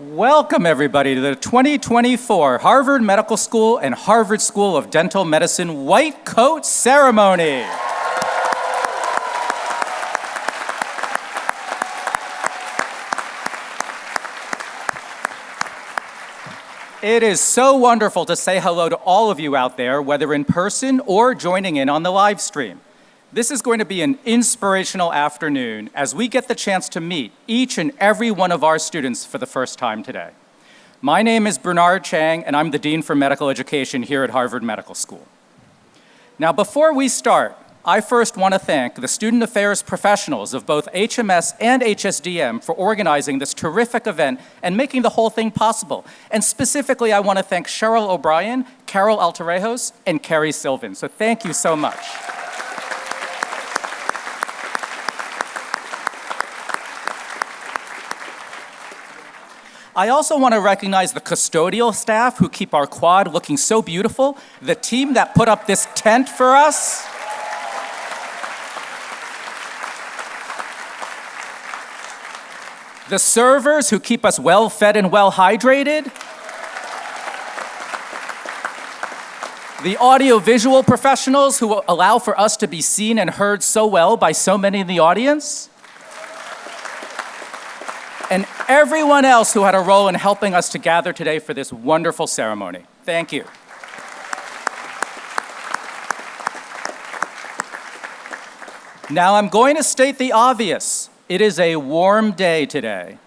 Welcome, everybody, to the 2024 Harvard Medical School and Harvard School of Dental Medicine White Coat Ceremony. It is so wonderful to say hello to all of you out there, whether in person or joining in on the live stream. This is going to be an inspirational afternoon as we get the chance to meet each and every one of our students for the first time today. My name is Bernard Chang, and I'm the Dean for Medical Education here at Harvard Medical School. Now, before we start, I first want to thank the student affairs professionals of both HMS and HSDM for organizing this terrific event and making the whole thing possible. And specifically, I want to thank Cheryl O'Brien, Carol Altarejos, and Carrie Sylvan. So thank you so much. I also want to recognize the custodial staff who keep our quad looking so beautiful, the team that put up this tent for us, the servers who keep us well-fed and well-hydrated, the audio-visual professionals who allow for us to be seen and heard so well by so many in the audience, and everyone else who had a role in helping us to gather today for this wonderful ceremony. Thank you. Now, I'm going to state the obvious. It is a warm day today.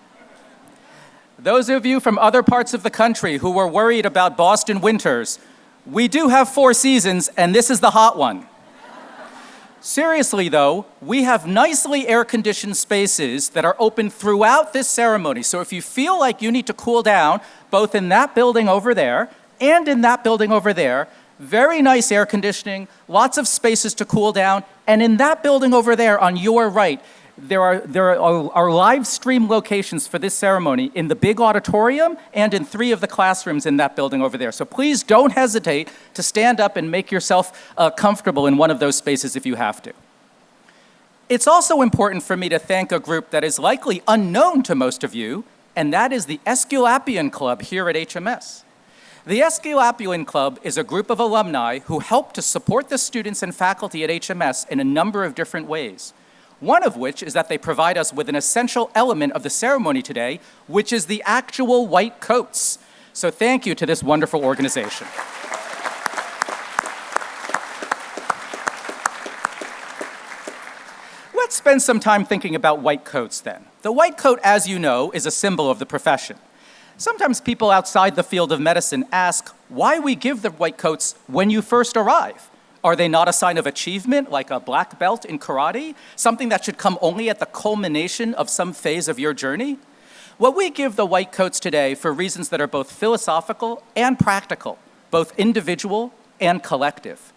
Those of you from other parts of the country who were worried about Boston winters, we do have 4 seasons, and this is the hot one. Seriously, though, we have nicely air-conditioned spaces that are open throughout this ceremony. So if you feel like you need to cool down, both in that building over there and in that building over there, very nice air conditioning, lots of spaces to cool down, and in that building over there on your right, there are live stream locations for this ceremony in the big auditorium and in 3 of the classrooms in that building over there. So please don't hesitate to stand up and make yourself comfortable in one of those spaces if you have to. It's also important for me to thank a group that is likely unknown to most of you, and that is the Esculapian Club here at HMS. The Esculapian Club is a group of alumni who help to support the students and faculty at HMS in a number of different ways. One of which is that they provide us with an essential element of the ceremony today, which is the actual white coats. So thank you to this wonderful organization. Let's spend some time thinking about white coats then. The white coat, as you know, is a symbol of the profession. Sometimes people outside the field of medicine ask why we give the white coats when you first arrive. Are they not a sign of achievement, like a black belt in karate? Something that should come only at the culmination of some phase of your journey? Well, we give the white coats today for reasons that are both philosophical and practical, both individual and collective.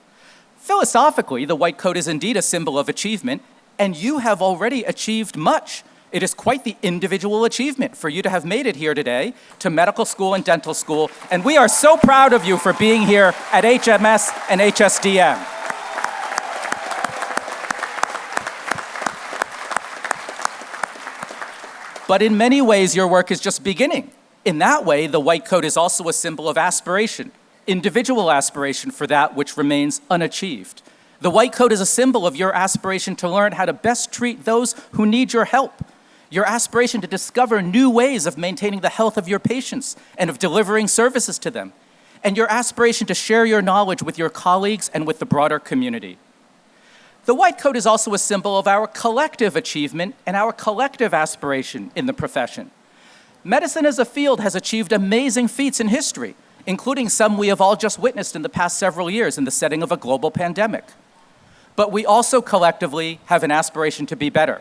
Philosophically, the white coat is indeed a symbol of achievement, and you have already achieved much. It is quite the individual achievement for you to have made it here today to medical school and dental school, and we are so proud of you for being here at HMS and HSDM. But in many ways, your work is just beginning. In that way, the white coat is also a symbol of aspiration, individual aspiration for that which remains unachieved. The white coat is a symbol of your aspiration to learn how to best treat those who need your help. Your aspiration to discover new ways of maintaining the health of your patients and of delivering services to them. And your aspiration to share your knowledge with your colleagues and with the broader community. The white coat is also a symbol of our collective achievement and our collective aspiration in the profession. Medicine as a field has achieved amazing feats in history, including some we have all just witnessed in the past several years in the setting of a global pandemic. But we also collectively have an aspiration to be better,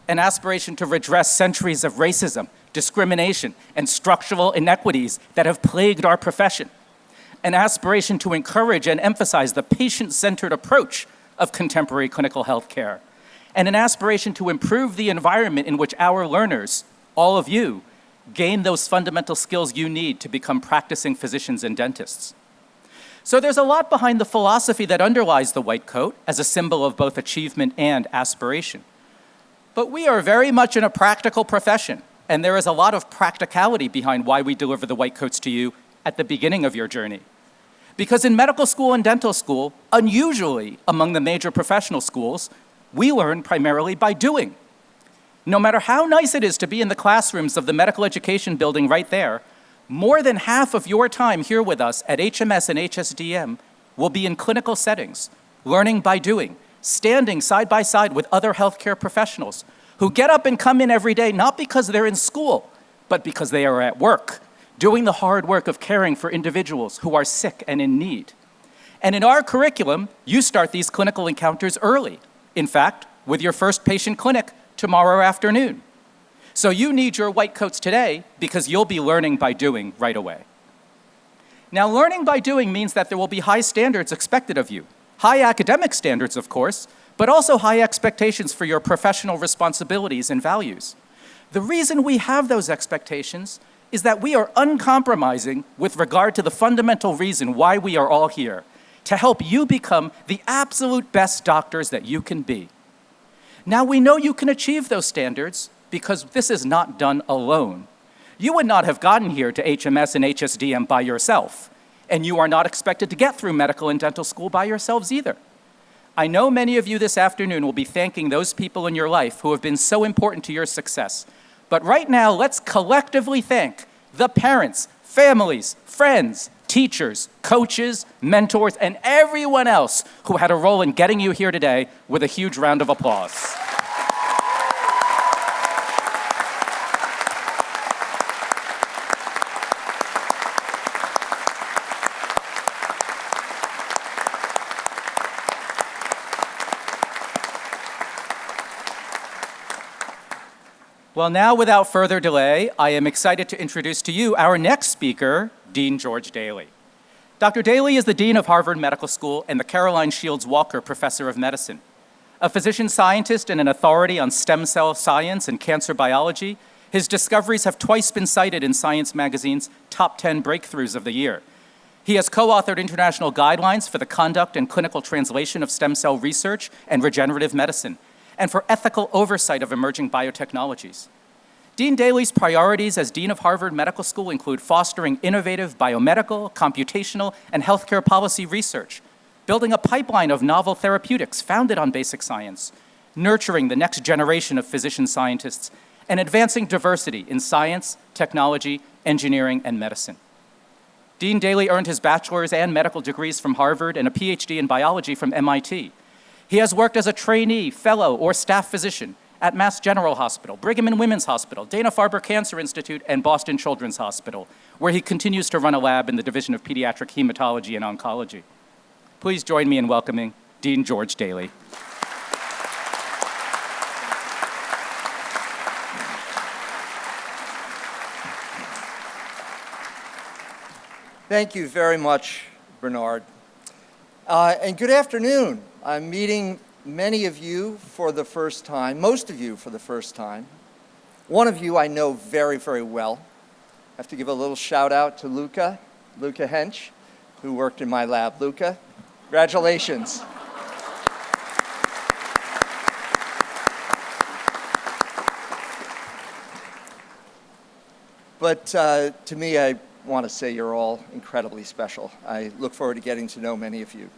an aspiration to redress centuries of racism, discrimination, and structural inequities that have plagued our profession, an aspiration to encourage and emphasize the patient-centered approach of contemporary clinical health care, and an aspiration to improve the environment in which our learners, all of you, gain those fundamental skills you need to become practicing physicians and dentists. So there's a lot behind the philosophy that underlies the white coat as a symbol of both achievement and aspiration. But we are very much in a practical profession, And there is a lot of practicality behind why we deliver the white coats to you at the beginning of your journey. Because in medical school and dental school, unusually among the major professional schools, we learn primarily by doing. No matter how nice it is to be in the classrooms of the medical education building right there, more than half of your time here with us at HMS and HSDM will be in clinical settings, learning by doing, standing side by side with other healthcare professionals who get up and come in every day not because they're in school, but because they are at work, doing the hard work of caring for individuals who are sick and in need. And in our curriculum, you start these clinical encounters early. In fact, with your first patient clinic tomorrow afternoon. So you need your white coats today because you'll be learning by doing right away. Now, learning by doing means that there will be high standards expected of you. High academic standards, of course, but also high expectations for your professional responsibilities and values. The reason we have those expectations is that we are uncompromising with regard to the fundamental reason why we are all here, to help you become the absolute best doctors that you can be. Now, we know you can achieve those standards because this is not done alone. You would not have gotten here to HMS and HSDM by yourself, and you are not expected to get through medical and dental school by yourselves either. I know many of you this afternoon will be thanking those people in your life who have been so important to your success. But right now, let's collectively thank the parents, families, friends, teachers, coaches, mentors, and everyone else who had a role in getting you here today with a huge round of applause. Well, now, without further delay, I am excited to introduce to you our next speaker, Dean George Daly. Dr. Daly is the Dean of Harvard Medical School and the Caroline Shields Walker Professor of Medicine. A physician scientist and an authority on stem cell science and cancer biology, his discoveries have twice been cited in Science Magazine's Top 10 Breakthroughs of the Year. He has co-authored international guidelines for the conduct and clinical translation of stem cell research and regenerative medicine, and for ethical oversight of emerging biotechnologies. Dean Daly's priorities as Dean of Harvard Medical School include fostering innovative biomedical, computational, and healthcare policy research, building a pipeline of novel therapeutics founded on basic science, nurturing the next generation of physician scientists, and advancing diversity in science, technology, engineering, and medicine. Dean Daly earned his bachelor's and medical degrees from Harvard and a PhD in biology from MIT. He has worked as a trainee, fellow, or staff physician at Mass General Hospital, Brigham and Women's Hospital, Dana-Farber Cancer Institute, and Boston Children's Hospital, where he continues to run a lab in the Division of Pediatric Hematology and Oncology. Please join me in welcoming Dean George Daly. Thank you very much, Bernard. And good afternoon. I'm meeting many of you for the first time, most of you for the first time. One of you I know very, very well. I have to give a little shout out to Luca Hench, who worked in my lab. Luca, congratulations. But to me, I want to say you're all incredibly special. I look forward to getting to know many of you.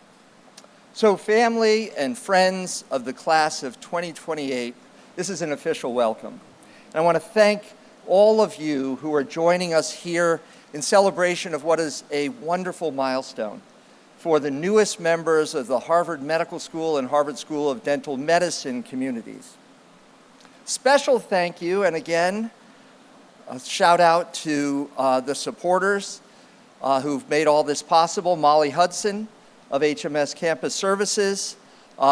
So family and friends of the class of 2028, this is an official welcome. And I want to thank all of you who are joining us here in celebration of what is a wonderful milestone for the newest members of the Harvard Medical School and Harvard School of Dental Medicine communities. Special thank you, and again, a shout out to the supporters who've made all this possible. Molly Hudson of HMS Campus Services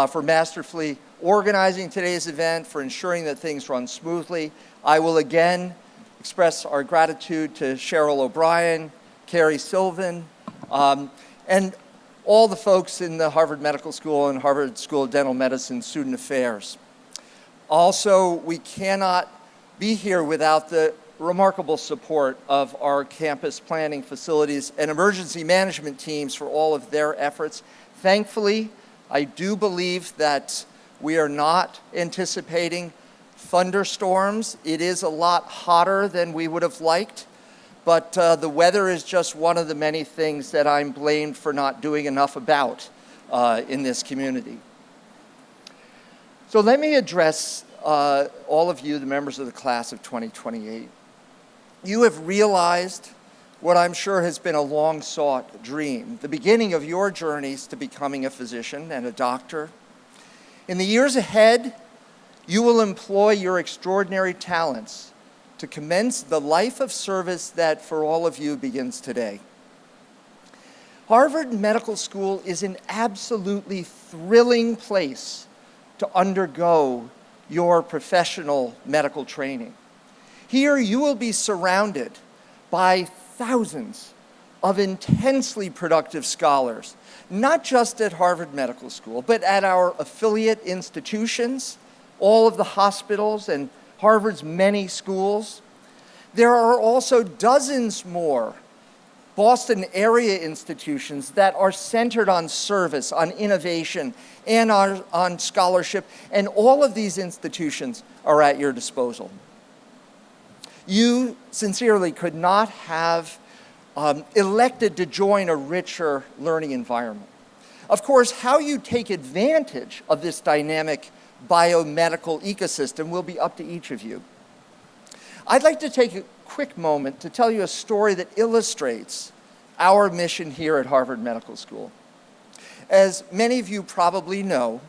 for masterfully organizing today's event, for ensuring that things run smoothly. I will again express our gratitude to Cheryl O'Brien, Carrie Sylvan, and all the folks in the Harvard Medical School and Harvard School of Dental Medicine Student Affairs. Also, we cannot be here without the remarkable support of our campus planning, facilities, and emergency management teams for all of their efforts. Thankfully, I do believe that we are not anticipating thunderstorms. It is a lot hotter than we would have liked, but the weather is just one of the many things that I'm blamed for not doing enough about in this community. So let me address all of you, the members of the class of 2028. You have realized what I'm sure has been a long-sought dream, the beginning of your journeys to becoming a physician and a doctor. In the years ahead, you will employ your extraordinary talents to commence the life of service that for all of you begins today. Harvard Medical School is an absolutely thrilling place to undergo your professional medical training. Here you will be surrounded by thousands of intensely productive scholars, not just at Harvard Medical School, but at our affiliate institutions, all of the hospitals and Harvard's many schools. There are also dozens more Boston area institutions that are centered on service, on innovation, and on scholarship, and all of these institutions are at your disposal. You sincerely could not have elected to join a richer learning environment. Of course, how you take advantage of this dynamic biomedical ecosystem will be up to each of you. I'd like to take a quick moment to tell you a story that illustrates our mission here at Harvard Medical School. As many of you probably know,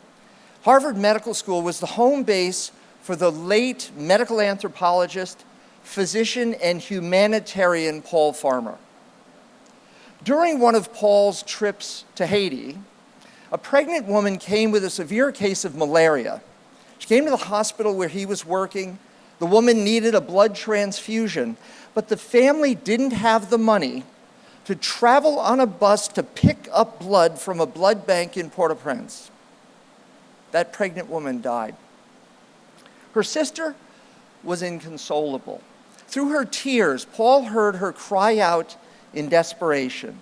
Harvard Medical School was the home base for the late medical anthropologist, physician, and humanitarian Paul Farmer. During one of Paul's trips to Haiti, a pregnant woman came with a severe case of malaria. She came to the hospital where he was working. The woman needed a blood transfusion, but the family didn't have the money to travel on a bus to pick up blood from a blood bank in Port-au-Prince. That pregnant woman died. Her sister was inconsolable. Through her tears, Paul heard her cry out in desperation,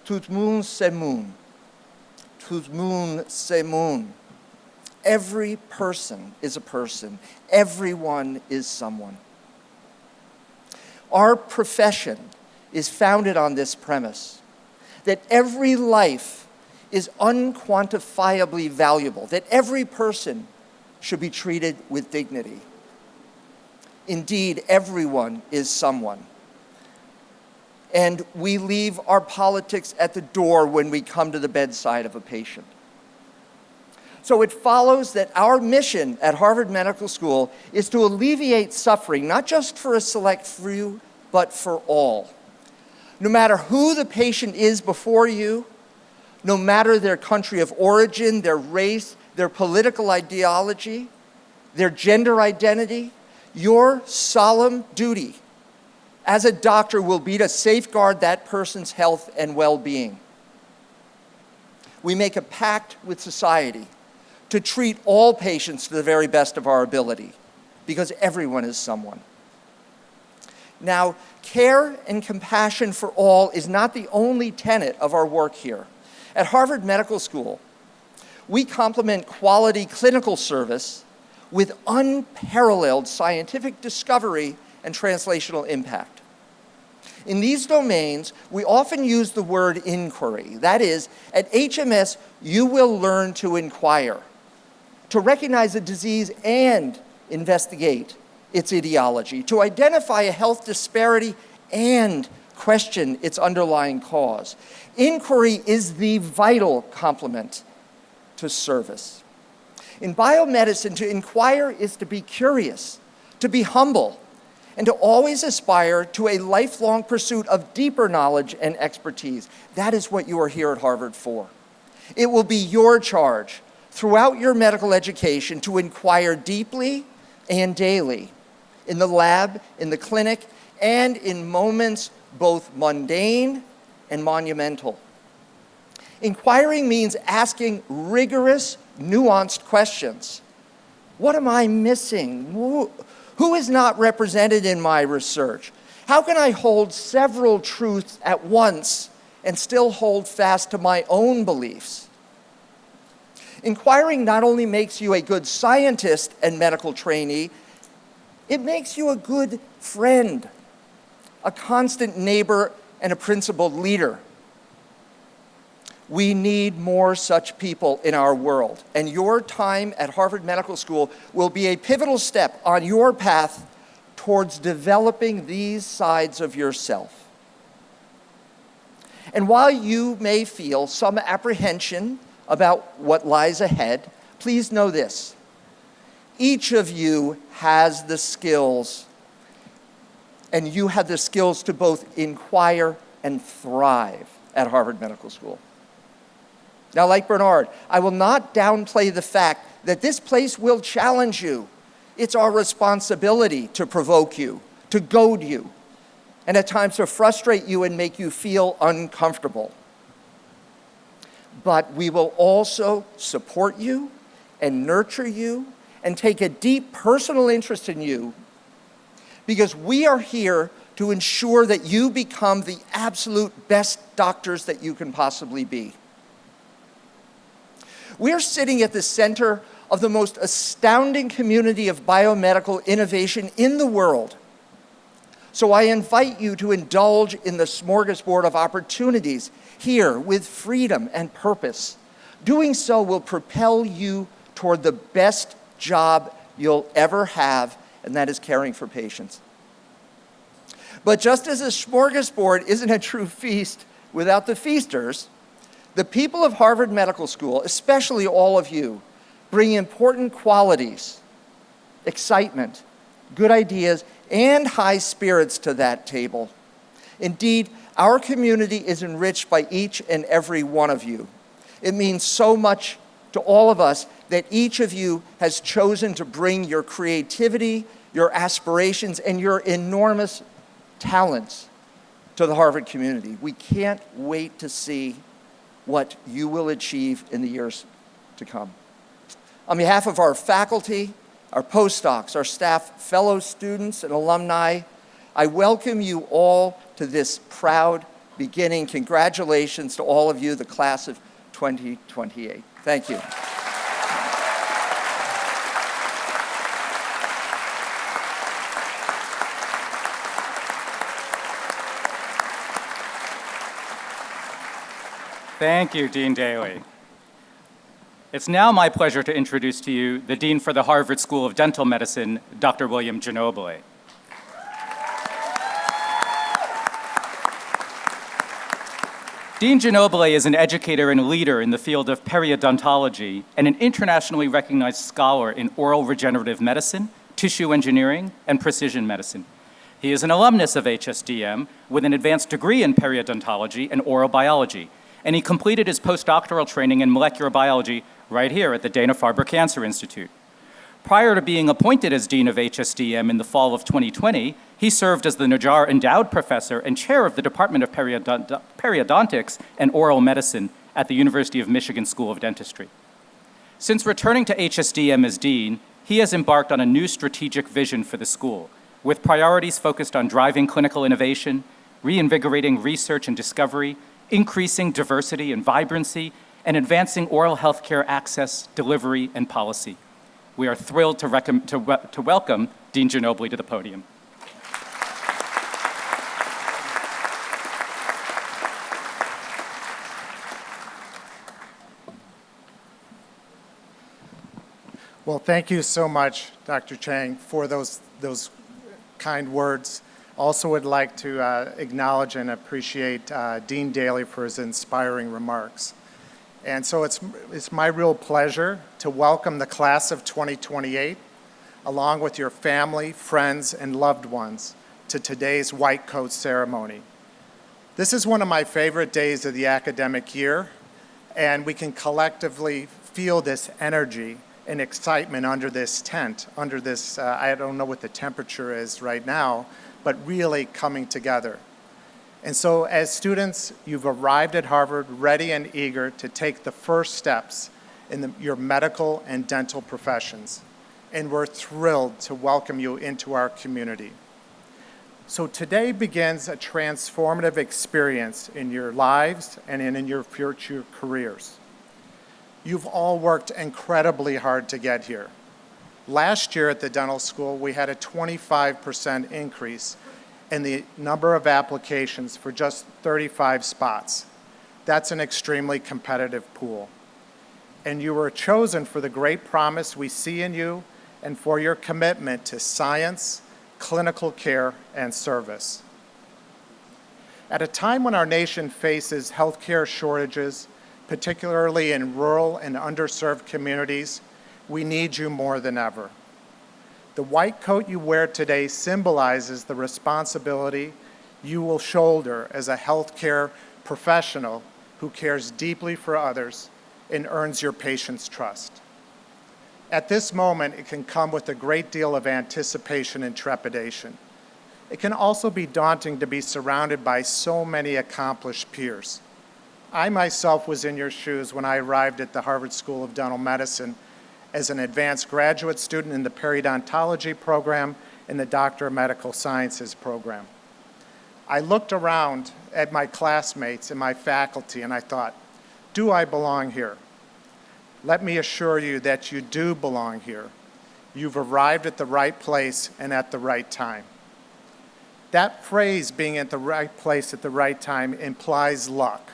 "Tout monde c'est moun. Tout monde c'est moun." Every person is a person. Everyone is someone. Our profession is founded on this premise, that every life is unquantifiably valuable, that every person should be treated with dignity. Indeed, everyone is someone. And we leave our politics at the door when we come to the bedside of a patient. So it follows that our mission at Harvard Medical School is to alleviate suffering, not just for a select few, but for all. No matter who the patient is before you, no matter their country of origin, their race, their political ideology, their gender identity, your solemn duty as a doctor will be to safeguard that person's health and well-being. We make a pact with society to treat all patients to the very best of our ability, because everyone is someone. Now, care and compassion for all is not the only tenet of our work here. At Harvard Medical School, we complement quality clinical service with unparalleled scientific discovery and translational impact. In these domains, we often use the word inquiry. That is, at HMS, you will learn to inquire, to recognize a disease and investigate its etiology, to identify a health disparity and question its underlying cause. Inquiry is the vital complement to service. In biomedicine, to inquire is to be curious, to be humble, and to always aspire to a lifelong pursuit of deeper knowledge and expertise. That is what you are here at Harvard for. It will be your charge throughout your medical education to inquire deeply and daily in the lab, in the clinic, and in moments both mundane and monumental. Inquiring means asking rigorous, nuanced questions. What am I missing? Who is not represented in my research? How can I hold several truths at once and still hold fast to my own beliefs? Inquiring not only makes you a good scientist and medical trainee, it makes you a good friend, a constant neighbor, and a principled leader. We need more such people in our world, and your time at Harvard Medical School will be a pivotal step on your path towards developing these sides of yourself. And while you may feel some apprehension about what lies ahead, please know this: each of you has the skills, and you have the skills to both inquire and thrive at Harvard Medical School. Now, like Bernard, I will not downplay the fact that this place will challenge you. It's our responsibility to provoke you, to goad you, and at times to frustrate you and make you feel uncomfortable. But we will also support you and nurture you and take a deep personal interest in you, because we are here to ensure that you become the absolute best doctors that you can possibly be. We're sitting at the center of the most astounding community of biomedical innovation in the world. So I invite you to indulge in the smorgasbord of opportunities here with freedom and purpose. Doing so will propel you toward the best job you'll ever have, and that is caring for patients. But just as a smorgasbord isn't a true feast without the feasters, the people of Harvard Medical School, especially all of you, bring important qualities, excitement, good ideas, and high spirits to that table. Indeed, our community is enriched by each and every one of you. It means so much to all of us that each of you has chosen to bring your creativity, your aspirations, and your enormous talents to the Harvard community. We can't wait to see what you will achieve in the years to come. On behalf of our faculty, our postdocs, our staff, fellow students, and alumni, I welcome you all to this proud beginning. Congratulations to all of you, the class of 2028. Thank you. Thank you, Dean Daly. It's now my pleasure to introduce to you the Dean for the Harvard School of Dental Medicine, Dr. William Ginobili. Dean Ginobili is an educator and leader in the field of periodontology and an internationally recognized scholar in oral regenerative medicine, tissue engineering, and precision medicine. He is an alumnus of HSDM with an advanced degree in periodontology and oral biology, and he completed his postdoctoral training in molecular biology right here at the Dana-Farber Cancer Institute. Prior to being appointed as Dean of HSDM in the fall of 2020, he served as the Najjar Endowed Professor and Chair of the Department of Periodontics and Oral Medicine at the University of Michigan School of Dentistry. Since returning to HSDM as Dean, he has embarked on a new strategic vision for the school, with priorities focused on driving clinical innovation, reinvigorating research and discovery, increasing diversity and vibrancy, and advancing oral healthcare access, delivery, and policy. We are thrilled to welcome Dean Ginobili to the podium. Well, thank you so much, Dr. Chang, for those kind words. Also would like to acknowledge and appreciate Dean Daly for his inspiring remarks. And so it's my real pleasure to welcome the class of 2028, along with your family, friends, and loved ones, to today's White Coat ceremony. This is one of my favorite days of the academic year, and we can collectively feel this energy and excitement under this tent, under this, I don't know what the temperature is right now, but really coming together. And so as students, you've arrived at Harvard ready and eager to take the first steps in your medical and dental professions. And we're thrilled to welcome you into our community. So today begins a transformative experience in your lives and in your future careers. You've all worked incredibly hard to get here. Last year at the dental school, we had a 25% increase in the number of applications for just 35 spots. That's an extremely competitive pool. And you were chosen for the great promise we see in you and for your commitment to science, clinical care, and service. At a time when our nation faces healthcare shortages, particularly in rural and underserved communities, we need you more than ever. The white coat you wear today symbolizes the responsibility you will shoulder as a healthcare professional who cares deeply for others and earns your patients' trust. At this moment, it can come with a great deal of anticipation and trepidation. It can also be daunting to be surrounded by so many accomplished peers. I myself was in your shoes when I arrived at the Harvard School of Dental Medicine as an advanced graduate student in the periodontology program and the Doctor of Medical Sciences program. I looked around at my classmates and my faculty and I thought, do I belong here? Let me assure you that you do belong here. You've arrived at the right place and at the right time. That phrase, being at the right place at the right time, implies luck,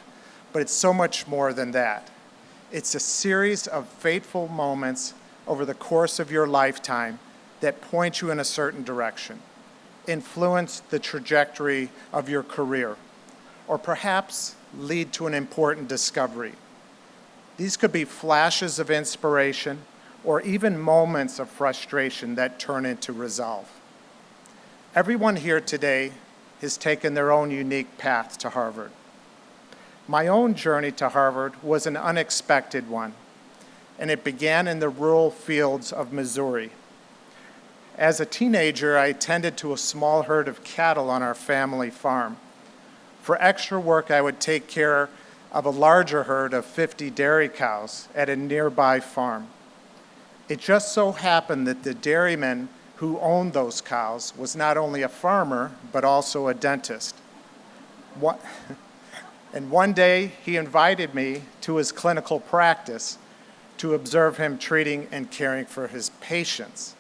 but it's so much more than that. It's a series of fateful moments over the course of your lifetime that point you in a certain direction, influence the trajectory of your career, or perhaps lead to an important discovery. These could be flashes of inspiration or even moments of frustration that turn into resolve. Everyone here today has taken their own unique path to Harvard. My own journey to Harvard was an unexpected one, and it began in the rural fields of Missouri. As a teenager, I tended to a small herd of cattle on our family farm. For extra work, I would take care of a larger herd of 50 dairy cows at a nearby farm. It just so happened that the dairyman who owned those cows was not only a farmer, but also a dentist. And one day, he invited me to his clinical practice to observe him treating and caring for his patients.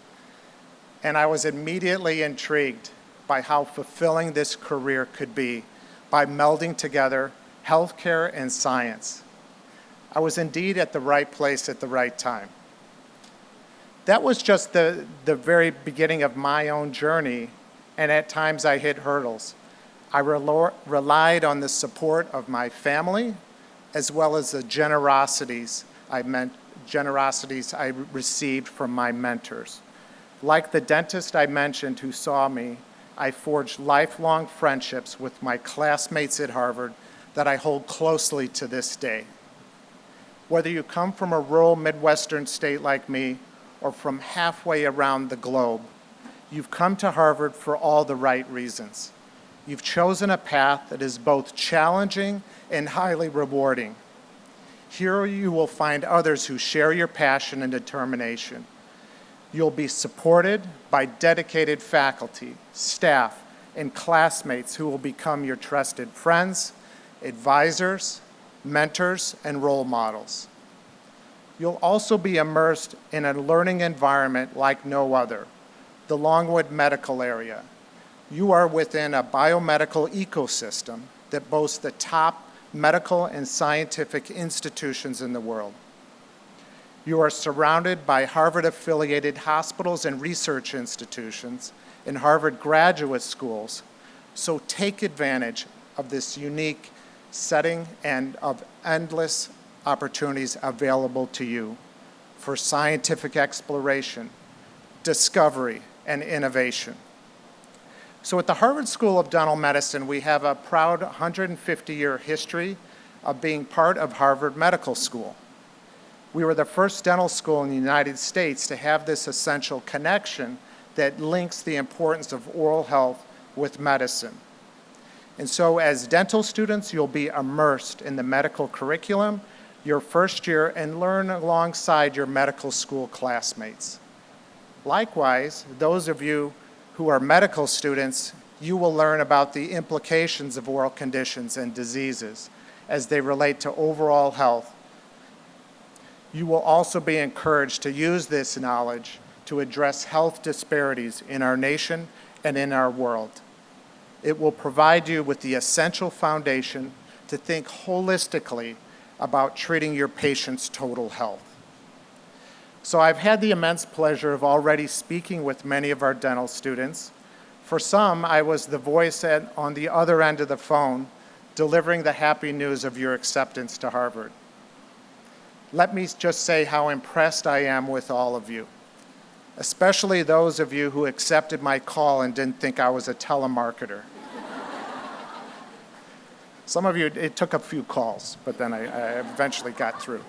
And I was immediately intrigued by how fulfilling this career could be by melding together healthcare and science. I was indeed at the right place at the right time. That was just the very beginning of my own journey, and at times I hit hurdles. I relied on the support of my family, as well as the generosities I received from my mentors. Like the dentist I mentioned who saw me, I forged lifelong friendships with my classmates at Harvard that I hold closely to this day. Whether you come from a rural Midwestern state like me or from halfway around the globe, you've come to Harvard for all the right reasons. You've chosen a path that is both challenging and highly rewarding. Here you will find others who share your passion and determination. You'll be supported by dedicated faculty, staff, and classmates who will become your trusted friends, advisors, mentors, and role models. You'll also be immersed in a learning environment like no other, the Longwood Medical Area. You are within a biomedical ecosystem that boasts the top medical and scientific institutions in the world. You are surrounded by Harvard-affiliated hospitals and research institutions and Harvard graduate schools, so take advantage of this unique setting and of endless opportunities available to you for scientific exploration, discovery, and innovation. So at the Harvard School of Dental Medicine, we have a proud 150-year history of being part of Harvard Medical School. We were the first dental school in the United States to have this essential connection that links the importance of oral health with medicine. And so as dental students, you'll be immersed in the medical curriculum your first year and learn alongside your medical school classmates. Likewise, those of you who are medical students, you will learn about the implications of oral conditions and diseases as they relate to overall health. You will also be encouraged to use this knowledge to address health disparities in our nation and in our world. It will provide you with the essential foundation to think holistically about treating your patient's total health. So I've had the immense pleasure of already speaking with many of our dental students. For some, I was the voice on the other end of the phone, delivering the happy news of your acceptance to Harvard. Let me just say how impressed I am with all of you, especially those of you who accepted my call and didn't think I was a telemarketer. Some of you, it took a few calls, but then I eventually got through.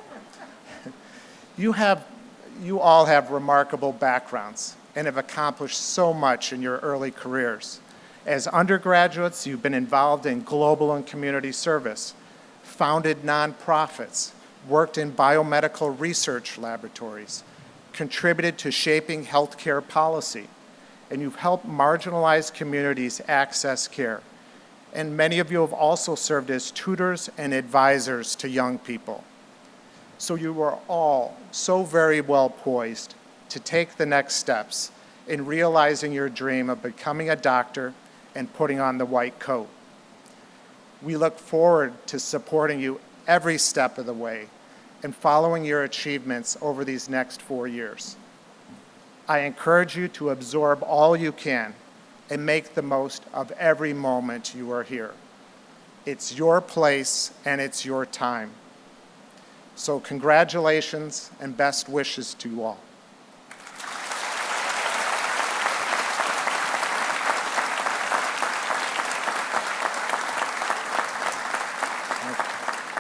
You all have remarkable backgrounds and have accomplished so much in your early careers. As undergraduates, you've been involved in global and community service, founded nonprofits, worked in biomedical research laboratories, contributed to shaping healthcare policy, and you've helped marginalized communities access care. And many of you have also served as tutors and advisors to young people. So you are all so very well poised to take the next steps in realizing your dream of becoming a doctor and putting on the white coat. We look forward to supporting you every step of the way and following your achievements over these next 4 years. I encourage you to absorb all you can and make the most of every moment you are here. It's your place and it's your time. So congratulations and best wishes to you all.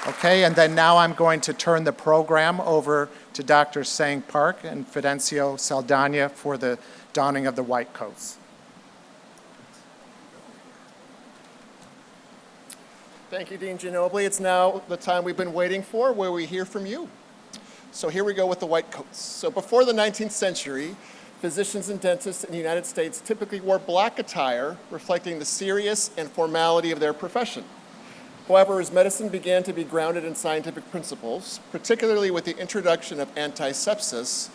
Okay, and then now I'm going to turn the program over to Dr. Sang Park and Fidencio Saldana for the donning of the white coats. Thank you, Dean Ginobili. It's now the time we've been waiting for, where we hear from you. So here we go with the white coats. So before the 19th century, physicians and dentists in the United States typically wore black attire, reflecting the serious and formality of their profession. However, as medicine began to be grounded in scientific principles, particularly with the introduction of antisepsis,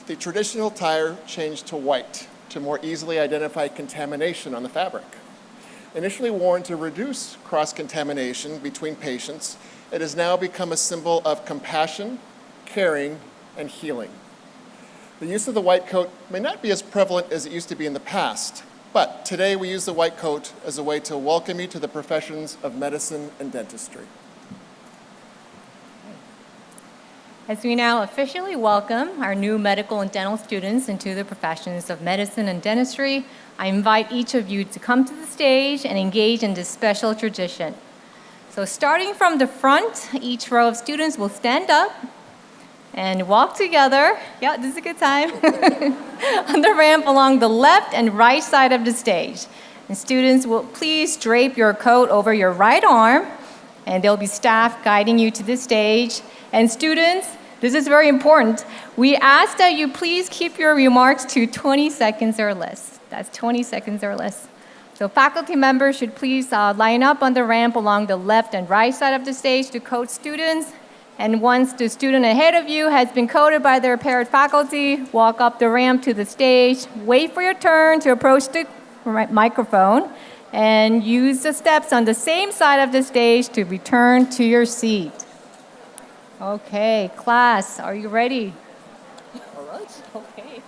the traditional attire changed to white to more easily identify contamination on the fabric. Initially worn to reduce cross-contamination between patients, it has now become a symbol of compassion, caring, and healing. The use of the white coat may not be as prevalent as it used to be in the past, but today we use the white coat as a way to welcome you to the professions of medicine and dentistry. As we now officially welcome our new medical and dental students into the professions of medicine and dentistry, I invite each of you to come to the stage and engage in this special tradition. So starting from the front, each row of students will stand up and walk together. Yeah, this is a good time. On the ramp along the left and right side of the stage. And students will please drape your coat over your right arm, and there'll be staff guiding you to the stage. And students, this is very important. We ask that you please keep your remarks to 20 seconds or less. That's 20 seconds or less. So faculty members should please line up on the ramp along the left and right side of the stage to coat students. And once the student ahead of you has been coated by their paired faculty, walk up the ramp to the stage, wait for your turn to approach the microphone, and use the steps on the same side of the stage to return to your seat. Okay, class, are you ready? All right. Okay.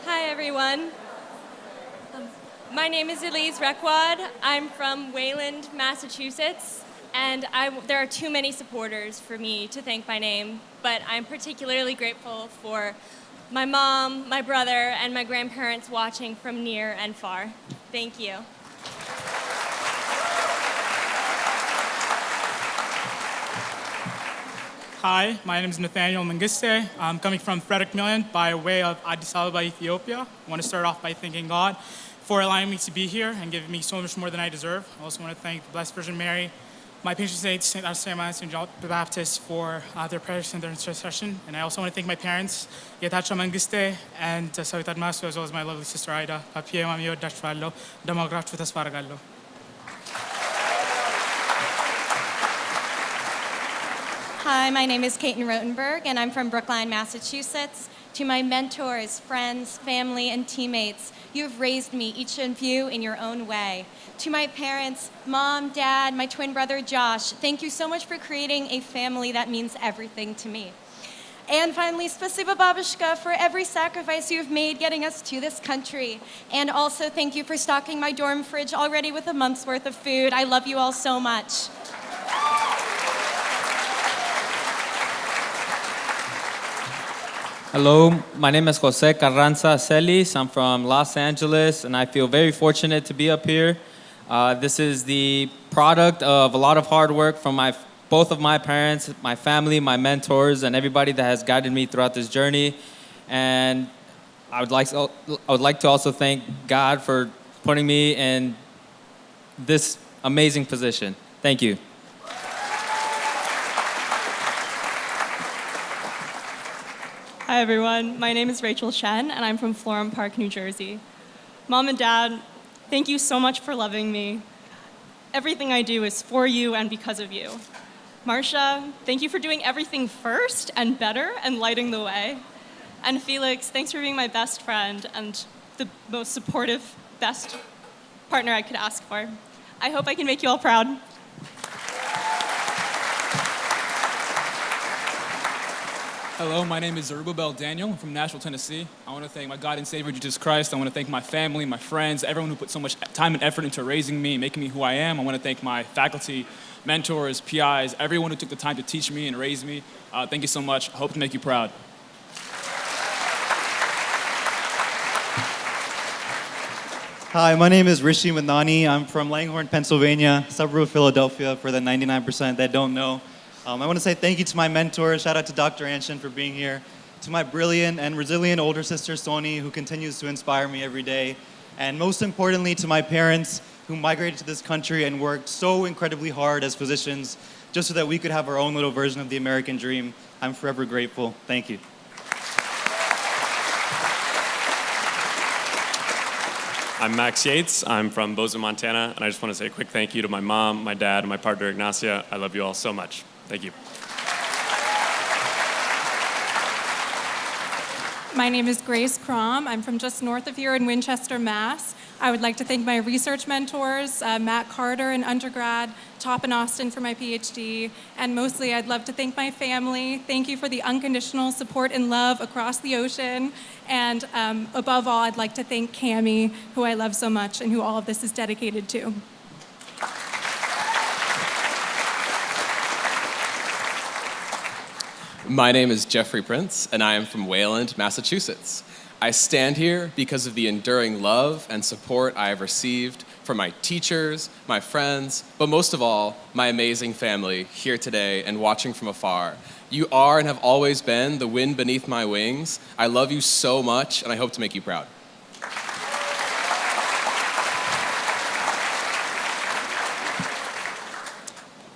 Hi, everyone. My name is Elise Rekwad. I'm from Wayland, Massachusetts, and there are too many supporters for me to thank by name, but I'm particularly grateful for my mom, my brother, and my grandparents watching from near and far. Thank you. Hi, my name is Nathaniel Mengiste. I'm coming from Frederick Million by way of Addis Ababa, Ethiopia. I want to start off by thanking God for allowing me to be here and giving me so much more than I deserve. I also want to thank the Blessed Virgin Mary, my patron saints, St. Arsenio and St. John the Baptist, for their prayers and their intercession. And I also want to thank my parents, Yetacha Mengiste and Savitar Masu, as well as my lovely sister Ida. Papie Mamio Dachvallo, Damograch Vitasfaragallo. Hi, my name is Caitlin Rotenberg, and I'm from Brookline, Massachusetts. To my mentors, friends, family, and teammates, you have raised me, each of you, in your own way. To my parents, Mom, Dad, my twin brother Josh, thank you so much for creating a family that means everything to me. And finally, spasiba babushka for every sacrifice you have made getting us to this country. And also thank you for stocking my dorm fridge already with a month's worth of food. I love you all so much. Hello, my name is Jose Carranza Celis. I'm from Los Angeles, and I feel very fortunate to be up here. This is the product of a lot of hard work from both of my parents, my family, my mentors, and everybody that has guided me throughout this journey. And I would like to also thank God for putting me in this amazing position. Thank you. Hi everyone, my name is Rachel Shen and I'm from Florham Park, New Jersey. Mom and Dad, thank you so much for loving me. Everything I do is for you and because of you. Marcia, thank you for doing everything first and better and lighting the way. And Felix, thanks for being my best friend and the most supportive, best partner I could ask for. I hope I can make you all proud. Hello, my name is Zerubbabel Daniel. I'm from Nashville, Tennessee. I want to thank my God and Savior, Jesus Christ. I want to thank my family, my friends, everyone who put so much time and effort into raising me, making me who I am. I want to thank my faculty, mentors, PIs, everyone who took the time to teach me and raise me. Thank you so much. I hope to make you proud. Hi, my name is Rishi Mandani. I'm from Langhorne, Pennsylvania, suburb of Philadelphia, for the 99% that don't know. I want to say thank you to my mentors. Shout out to Dr. Anshin for being here. To my brilliant and resilient older sister, Soni, who continues to inspire me every day. And most importantly, to my parents, who migrated to this country and worked so incredibly hard as physicians, just so that we could have our own little version of the American dream. I'm forever grateful. Thank you. I'm Max Yates. I'm from Bozeman, Montana, and I just want to say a quick thank you to my mom, my dad, and my partner, Ignacia. I love you all so much. Thank you. My name is Grace Crom. I'm from just north of here in Winchester, Mass. I would like to thank my research mentors, Matt Carter in undergrad, Top in Austin for my PhD, and mostly I'd love to thank my family. Thank you for the unconditional support and love across the ocean. And above all, I'd like to thank Cammie, who I love so much and who all of this is dedicated to. My name is Jeffrey Prince, and I am from Wayland, Massachusetts. I stand here because of the enduring love and support I have received from my teachers, my friends, but most of all, my amazing family here today and watching from afar. You are and have always been the wind beneath my wings. I love you so much, and I hope to make you proud.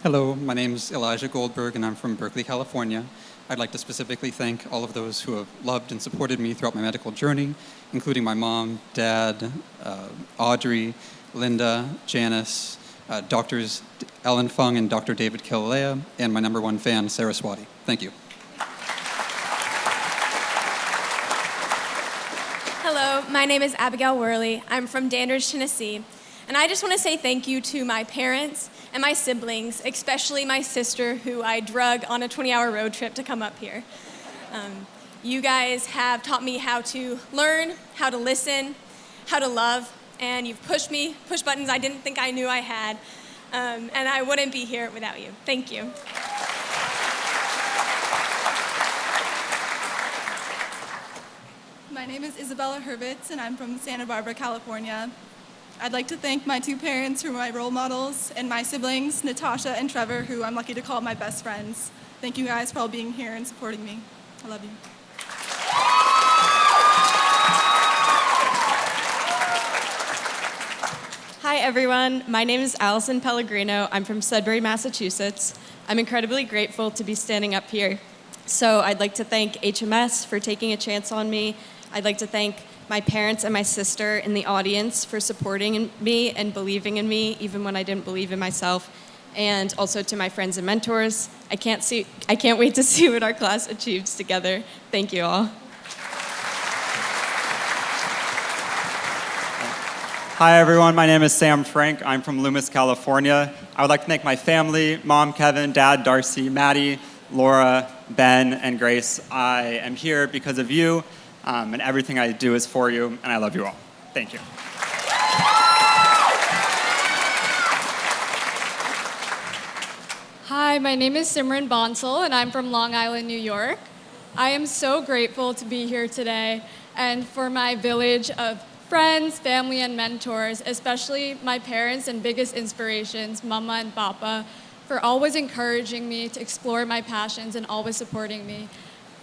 Hello, my name is Elijah Goldberg, and I'm from Berkeley, California. I'd like to specifically thank all of those who have loved and supported me throughout my medical journey, including my mom, dad, Audrey, Linda, Janice, Doctors Ellen Fung and Dr. David Killalea, and my #1 fan, Saraswati. Thank you. Hello, my name is Abigail Worley. I'm from Dandridge, Tennessee. And I just want to say thank you to my parents and my siblings, especially my sister, who I drug on a 20-hour road trip to come up here. You guys have taught me how to learn, how to listen, how to love, and you've pushed buttons I didn't think I knew I had, and I wouldn't be here without you. Thank you. My name is Isabella Hurwitz, and I'm from Santa Barbara, California. I'd like to thank my 2 parents who are my role models, and my siblings, Natasha and Trevor, who I'm lucky to call my best friends. Thank you guys for all being here and supporting me. I love you. Hi, everyone. My name is Allison Pellegrino. I'm from Sudbury, Massachusetts. I'm incredibly grateful to be standing up here. So I'd like to thank HMS for taking a chance on me. I'd like to thank my parents and my sister in the audience for supporting me and believing in me, even when I didn't believe in myself. And also to my friends and mentors. I can't wait to see what our class achieves together. Thank you all. Hi, everyone. My name is Sam Frank. I'm from Loomis, California. I would like to thank my family, Mom, Kevin, Dad, Darcy, Maddie, Laura, Ben, and Grace. I am here because of you, and everything I do is for you, and I love you all. Thank you. Hi, my name is Simran Bansal, and I'm from Long Island, New York. I am so grateful to be here today and for my village of friends, family, and mentors, especially my parents and biggest inspirations, Mama and Papa, for always encouraging me to explore my passions and always supporting me.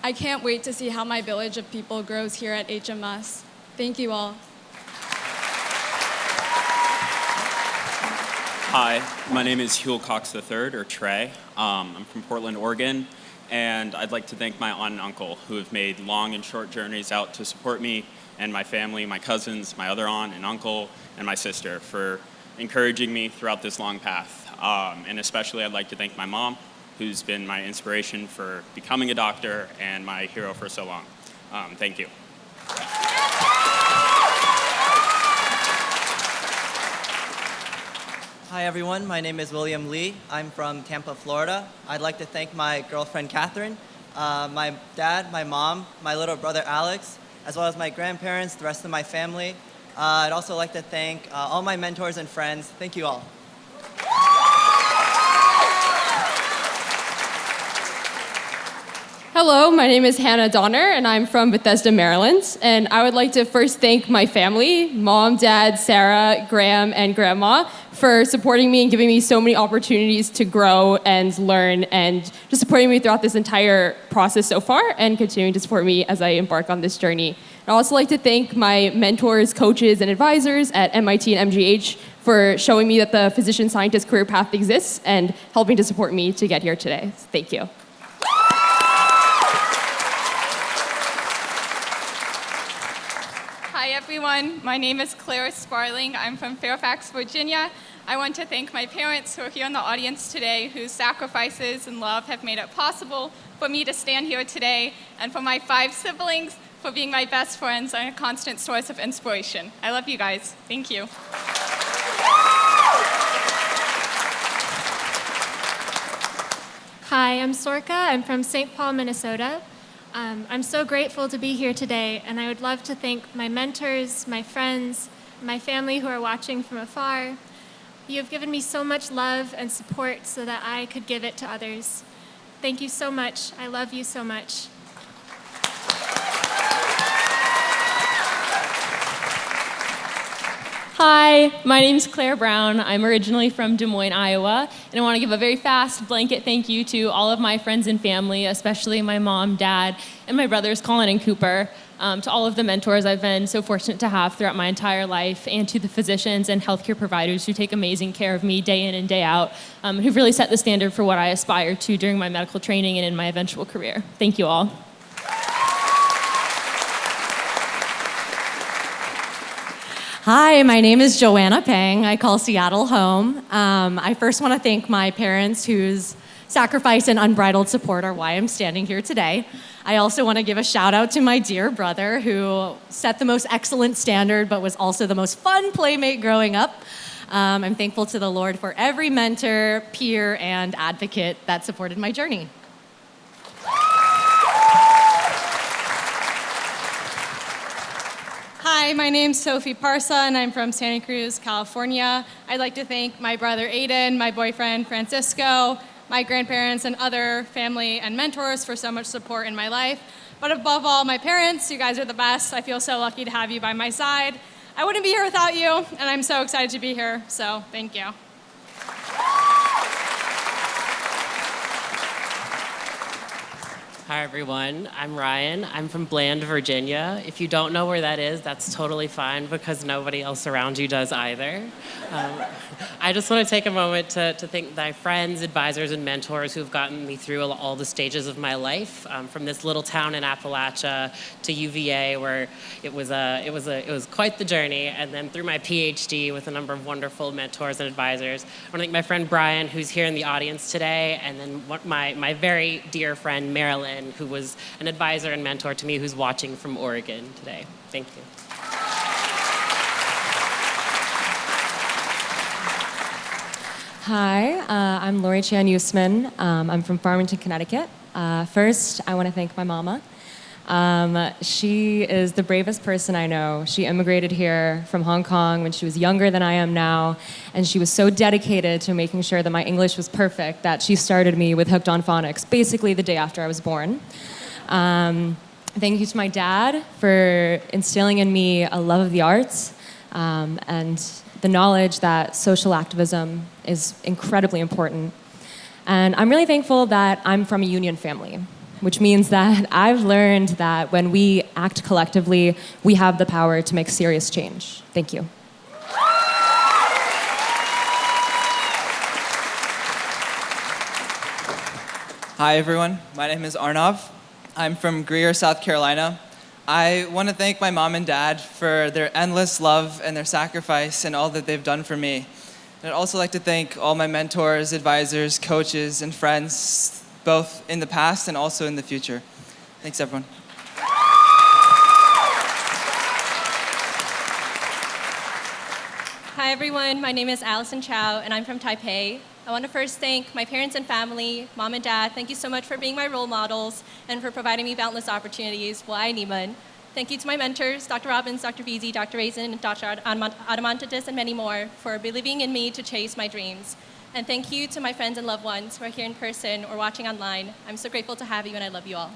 I can't wait to see how my village of people grows here at HMS. Thank you all. Hi, my name is Huel Cox III, or Trey. I'm from Portland, Oregon, and I'd like to thank my aunt and uncle who have made long and short journeys out to support me and my family, my cousins, my other aunt and uncle, and my sister for encouraging me throughout this long path. And especially I'd like to thank my mom, who's been my inspiration for becoming a doctor and my hero for so long. Thank you. Hi everyone, my name is William Lee. I'm from Tampa, Florida. I'd like to thank my girlfriend Catherine, my dad, my mom, my little brother Alex, as well as my grandparents, the rest of my family. I'd also like to thank all my mentors and friends. Thank you all. Hello, my name is Hannah Donner, and I'm from Bethesda, Maryland. And I would like to first thank my family, Mom, Dad, Sarah, Graham, and Grandma, for supporting me and giving me so many opportunities to grow and learn, and just supporting me throughout this entire process so far, and continuing to support me as I embark on this journey. I'd also like to thank my mentors, coaches, and advisors at MIT and MGH for showing me that the physician-scientist career path exists and helping to support me to get here today. Thank you. Hi everyone, my name is Claire Sparling. I'm from Fairfax, Virginia. I want to thank my parents who are here in the audience today, whose sacrifices and love have made it possible for me to stand here today, and for my 5 siblings for being my best friends and a constant source of inspiration. I love you guys. Thank you. Hi, I'm Sorka. I'm from St. Paul, Minnesota. I'm so grateful to be here today, and I would love to thank my mentors, my friends, my family who are watching from afar. You have given me so much love and support so that I could give it to others. Thank you so much. I love you so much. Hi, my name's Claire Brown. I'm originally from Des Moines, Iowa, and I want to give a very fast blanket thank you to all of my friends and family, especially my mom, dad, and my brothers Colin and Cooper, to all of the mentors I've been so fortunate to have throughout my entire life, and to the physicians and healthcare providers who take amazing care of me day in and day out, who've really set the standard for what I aspire to during my medical training and in my eventual career. Thank you all. Hi, my name is Joanna Pang. I call Seattle home. I first want to thank my parents whose sacrifice and unbridled support are why I'm standing here today. I also want to give a shout out to my dear brother who set the most excellent standard but was also the most fun playmate growing up. I'm thankful to the Lord for every mentor, peer, and advocate that supported my journey. Hi, my name's Sophie Parsa, and I'm from Santa Cruz, California. I'd like to thank my brother Aiden, my boyfriend Francisco, my grandparents, and other family and mentors for so much support in my life. But above all, my parents, you guys are the best. I feel so lucky to have you by my side. I wouldn't be here without you, and I'm so excited to be here, so thank you. Hi, everyone. I'm Ryan. I'm from Bland, Virginia. If you don't know where that is, that's totally fine because nobody else around you does either. I just want to take a moment to thank my friends, advisors, and mentors who've gotten me through all the stages of my life, from this little town in Appalachia to UVA, where it was quite the journey, and then through my PhD with a number of wonderful mentors and advisors. I want to thank my friend Brian, who's here in the audience today, and then my very dear friend Marilyn, who was an advisor and mentor to me, who's watching from Oregon today. Thank you. Hi, I'm Lori Chan Usman. I'm from Farmington, Connecticut. First, I want to thank my mama. She is the bravest person I know. She immigrated here from Hong Kong when she was younger than I am now, and she was so dedicated to making sure that my English was perfect that she started me with Hooked on Phonics, basically the day after I was born. Thank you to my dad for instilling in me a love of the arts, and the knowledge that social activism is incredibly important. And I'm really thankful that I'm from a union family, which means that I've learned that when we act collectively, we have the power to make serious change. Thank you. Hi, everyone. My name is Arnav. I'm from Greer, South Carolina. I want to thank my mom and dad for their endless love and their sacrifice and all that they've done for me. And I'd also like to thank all my mentors, advisors, coaches, and friends, both in the past and also in the future. Thanks, everyone. Hi, everyone. My name is Allison Chow, and I'm from Taipei. I want to first thank my parents and family, mom and dad. Thank you so much for being my role models and for providing me boundless opportunities. 我爱你们. Thank you to my mentors, Dr. Robbins, Dr. Veazey, Dr. Raisin, Dr. Adamantitis, and many more, for believing in me to chase my dreams. And thank you to my friends and loved ones who are here in person or watching online. I'm so grateful to have you, and I love you all.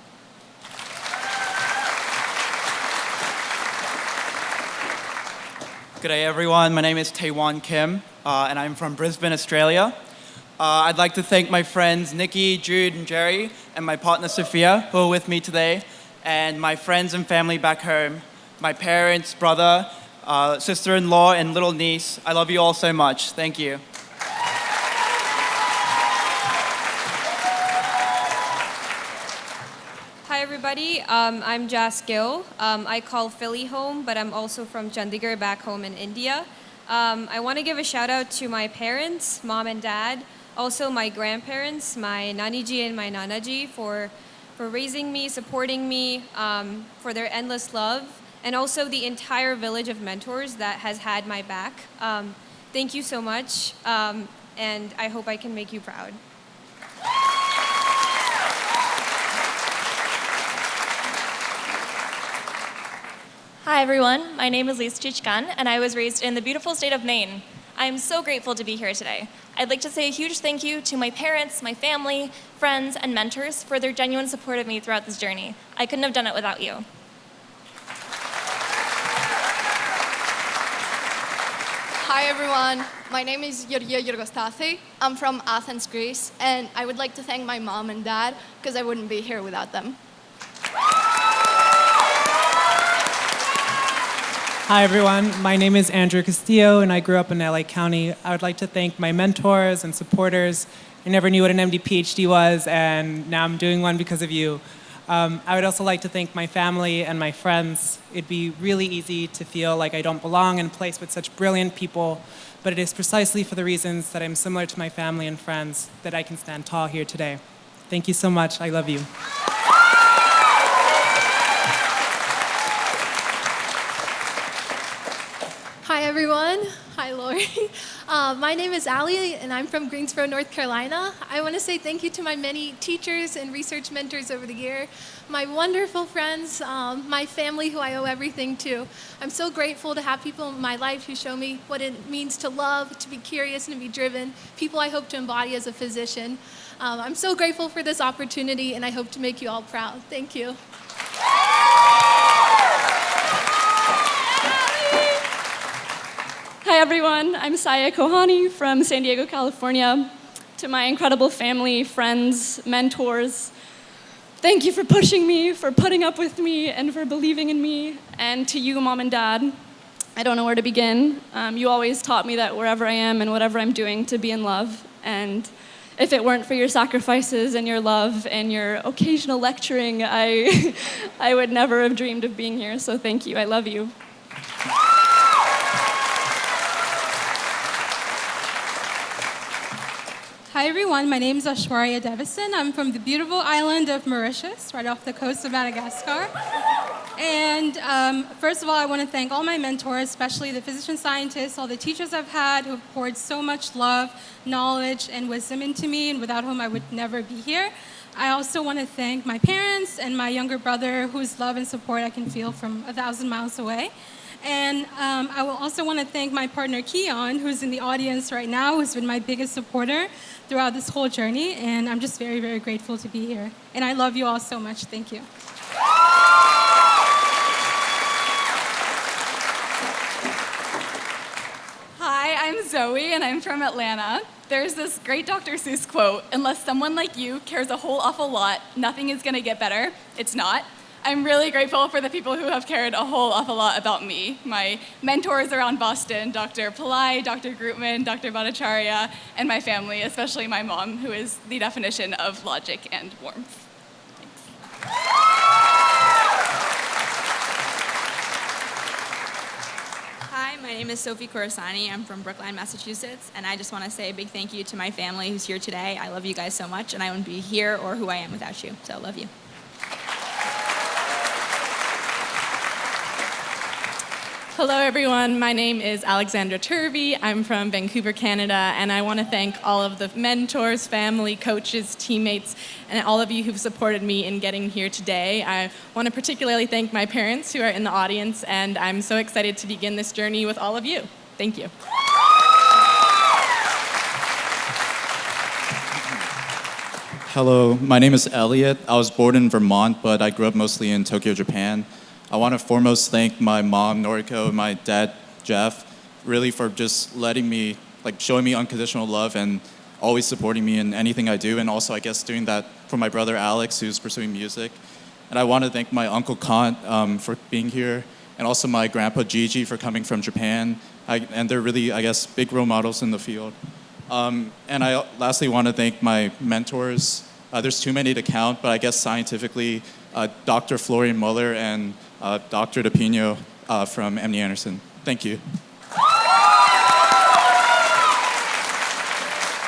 Good day, everyone. My name is Taewon Kim, and I'm from Brisbane, Australia. I'd like to thank my friends Nikki, Jude, and Jerry, and my partner Sophia, who are with me today, and my friends and family back home, my parents, brother, sister-in-law, and little niece. I love you all so much. Thank you. Hi, everybody. I'm Jas Gill. I call Philly home, but I'm also from Chandigarh back home in India. I want to give a shout out to my parents, mom and dad, also my grandparents, my Naniji and my Nanaji, for raising me, supporting me, for their endless love, and also the entire village of mentors that has had my back. Thank you so much, and I hope I can make you proud. Hi, everyone. My name is Lisa Chichkan, and I was raised in the beautiful state of Maine. I am so grateful to be here today. I'd like to say a huge thank you to my parents, my family, friends, and mentors for their genuine support of me throughout this journey. I couldn't have done it without you. Hi, everyone. My name is Georgia Yorgostasi. I'm from Athens, Greece, and I would like to thank my mom and dad because I wouldn't be here without them. Hi, everyone. My name is Andrew Castillo, and I grew up in LA County. I would like to thank my mentors and supporters. I never knew what an MD PhD was, and now I'm doing one because of you. I would also like to thank my family and my friends. It'd be really easy to feel like I don't belong in a place with such brilliant people, but it is precisely for the reasons that I'm similar to my family and friends that I can stand tall here today. Thank you so much. I love you. Hi, everyone. Hi, Lori. My name is Allie, and I'm from Greensboro, North Carolina. I want to say thank you to my many teachers and research mentors over the year, my wonderful friends, my family who I owe everything to. I'm so grateful to have people in my life who show me what it means to love, to be curious, and to be driven, people I hope to embody as a physician. I'm so grateful for this opportunity, and I hope to make you all proud. Thank you. Hi, everyone. I'm Saya Kohani from San Diego, California. To my incredible family, friends, mentors, thank you for pushing me, for putting up with me, and for believing in me. And to you, Mom and Dad, I don't know where to begin. You always taught me that wherever I am and whatever I'm doing, to be in love. And if it weren't for your sacrifices and your love and your occasional lecturing, I would never have dreamed of being here. So thank you. I love you. Hi everyone, my name is Ashwarya Devison. I'm from the beautiful island of Mauritius, right off the coast of Madagascar. And first of all, I want to thank all my mentors, especially the physician scientists, all the teachers I've had who have poured so much love, knowledge, and wisdom into me, and without whom I would never be here. I also want to thank my parents and my younger brother, whose love and support I can feel from 1,000 miles away. And I will also want to thank my partner, Keon, who's in the audience right now, who's been my biggest supporter throughout this whole journey. And I'm just very, very grateful to be here. And I love you all so much. Thank you. Hi, I'm Zoe, and I'm from Atlanta. There's this great Dr. Seuss quote, unless someone like you cares a whole awful lot, nothing is going to get better. It's not. I'm really grateful for the people who have cared a whole awful lot about me. My mentors around Boston, Dr. Pillai, Dr. Grootman, Dr. Bhattacharya, and my family, especially my mom, who is the definition of logic and warmth. Hi, my name is Sophie Corusani. I'm from Brookline, Massachusetts, and I just want to say a big thank you to my family who's here today. I love you guys so much, and I wouldn't be here or who I am without you, so I love you. Hello, everyone. My name is Alexandra Turvey. I'm from Vancouver, Canada, and I want to thank all of the mentors, family, coaches, teammates, and all of you who've supported me in getting here today. I want to particularly thank my parents who are in the audience, and I'm so excited to begin this journey with all of you. Thank you. Hello, my name is Elliot. I was born in Vermont, but I grew up mostly in Tokyo, Japan. I want to foremost thank my mom, Noriko, and my dad, Jeff, really for just letting me, showing me unconditional love and always supporting me in anything I do, and also, I guess, doing that for my brother, Alex, who's pursuing music. And I want to thank my uncle, Kant, for being here, and also my grandpa, Gigi, for coming from Japan. And they're really, I guess, big role models in the field. And I lastly want to thank my mentors. There's too many to count, but I guess scientifically, Dr. Florian Muller and Dr. DePino from MD Anderson. Thank you.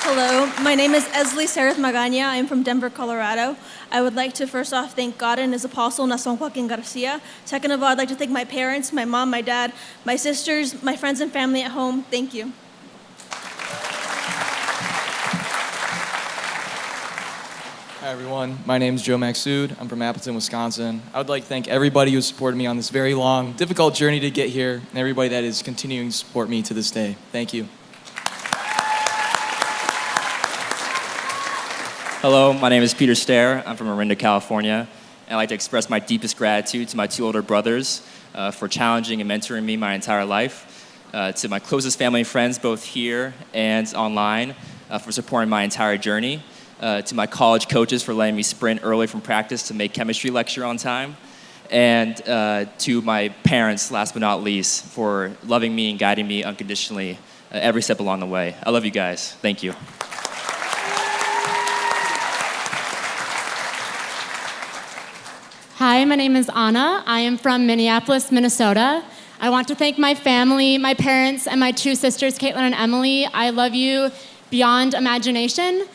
Hello, my name is Esli Sereth Magana. I'm from Denver, Colorado. I would like to first off thank God and His Apostle, Nason Joaquin Garcia. Second of all, I'd like to thank my parents, my mom, my dad, my sisters, my friends and family at home. Thank you. Hi everyone, my name is Joe Maxud. I'm from Appleton, Wisconsin. I would like to thank everybody who supported me on this very long, difficult journey to get here, and everybody that is continuing to support me to this day. Thank you. Hello, my name is Peter Stair. I'm from Orinda, California. And I'd like to express my deepest gratitude to my two older brothers for challenging and mentoring me my entire life, to my closest family and friends, both here and online, for supporting my entire journey, to my college coaches for letting me sprint early from practice to make chemistry lecture on time, and to my parents, last but not least, for loving me and guiding me unconditionally every step along the way. I love you guys. Thank you. Hi, my name is Anna. I am from Minneapolis, Minnesota. I want to thank my family, my parents, and my two sisters, Caitlin and Emily. I love you beyond imagination.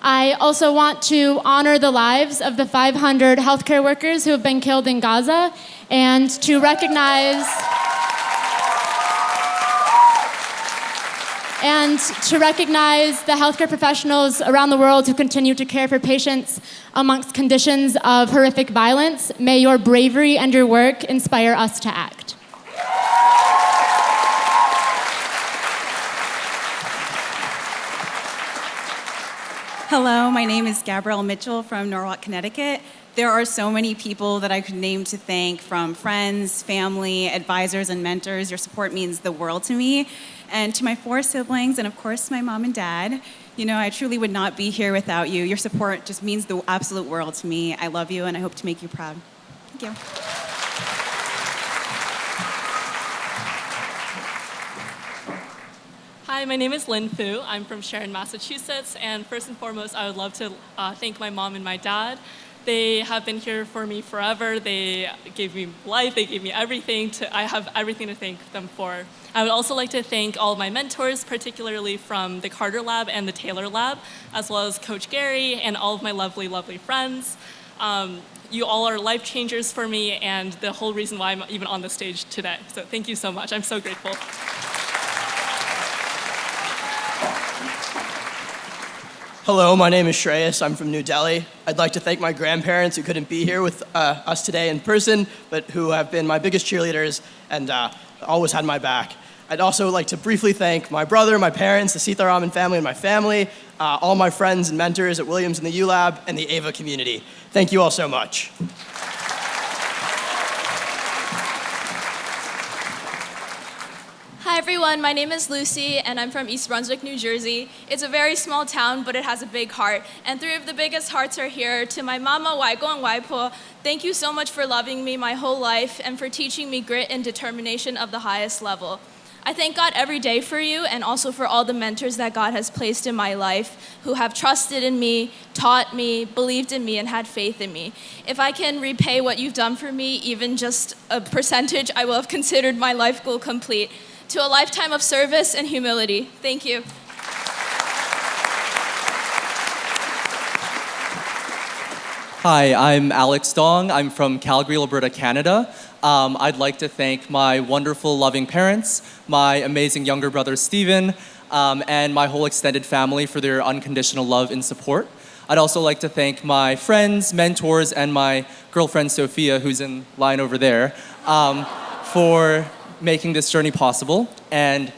I also want to honor the lives of the 500 healthcare workers who have been killed in Gaza, and to recognize the healthcare professionals around the world who continue to care for patients amongst conditions of horrific violence. May your bravery and your work inspire us to act. Hello, my name is Gabrielle Mitchell from Norwalk, Connecticut. There are so many people that I could name to thank, from friends, family, advisors, and mentors. Your support means the world to me. And to my 4 siblings, and of course my mom and dad, you know, I truly would not be here without you. Your support just means the absolute world to me. I love you, and I hope to make you proud. Thank you. Hi, my name is Lynn Fu. I'm from Sharon, Massachusetts, and first and foremost, I would love to thank my mom and my dad. They have been here for me forever. They gave me life, they gave me everything. I have everything to thank them for. I would also like to thank all of my mentors, particularly from the Carter Lab and the Taylor Lab, as well as Coach Gary and all of my lovely, lovely friends. You all are life changers for me and the whole reason why I'm even on the stage today. So thank you so much. I'm so grateful. Hello, my name is Shreyas. I'm from New Delhi. I'd like to thank my grandparents who couldn't be here with us today in person, but who have been my biggest cheerleaders and always had my back. I'd also like to briefly thank my brother, my parents, the Sitharaman family, and my family, all my friends and mentors at Williams and the ULab, and the AVA community. Thank you all so much. Hi everyone, my name is Lucy and I'm from East Brunswick, New Jersey. It's a very small town, but it has a big heart. And 3 of the biggest hearts are here. To my mama, Waiko and Waipo, thank you so much for loving me my whole life and for teaching me grit and determination of the highest level. I thank God every day for you and also for all the mentors that God has placed in my life who have trusted in me, taught me, believed in me, and had faith in me. If I can repay what you've done for me, even just a percentage, I will have considered my life goal complete. To a lifetime of service and humility. Thank you. Hi, I'm Alex Dong. I'm from Calgary, Alberta, Canada. I'd like to thank my wonderful, loving parents, my amazing younger brother, Stephen, and my whole extended family for their unconditional love and support. I'd also like to thank my friends, mentors, and my girlfriend, Sophia, who's in line over there, for making this journey possible. And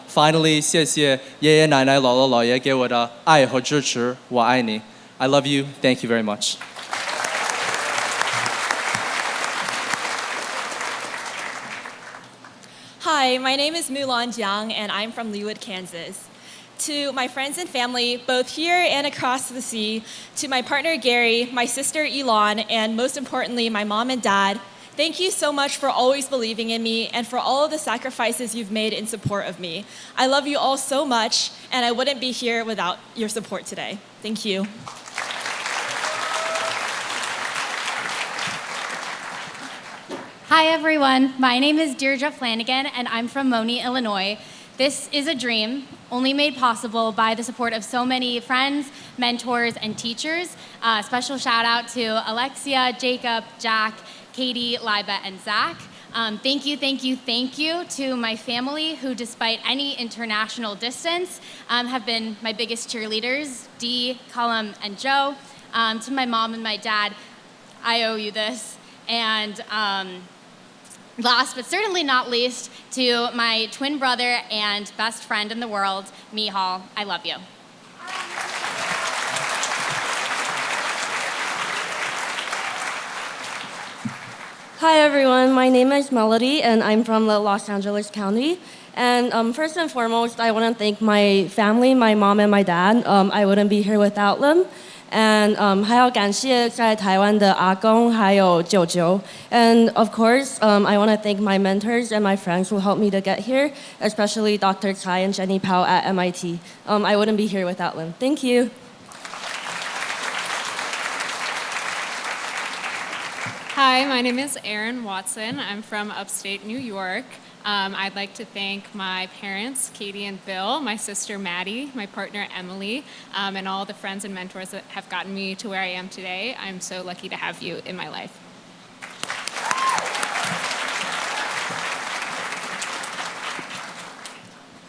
finally, 谢谢爷爷奶奶姥姥姥爷给我的爱和支持，我爱你。I love you. Thank you very much. Hi, my name is Mulan Jiang and I'm from Leawood, Kansas. To my friends and family, both here and across the sea, to my partner Gary, my sister Elon, and most importantly, my mom and dad, thank you so much for always believing in me and for all of the sacrifices you've made in support of me. I love you all so much, and I wouldn't be here without your support today. Thank you. Hi everyone, my name is Deirdre Flanagan and I'm from Moni, Illinois. This is a dream, only made possible by the support of so many friends, mentors, and teachers. Special shout out to Alexia, Jacob, Jack, Katie, Liba, and Zach. Thank you to my family who, despite any international distance, have been my biggest cheerleaders, Dee, Cullum, and Joe. To my mom and my dad, I owe you this. And last but certainly not least, to my twin brother and best friend in the world, Mihal, I love you. Hi everyone, my name is Melody and I'm from Los Angeles County. And first and foremost, I want to thank my family, my mom and my dad. I wouldn't be here without them. And 还要感谢在台湾的阿公还有舅舅. And of course, I want to thank my mentors and my friends who helped me to get here, especially Dr. Tsai and Jenny Pao at MIT. I wouldn't be here without them. Thank you. Hi, my name is Erin Watson. I'm from upstate New York. I'd like to thank my parents, Katie and Bill, my sister Maddie, my partner Emily, and all the friends and mentors that have gotten me to where I am today. I'm so lucky to have you in my life.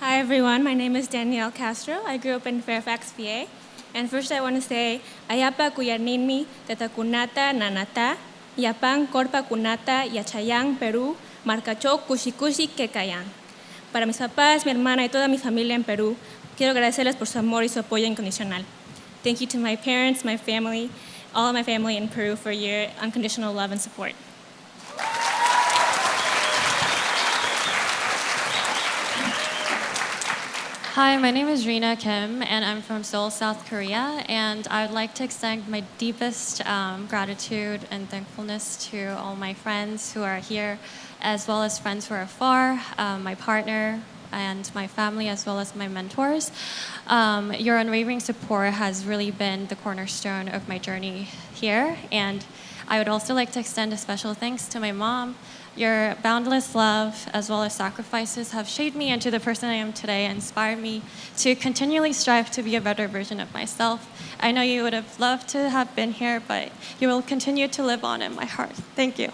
Hi everyone, my name is Danielle Castro. I grew up in Fairfax, VA. And first I want to say, Ayapa kuyanimi tetakunata nanata, Yapang korpa kunata yachayang Perú, marcacho kushikushi kekayan. Para mis papás, mi hermana y toda mi familia en Perú, quiero agradecerles por su amor y su apoyo incondicional. Thank you to my parents, my family, all of my family in Peru for your unconditional love and support. Hi, my name is Rina Kim, and I'm from Seoul, South Korea. And I would like to extend my deepest gratitude and thankfulness to all my friends who are here, as well as friends who are far, my partner, and my family, as well as my mentors. Your unwavering support has really been the cornerstone of my journey here. And I would also like to extend a special thanks to my mom. Your boundless love, as well as sacrifices, have shaped me into the person I am today and inspired me to continually strive to be a better version of myself. I know you would have loved to have been here, but you will continue to live on in my heart. Thank you.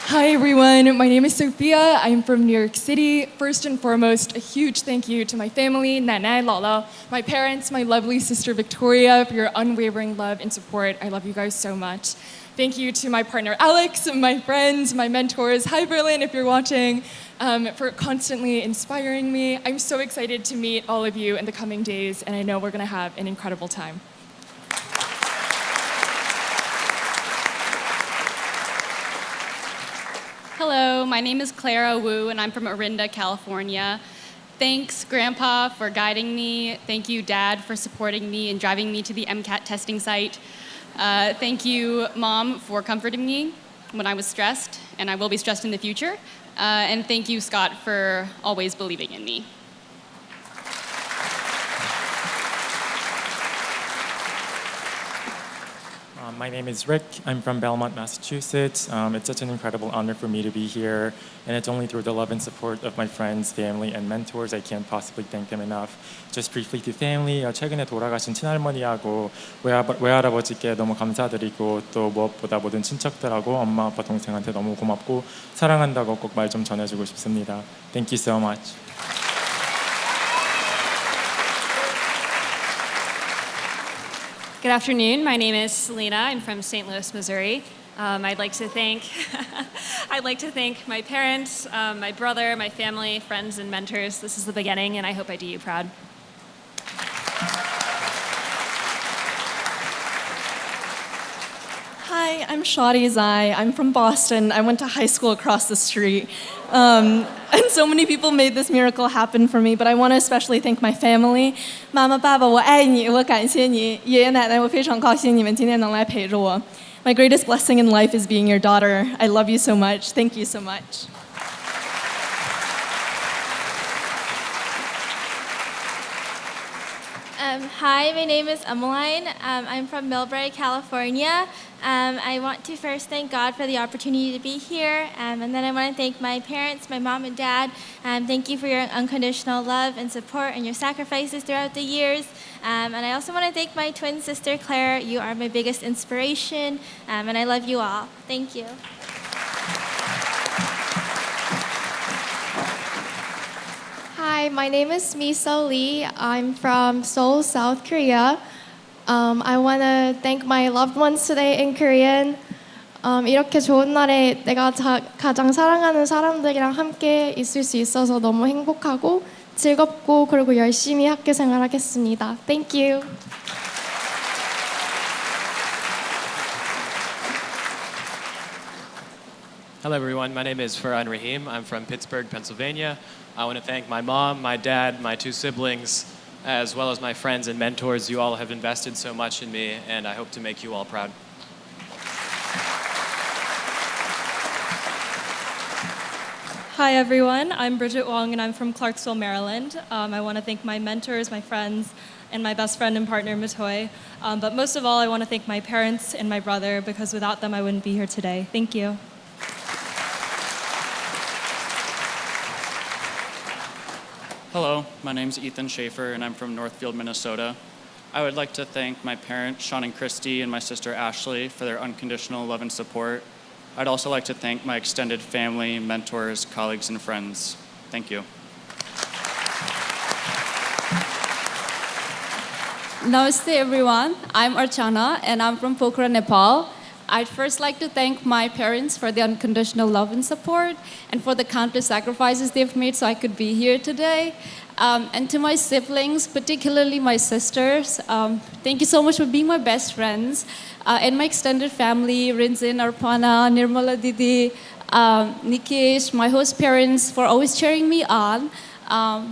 Hi everyone, my name is Sophia. I'm from New York City. First and foremost, a huge thank you to my family, Nanai, Lala, my parents, my lovely sister Victoria for your unwavering love and support. I love you guys so much. Thank you to my partner Alex, my friends, my mentors. Hi Berlin, if you're watching, for constantly inspiring me. I'm so excited to meet all of you in the coming days, and I know we're gonna have an incredible time. Hello, my name is Clara Wu, and I'm from Orinda, California. Thanks, Grandpa, for guiding me. Thank you, Dad, for supporting me and driving me to the MCAT testing site. Thank you, Mom, for comforting me when I was stressed, and I will be stressed in the future. And thank you, Scott, for always believing in me. My name is Rick. I'm from Belmont, Massachusetts. It's such an incredible honor for me to be here, and it's only through the love and support of my friends, family, and mentors. I can't possibly thank them enough. Just briefly to family, 최근에 돌아가신 친할머니하고 외할아버지께 너무 감사드리고 또 무엇보다 모든 친척들하고 엄마, 아빠, 동생한테 너무 고맙고 사랑한다고 꼭 말 좀 전해주고 싶습니다. Thank you so much. Good afternoon. My name is Selena. I'm from St. Louis, Missouri. I'd like to thank my parents, my brother, my family, friends, and mentors. This is the beginning, and I hope I do you proud. Hi, I'm Shadi Zai. I'm from Boston. I went to high school across the street. And so many people made this miracle happen for me, but I want to especially thank my family. 妈妈、爸爸，我爱你，我感谢你。爷爷奶奶，我非常高兴你们今天能来陪着我。My greatest blessing in life is being your daughter. I love you so much. Thank you so much. Hi, my name is Emmeline. I'm from Millbrae, California. I want to first thank God for the opportunity to be here, and then I want to thank my parents, my mom and dad. Thank you for your unconditional love and support and your sacrifices throughout the years. And I also want to thank my twin sister, Claire. You are my biggest inspiration, and I love you all. Thank you. Hi, my name is Miso Lee. I'm from Seoul, South Korea. I want to thank my loved ones today in Korean. 이렇게 좋은 날에 내가 가장 사랑하는 사람들이랑 함께 있을 수 있어서 너무 행복하고 즐겁고 그리고 열심히 학교 생활하겠습니다. Thank you. Hello everyone, my name is Farhan Rahim. I'm from Pittsburgh, Pennsylvania. I want to thank my mom, my dad, my two siblings, as well as my friends and mentors. You all have invested so much in me, and I hope to make you all proud. Hi everyone, I'm Bridget Wong and I'm from Clarksville, Maryland. I want to thank my mentors, my friends, and my best friend and partner, Matoy. But most of all, I want to thank my parents and my brother because without them, I wouldn't be here today. Thank you. Hello, my name is Ethan Schaefer and I'm from Northfield, Minnesota. I would like to thank my parents, Sean and Christy, and my sister Ashley for their unconditional love and support. I'd also like to thank my extended family, mentors, colleagues, and friends. Thank you. Namaste everyone. I'm Archana and I'm from Pokhara, Nepal. I'd first like to thank my parents for the unconditional love and support and for the countless sacrifices they've made so I could be here today. And to my siblings, particularly my sisters, thank you so much for being my best friends. And my extended family, Rinzin, Arpana, Nirmala Didi, Nikesh, my host parents for always cheering me on.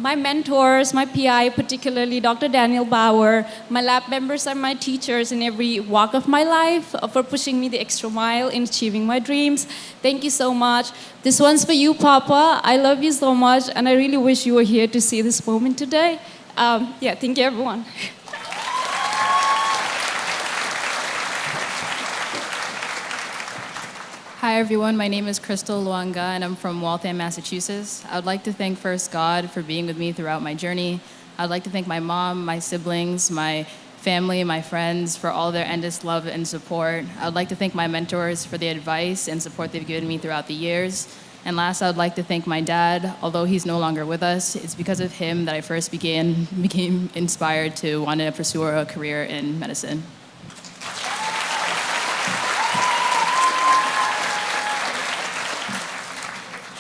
My mentors, my PI, particularly Dr. Daniel Bauer, my lab members are my teachers in every walk of my life for pushing me the extra mile in achieving my dreams. Thank you so much. This one's for you, Papa. I love you so much, and I really wish you were here to see this moment today. Thank you, everyone. Hi everyone, my name is Crystal Luanga and I'm from Waltham, Massachusetts. I would like to thank first God for being with me throughout my journey. I would like to thank my mom, my siblings, my family, my friends for all their endless love and support. I would like to thank my mentors for the advice and support they've given me throughout the years. And last, I would like to thank my dad. Although he's no longer with us, it's because of him that I first became inspired to want to pursue a career in medicine.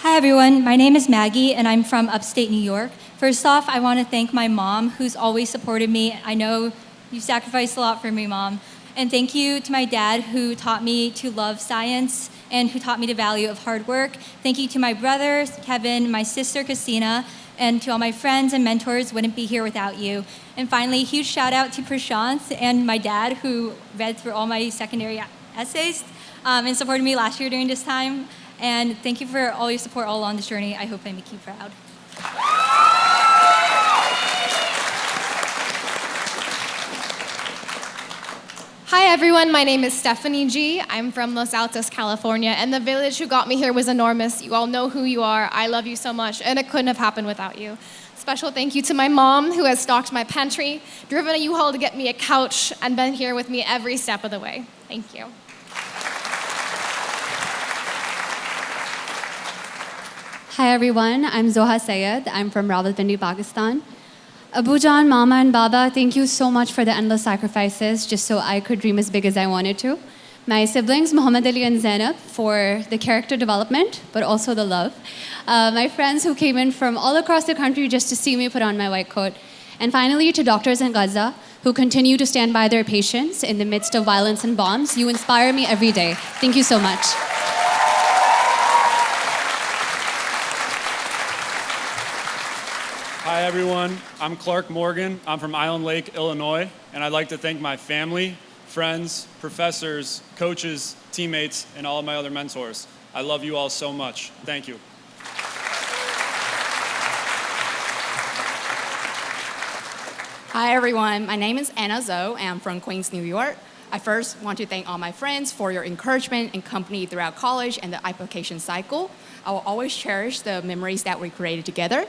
Hi everyone, my name is Maggie and I'm from upstate New York. First off, I want to thank my mom who's always supported me. I know you've sacrificed a lot for me, Mom. And thank you to my dad who taught me to love science and who taught me the value of hard work. Thank you to my brother, Kevin, my sister, Christina, and to all my friends and mentors. Wouldn't be here without you. And finally, huge shout out to Prashant and my dad who read through all my secondary essays and supported me last year during this time. And thank you for all your support all along this journey. I hope I make you proud. Hi everyone, my name is Stephanie G. I'm from Los Altos, California, and the village who got me here was enormous. You all know who you are. I love you so much, and it couldn't have happened without you. Special thank you to my mom who has stocked my pantry, driven a U-Haul to get me a couch, and been here with me every step of the way. Thank you. Hi everyone, I'm Zoha Sayed. I'm from Rawalpindi, Pakistan. Abu Jan, Mama and Baba, thank you so much for the endless sacrifices just so I could dream as big as I wanted to. My siblings, Muhammad Ali and Zainab, for the character development, but also the love. My friends who came in from all across the country just to see me put on my white coat. And finally, to doctors in Gaza, who continue to stand by their patients in the midst of violence and bombs. You inspire me every day. Thank you so much. Hi everyone, I'm Clark Morgan. I'm from Island Lake, Illinois, and I'd like to thank my family, friends, professors, coaches, teammates, and all of my other mentors. I love you all so much. Thank you. Hi everyone, my name is Anna Zoe and I'm from Queens, New York. I first want to thank all my friends for your encouragement and company throughout college and the application cycle. I will always cherish the memories that we created together.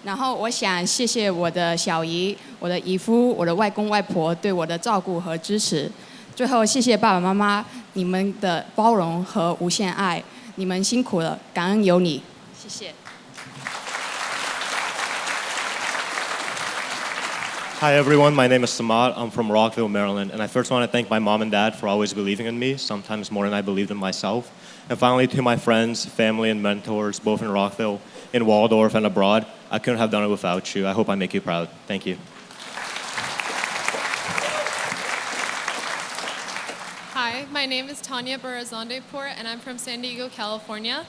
然后我想谢谢我的小姨、我的姨夫、我的外公外婆对我的照顾和支持。最后谢谢爸爸妈妈，你们的包容和无限爱，你们辛苦了，感恩有你，谢谢。Hi everyone, my name is Samad. I'm from Rockville, Maryland, and I first want to thank my mom and dad for always believing in me, sometimes more than I believed in myself. And finally, to my friends, family, and mentors, both in Rockville, in Waldorf, and abroad, I couldn't have done it without you. I hope I make you proud. Thank you. Hi, my name is Tanya Barazandepur, and I'm from San Diego, California.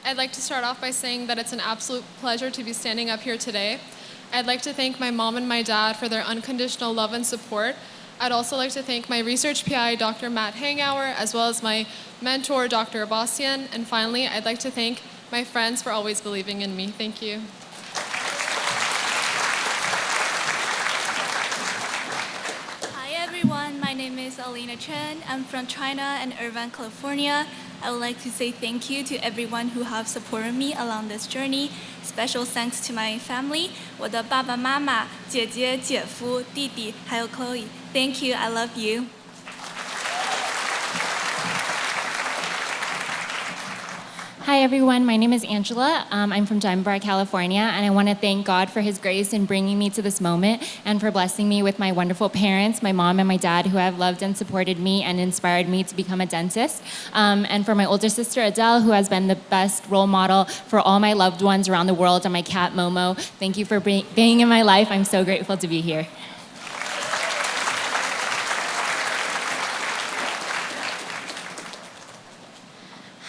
I'd like to start off by saying that it's an absolute pleasure to be standing up here today. I'd like to thank my mom and my dad for their unconditional love and support. I'd also like to thank my research PI, Dr. Matt Hangauer, as well as my mentor, Dr. Abbasian. And finally, I'd like to thank my friends for always believing in me. Thank you. Hi everyone, my name is Alina Chen. I'm from China and Irvine, California. I would like to say thank you to everyone who have supported me along this journey. Special thanks to my family, 我的爸爸妈妈、姐姐、姐夫、弟弟，还有 Chloe. Thank you, I love you. Hi Hi, everyone. My name is Angela. I'm from Diamond Bar, California, and I want to thank God for His grace in bringing me to this moment and for blessing me with my wonderful parents, my mom and my dad, who have loved and supported me and inspired me to become a dentist. And for my older sister, Adele, who has been the best role model for all my loved ones around the world, and my cat, Momo. Thank you for being in my life. I'm so grateful to be here.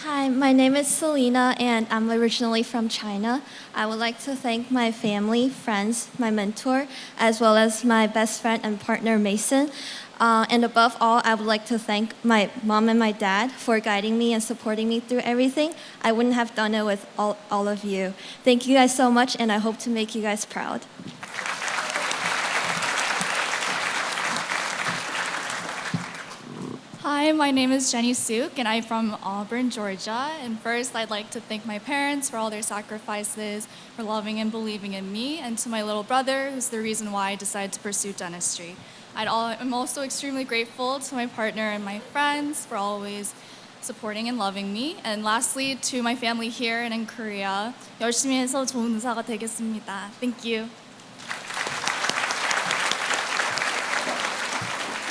Hi, my name is Selena, and I'm originally from China. I would like to thank my family, friends, my mentor, as well as my best friend and partner, Mason. And above all, I would like to thank my mom and my dad for guiding me and supporting me through everything. I wouldn't have done it with all of you. Thank you guys so much, and I hope to make you guys proud. Hi, my name is Jenny Suk, and I'm from Auburn, Georgia. And first, I'd like to thank my parents for all their sacrifices, for loving and believing in me, and to my little brother, who's the reason why I decided to pursue dentistry. I'm also extremely grateful to my partner and my friends for always supporting and loving me. And lastly, to my family here and in Korea, 열심히 해서 좋은 의사가 되겠습니다. Thank you.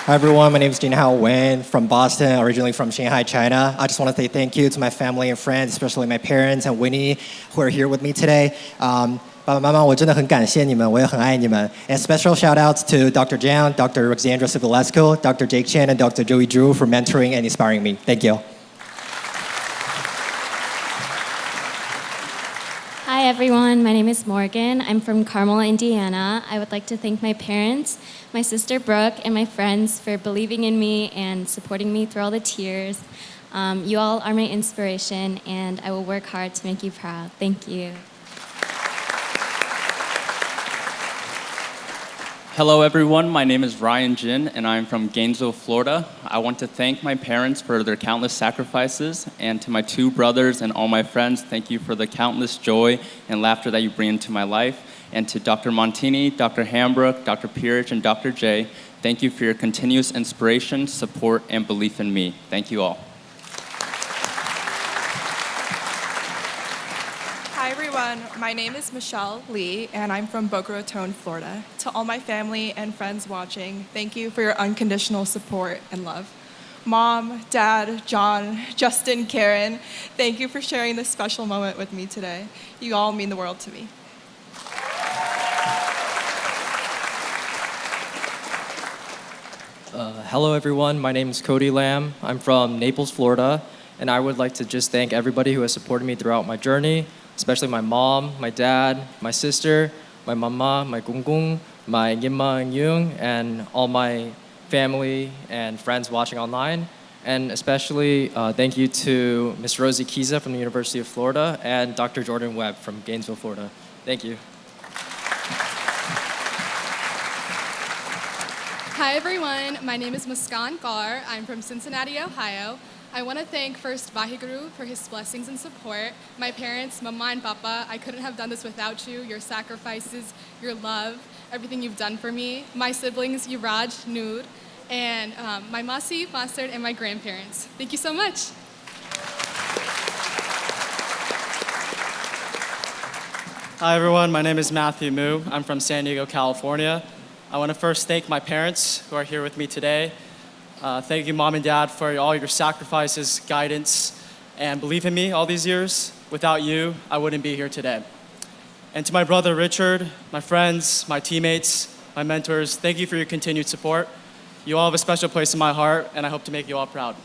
Hi everyone, my name is Jinhao Wen from Boston, originally from Shanghai, China. I just want to say thank you to my family and friends, especially my parents and Winnie, who are here with me today. 爸爸妈妈，我真的很感谢你们，我也很爱你们。And special shout outs to Dr. Jiang, Dr. Roxandra Civilescu, Dr. Jake Chen, and Dr. Joey Drew for mentoring and inspiring me. Thank you. Hi, everyone. My name is Morgan. I'm from Carmel, Indiana. I would like to thank my parents, my sister Brooke, and my friends for believing in me and supporting me through all the tears. You all are my inspiration, and I will work hard to make you proud. Thank you. Hello, everyone. My name is Ryan Jin, and I'm from Gainesville, Florida. I want to thank my parents for their countless sacrifices, and to my two brothers and all my friends, thank you for the countless joy and laughter that you bring into my life. And to Dr. Montini, Dr. Hambrook, Dr. Peerage, and Dr. J, thank you for your continuous inspiration, support, and belief in me. Thank you all. Hi everyone, my name is Michelle Lee and I'm from Boca Raton, Florida. To all my family and friends watching, thank you for your unconditional support and love. Mom, Dad, John, Justin, Karen, thank you for sharing this special moment with me today. You all mean the world to me. Hello everyone, my name is Cody Lamb. I'm from Naples, Florida, and I would like to just thank everybody who has supported me throughout my journey, especially my mom, my dad, my sister, my mama, my gung, my Yimma and Yung, and all my family and friends watching online. And especially thank you to Miss Rosie Kiza from the University of Florida and Dr. Jordan Webb from Gainesville, Florida. Thank you. Hi everyone, my name is Muskan Gar. I'm from Cincinnati, Ohio. I want to thank first Vaheguru for his blessings and support. My parents, Mama and Papa, I couldn't have done this without you, your sacrifices, your love, everything you've done for me. My siblings, Yuraj, Noor, and my Masi, Mastard, and my grandparents. Thank you so much. Hi everyone, my name is Matthew Mu. I'm from San Diego, California. I want to first thank my parents who are here with me today. Thank you, Mom and Dad, for all your sacrifices, guidance, and belief in me all these years. Without you, I wouldn't be here today. And to my brother Richard, my friends, my teammates, my mentors, thank you for your continued support. You all have a special place in my heart, and I hope to make you all proud.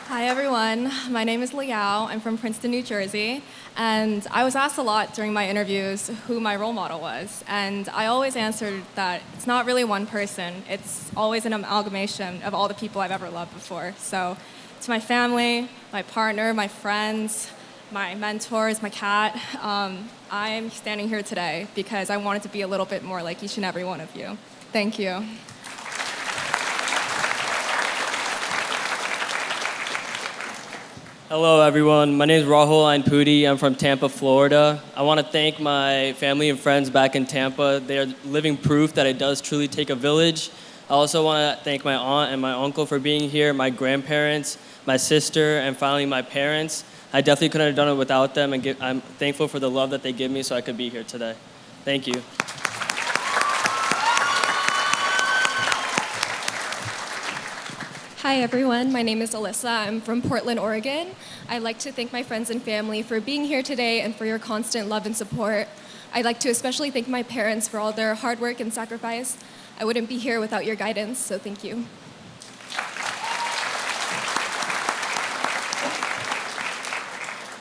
Hi everyone, my name is Liao. I'm from Princeton, New Jersey, and I was asked a lot during my interviews who my role model was, and I always answered that it's not really one person, it's always an amalgamation of all the people I've ever loved before. So to my family, my partner, my friends, my mentors, my cat, I'm standing here today because I wanted to be a little bit more like each and every one of you. Thank you. Hello, everyone. My name is Rahul Ainpudi. I'm from Tampa, Florida. I want to thank my family and friends back in Tampa. They are living proof that it does truly take a village. I also want to thank my aunt and my uncle for being here, my grandparents, my sister, and finally my parents. I definitely couldn't have done it without them, and I'm thankful for the love that they give me so I could be here today. Thank you. Hi everyone, my name is Alyssa. I'm from Portland, Oregon. I'd like to thank my friends and family for being here today and for your constant love and support. I'd like to especially thank my parents for all their hard work and sacrifice. I wouldn't be here without your guidance, so thank you.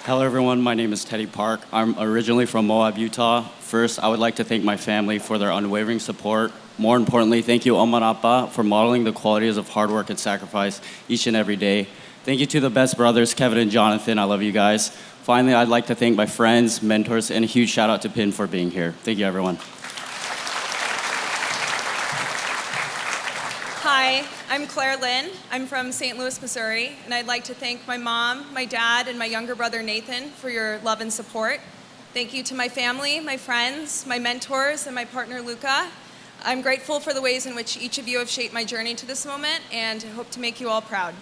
Hello everyone, my name is Teddy Park. I'm originally from Moab, Utah. First, I would like to thank my family for their unwavering support. More importantly, thank you Oma and Appa for modeling the qualities of hard work and sacrifice each and every day. Thank you to the best brothers, Kevin and Jonathan. I love you guys. Finally, I'd like to thank my friends, mentors, and a huge shout out to Pin for being here. Thank you everyone. Hi, I'm Claire Lynn. I'm from St. Louis, Missouri, and I'd like to thank my mom, my dad, and my younger brother Nathan for your love and support. Thank you to my family, my friends, my mentors, and my partner Luca. I'm grateful for the ways in which each of you have shaped my journey to this moment, and hope to make you all proud.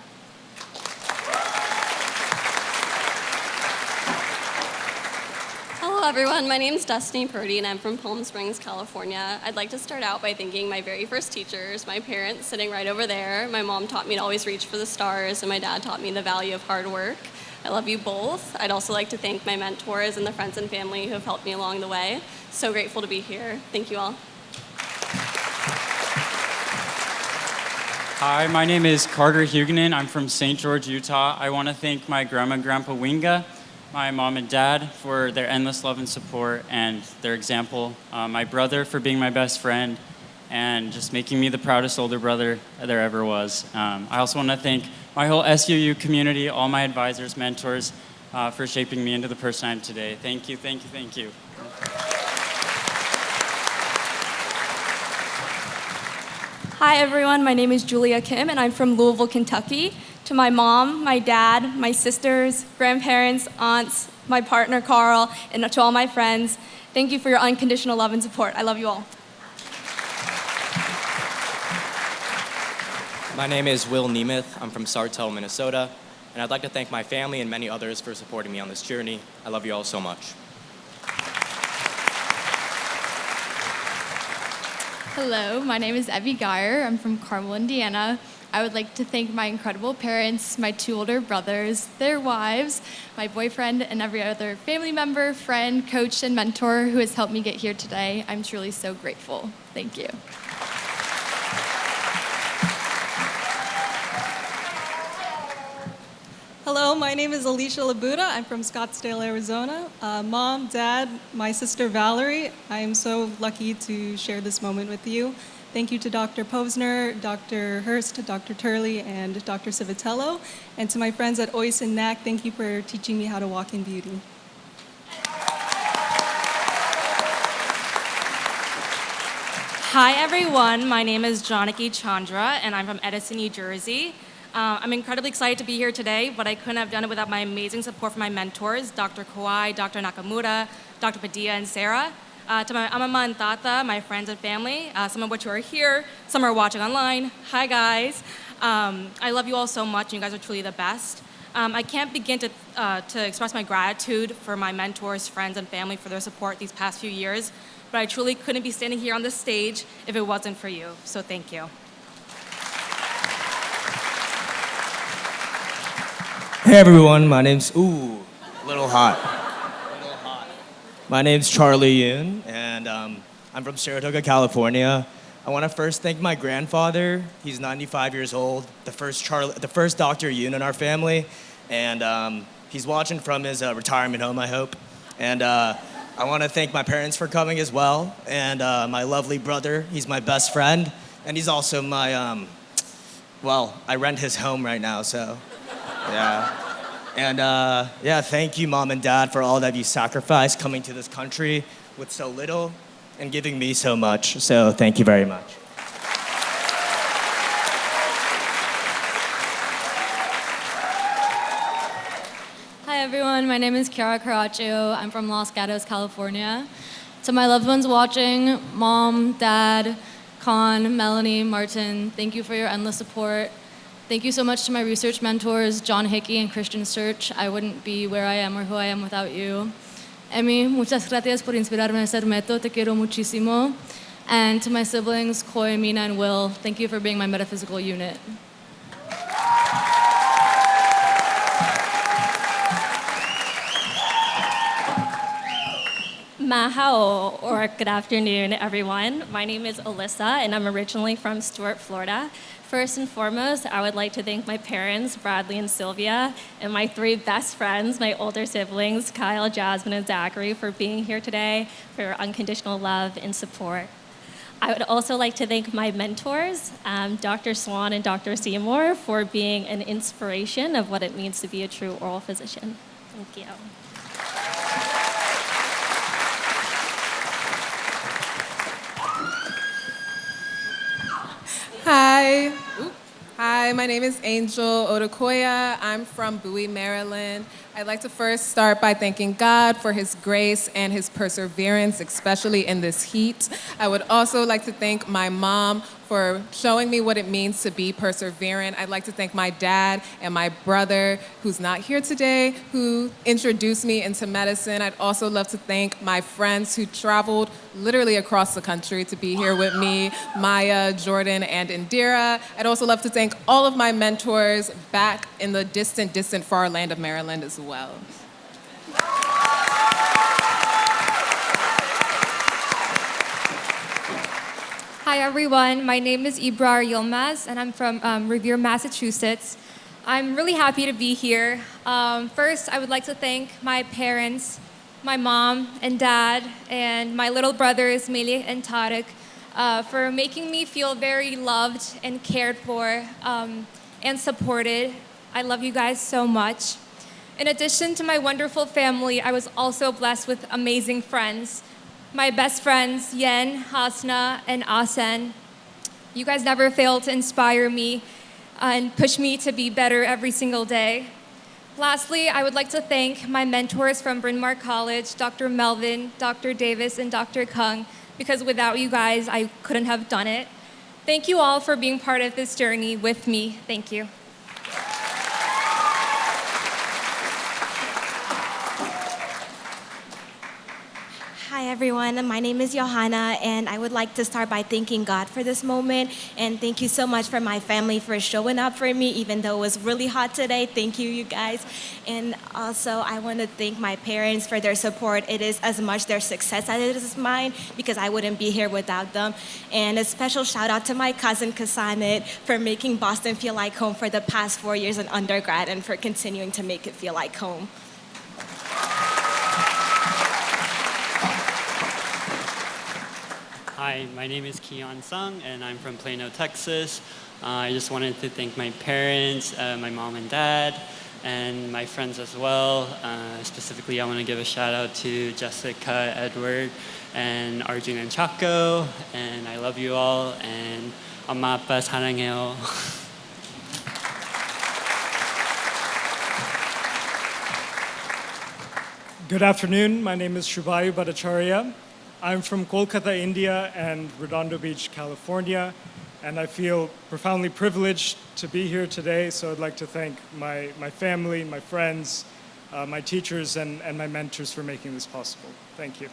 Hello everyone, my name is Destiny Purdy and I'm from Palm Springs, California. I'd like to start out by thanking my very first teachers, my parents sitting right over there. My mom taught me to always reach for the stars and my dad taught me the value of hard work. I love you both. I'd also like to thank my mentors and the friends and family who have helped me along the way. So grateful to be here. Thank you all. Hi, my name is Carter Huguenin. I'm from St. George, Utah. I want to thank my grandma and grandpa Winga, my mom and dad for their endless love and support and their example, my brother for being my best friend and just making me the proudest older brother there ever was. I also want to thank my whole SUU community, all my advisors, mentors, for shaping me into the person I am today. Thank you, thank you, thank you. Hi everyone, my name is Julia Kim and I'm from Louisville, Kentucky. To my mom, my dad, my sisters, grandparents, aunts, my partner Carl, and to all my friends, thank you for your unconditional love and support. I love you all. My name is Will Nemeth. I'm from Sartell, Minnesota, and I'd like to thank my family and many others for supporting me on this journey. I love you all so much. Hello, my name is Evie Geyer. I'm from Carmel, Indiana. I would like to thank my incredible parents, my two older brothers, their wives, my boyfriend, and every other family member, friend, coach, and mentor who has helped me get here today. I'm truly so grateful. Thank you. Hello, my name is Alicia Labuda. I'm from Scottsdale, Arizona. Mom, Dad, my sister Valerie, I am so lucky to share this moment with you. Thank you to Dr. Posner, Dr. Hurst, Dr. Turley, and Dr. Civitello. And to my friends at OIS and NAC, thank you for teaching me how to walk in beauty. Hi everyone, my name is Janaki Chandra and I'm from Edison, New Jersey. I'm incredibly excited to be here today, but I couldn't have done it without my amazing support from my mentors, Dr. Kawai, Dr. Nakamura, Dr. Padilla, and Sarah. To my ama and tata, my friends and family, some of which are here, some are watching online. Hi guys. I love you all so much, and you guys are truly the best. I can't begin to express my gratitude for my mentors, friends, and family for their support these past few years, but I truly couldn't be standing here on this stage if it wasn't for you, so thank you. Hey everyone, my name's, a little hot. My name's Charlie Yoon, and I'm from Saratoga, California. I want to first thank my grandfather. He's 95 years old, the first Dr. Yoon in our family, and he's watching from his retirement home, I hope. And I want to thank my parents for coming as well, and my lovely brother. He's my best friend, and he's also my, well, I rent his home right now, so. Yeah. And yeah, thank you, Mom and Dad, for all that you sacrificed coming to this country with so little and giving me so much. So thank you very much. Hi everyone, my name is Kiara Caraccio. I'm from Los Gatos, California. To my loved ones watching, Mom, Dad, Con, Melanie, Martin, thank you for your endless support. Thank you so much to my research mentors, John Hickey and Christian Search. I wouldn't be where I am or who I am without you. Emmy, muchas gracias por inspirarme a ser Meto, te quiero muchísimo. And to my siblings, Coy, Mina, and Will, thank you for being my metaphysical unit. Mahalo, or good afternoon, everyone. My name is Alyssa, and I'm originally from Stuart, Florida. First and foremost, I would like to thank my parents, Bradley and Sylvia, and my 3 best friends, my older siblings, Kyle, Jasmine, and Zachary, for being here today, for your unconditional love and support. I would also like to thank my mentors, Dr. Swan and Dr. Seymour, for being an inspiration of what it means to be a true oral physician. Thank you. Hi. Hi, my name is Angel Odukoya. I'm from Bowie, Maryland. I'd like to first start by thanking God for his grace and his perseverance, especially in this heat. I would also like to thank my mom for showing me what it means to be perseverant. I'd like to thank my dad and my brother, who's not here today, who introduced me into medicine. I'd also love to thank my friends who traveled literally across the country to be here with me, Maya, Jordan, and Indira. I'd also love to thank all of my mentors back in the distant, distant far land of Maryland as well. Hi everyone, my name is Ibrar Yilmaz and I'm from Revere, Massachusetts. I'm really happy to be here. First, I would like to thank my parents, my mom and dad, and my little brothers, Melih and Tarek, for making me feel very loved and cared for and supported. I love you guys so much. In addition to my wonderful family, I was also blessed with amazing friends. My best friends, Yen, Hasna, and Asen. You guys never fail to inspire me and push me to be better every single day. Lastly, I would like to thank my mentors from Bryn Mawr College, Dr. Melvin, Dr. Davis, and Dr. Kung, because without you guys, I couldn't have done it. Thank you all for being part of this journey with me. Thank you. Hi everyone, my name is Johanna and I would like to start by thanking God for this moment and thank you so much for my family for showing up for me even though it was really hot today. Thank you, you guys. And also I want to thank my parents for their support. It is as much their success as it is mine because I wouldn't be here without them. And a special shout out to my cousin Kasanet for making Boston feel like home for the past 4 years in undergrad and for continuing to make it feel like home. Hi, my name is Keon Sung, and I'm from Plano, Texas. I just wanted to thank my parents, my mom and dad, and my friends as well. Specifically, I want to give a shout out to Jessica, Edward, and Arjun and Chaco, and I love you all, and 엄마 아빠 사랑해요. Good afternoon, my name is Shubhayu Bhattacharya. I'm from Kolkata, India, and Redondo Beach, California, and I feel profoundly privileged to be here today, so I'd like to thank my family, my friends, my teachers, and my mentors for making this possible. Thank you.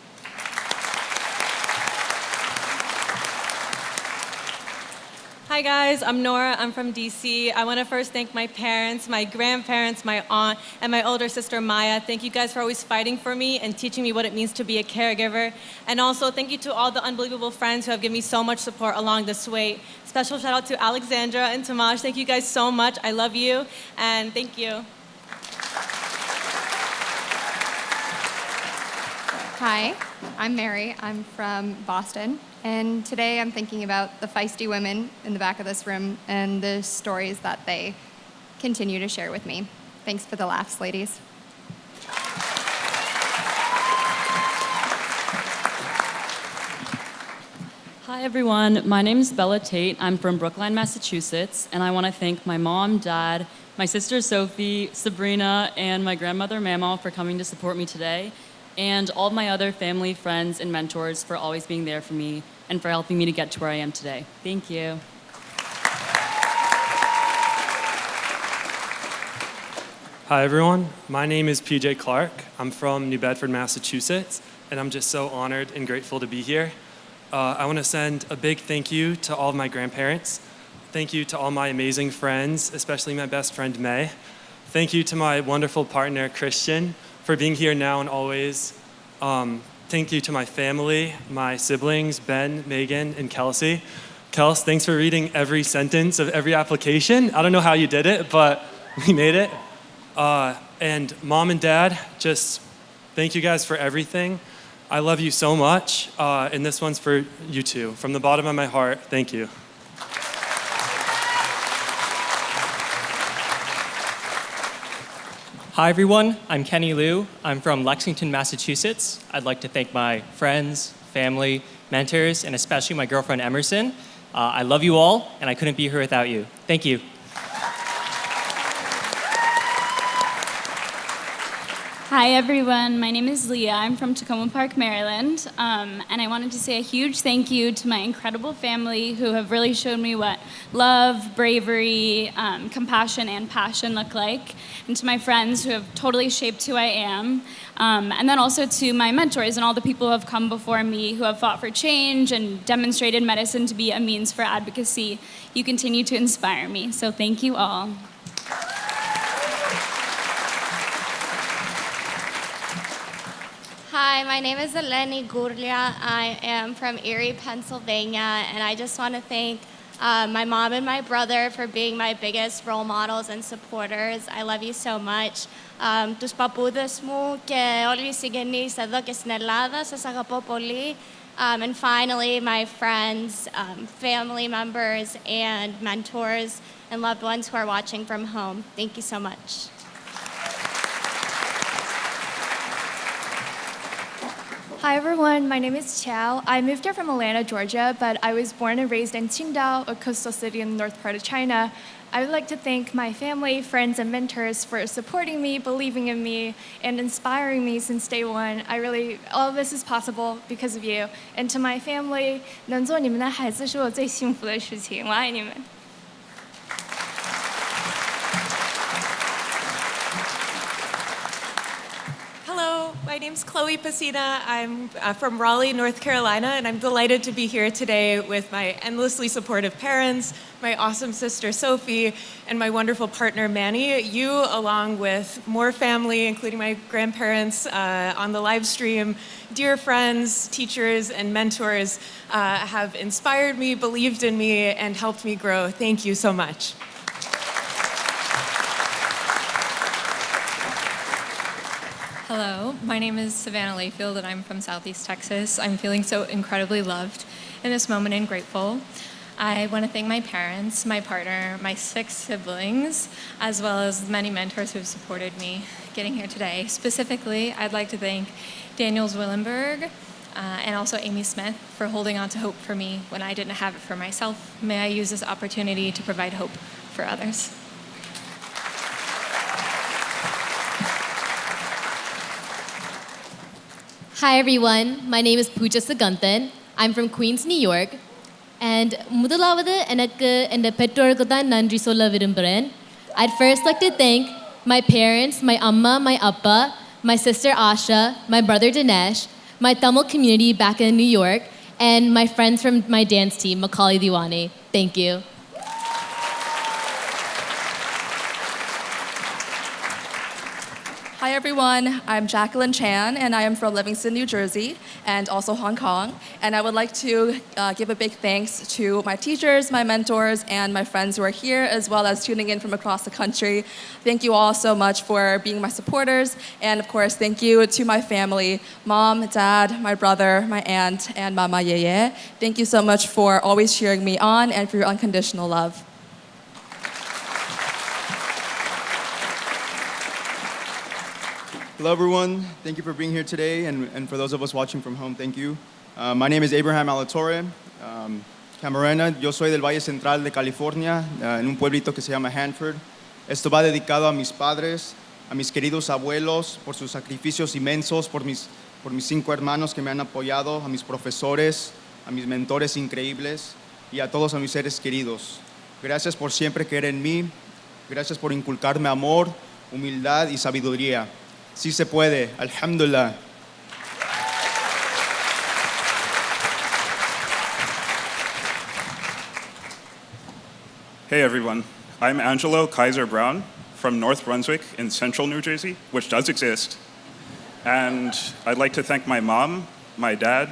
Hi guys, I'm Nora, I'm from DC. I want to first thank my parents, my grandparents, my aunt, and my older sister Maya. Thank you guys for always fighting for me and teaching me what it means to be a caregiver. And also thank you to all the unbelievable friends who have given me so much support along this way. Special shout out to Alexandra and Tomasz. Thank you guys so much. I love you and thank you. Hi, I'm Mary. I'm from Boston. And today I'm thinking about the feisty women in the back of this room and the stories that they continue to share with me. Thanks for the laughs, ladies. Hi everyone, my name is Bella Tate. I'm from Brookline, Massachusetts, and I want to thank my mom, dad, my sister Sophie, Sabrina, and my grandmother Mamaw for coming to support me today. and all of my other family, friends, and mentors for always being there for me and for helping me to get to where I am today. Thank you. Hi, everyone. My name is PJ Clark. I'm from New Bedford, Massachusetts, and I'm just so honored and grateful to be here. I want to send a big thank you to all of my grandparents. Thank you to all my amazing friends, especially my best friend, May. Thank you to my wonderful partner, Christian, for being here now and always. Thank you to my family, my siblings, Ben, Megan, and Kelsey. Kels, thanks for reading every sentence of every application. I don't know how you did it, but we made it. And Mom and Dad, just thank you guys for everything. I love you so much, and this one's for you too. From the bottom of my heart, thank you. Hi everyone, I'm Kenny Liu. I'm from Lexington, Massachusetts. I'd like to thank my friends, family, mentors, and especially my girlfriend Emerson. I love you all, and I couldn't be here without you. Thank you. Hi everyone, my name is Leah. I'm from Tacoma Park, Maryland, and I wanted to say a huge thank you to my incredible family who have really shown me what love, bravery, compassion, and passion look like, and to my friends who have totally shaped who I am, and then also to my mentors and all the people who have come before me who have fought for change and demonstrated medicine to be a means for advocacy. You continue to inspire me, so thank you all. Hi, my name is Eleni Gurlia. I am from Erie, Pennsylvania, and I just want to thank my mom and my brother for being my biggest role models and supporters. I love you so much. Τους παππούδες μου και όλοι οι συγγενείς εδώ και στην Ελλάδα, σας αγαπώ πολύ. And finally, my friends, family members, and mentors, and loved ones who are watching from home. Thank you so much. Hi everyone, my name is Chao. I moved here from Atlanta, Georgia, but I was born and raised in Qingdao, a coastal city in the north part of China. I would like to thank my family, friends, and mentors for supporting me, believing in me, and inspiring me since day one. All of this is possible because of you. And to my family, 能做你们的孩子是我最幸福的事情，我爱你们。Hello, my name's Chloe Pasina. I'm from Raleigh, North Carolina, and I'm delighted to be here today with my endlessly supportive parents, my awesome sister Sophie, and my wonderful partner Manny. You, along with more family, including my grandparents on the live stream, dear friends, teachers, and mentors, have inspired me, believed in me, and helped me grow. Thank you so much. Hello, my name is Savannah Layfield and I'm from Southeast Texas. I'm feeling so incredibly loved in this moment and grateful. I want to thank my parents, my partner, my 6 siblings, as well as many mentors who have supported me getting here today. Specifically, I'd like to thank Daniel Zwillenberg and also Amy Smith for holding on to hope for me when I didn't have it for myself. May I use this opportunity to provide hope for others. Hi everyone, my name is Pooja Saganthan. I'm from Queens, New York. And முதலாவது எனக்கு என் பெற்றோருக்கு தான் நன்றி சொல்ல விரும்புகிறேன். I'd first like to thank my parents, my amma, my appa, my sister Asha, my brother Dinesh, my Tamil community back in New York, and my friends from my dance team, Macaulay Diwani. Thank you. Hi everyone, I'm Jacqueline Chan and I am from Livingston, New Jersey and also Hong Kong. And I would like to give a big thanks to my teachers, my mentors, and my friends who are here as well as tuning in from across the country. Thank you all so much for being my supporters. And of course, thank you to my family, mom, dad, my brother, my aunt, and Mama Yeye. Thank you so much for always cheering me on and for your unconditional love. Hello, everyone. Thank you for being here today, and for those of us watching from home, thank you. My name is Abraham Alatorre, Camarena. Yo soy del Valle Central de California, en un pueblito que se llama Hanford. Esto va dedicado a mis padres, a mis queridos abuelos, por sus sacrificios inmensos, por mis por mis 5 hermanos que me han apoyado, a mis profesores, a mis mentores increíbles y a todos a mis seres queridos. Gracias por siempre creer en mí. Gracias por inculcarme amor, humildad y sabiduría. Sí se puede. Alhamdulillah. Hey everyone, I'm Angelo Kaiser Brown from North Brunswick in central New Jersey, which does exist. And I'd like to thank my mom, my dad,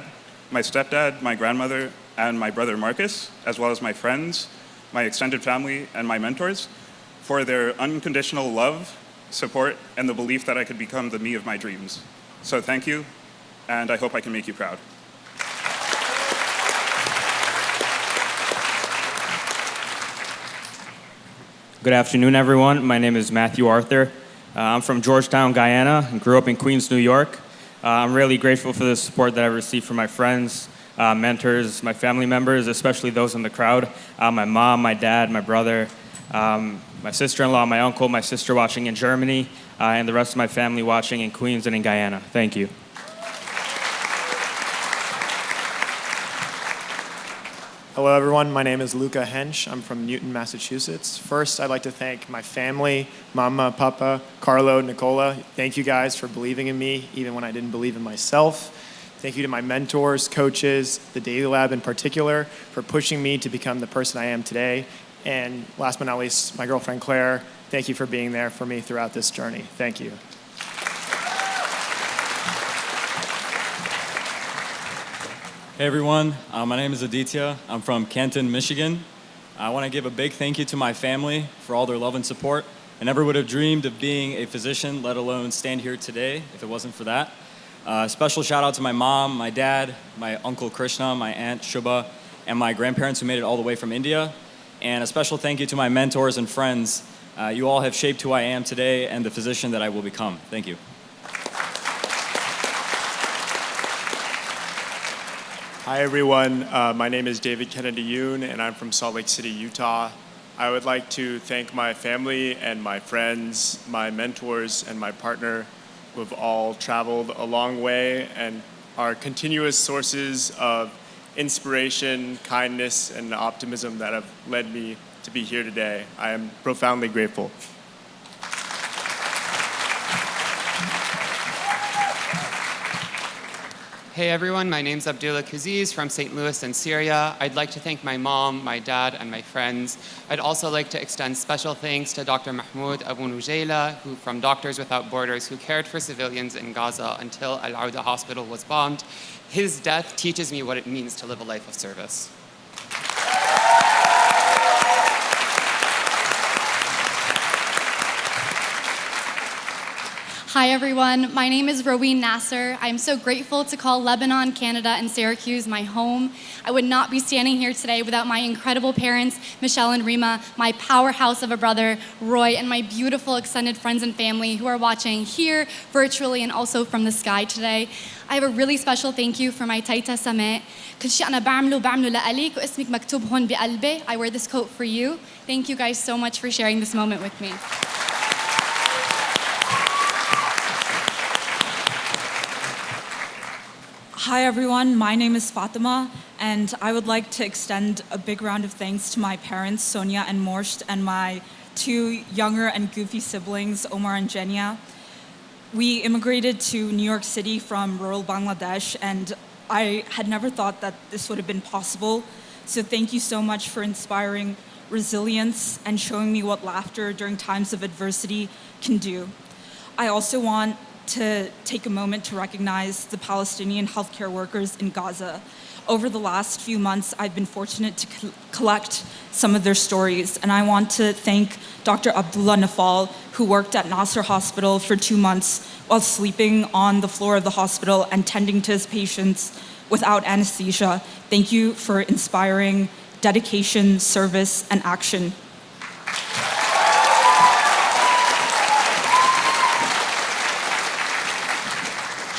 my stepdad, my grandmother, and my brother Marcus, as well as my friends, my extended family, and my mentors for their unconditional love, support, and the belief that I could become the me of my dreams. So thank you, and I hope I can make you proud. Good afternoon, everyone. My name is Matthew Arthur. I'm from Georgetown, Guyana, and grew up in Queens, New York. I'm really grateful for the support that I've received from my friends, mentors, my family members, especially those in the crowd. My mom, my dad, my brother, my sister-in-law, my uncle, my sister watching in Germany, and the rest of my family watching in Queens and in Guyana. Thank you. Hello, everyone. My name is Luca Hench. I'm from Newton, Massachusetts. First, I'd like to thank my family, Mama, Papa, Carlo, Nicola. Thank you guys for believing in me, even when I didn't believe in myself. Thank you to my mentors, coaches, the Daily Lab in particular, for pushing me to become the person I am today. And last but not least, my girlfriend, Claire. Thank you for being there for me throughout this journey. Thank you. Hey everyone, my name is Aditya. I'm from Canton, Michigan. I want to give a big thank you to my family for all their love and support. I never would have dreamed of being a physician, let alone stand here today if it wasn't for that. Special shout out to my mom, my dad, my uncle Krishna, my aunt Shubha, and my grandparents who made it all the way from India. And a special thank you to my mentors and friends. You all have shaped who I am today and the physician that I will become. Thank you. Hi, everyone. My name is David Kennedy Yoon, and I'm from Salt Lake City, Utah. I would like to thank my family and my friends, my mentors, and my partner who have all traveled a long way and are continuous sources of inspiration, kindness, and optimism that have led me to be here today. I am profoundly grateful. Hey everyone, my name's Abdullah Kaziz from St. Louis in Syria. I'd like to thank my mom, my dad, and my friends. I'd also like to extend special thanks to Dr. Mahmoud Abu Nujaila, who from Doctors Without Borders, who cared for civilians in Gaza until Al-Auda Hospital was bombed. His death teaches me what it means to live a life of service. Hi everyone, my name is Roween Nasser. I'm so grateful to call Lebanon, Canada, and Syracuse my home. I would not be standing here today without my incredible parents, Michelle and Rima, my powerhouse of a brother, Roy, and my beautiful extended friends and family who are watching here, virtually, and also from the sky today. I have a really special thank you for my Taita Sameh. كل شيء أنا بعمله لأليك واسمك مكتوب هون بقلبي. I wear this coat for you. Thank you guys so much for sharing this moment with me. Hi everyone, my name is Fatima, and I would like to extend a big round of thanks to my parents, Sonia and Morsht, and my two younger and goofy siblings, Omar and Jenya. We immigrated to New York City from rural Bangladesh, and I had never thought that this would have been possible. So thank you so much for inspiring resilience and showing me what laughter during times of adversity can do. I also want to take a moment to recognize the Palestinian healthcare workers in Gaza. Over the last few months, I've been fortunate to collect some of their stories, and I want to thank Dr. Abdullah Nafal, who worked at Nasser Hospital for 2 months while sleeping on the floor of the hospital and tending to his patients without anesthesia. Thank you for inspiring dedication, service, and action.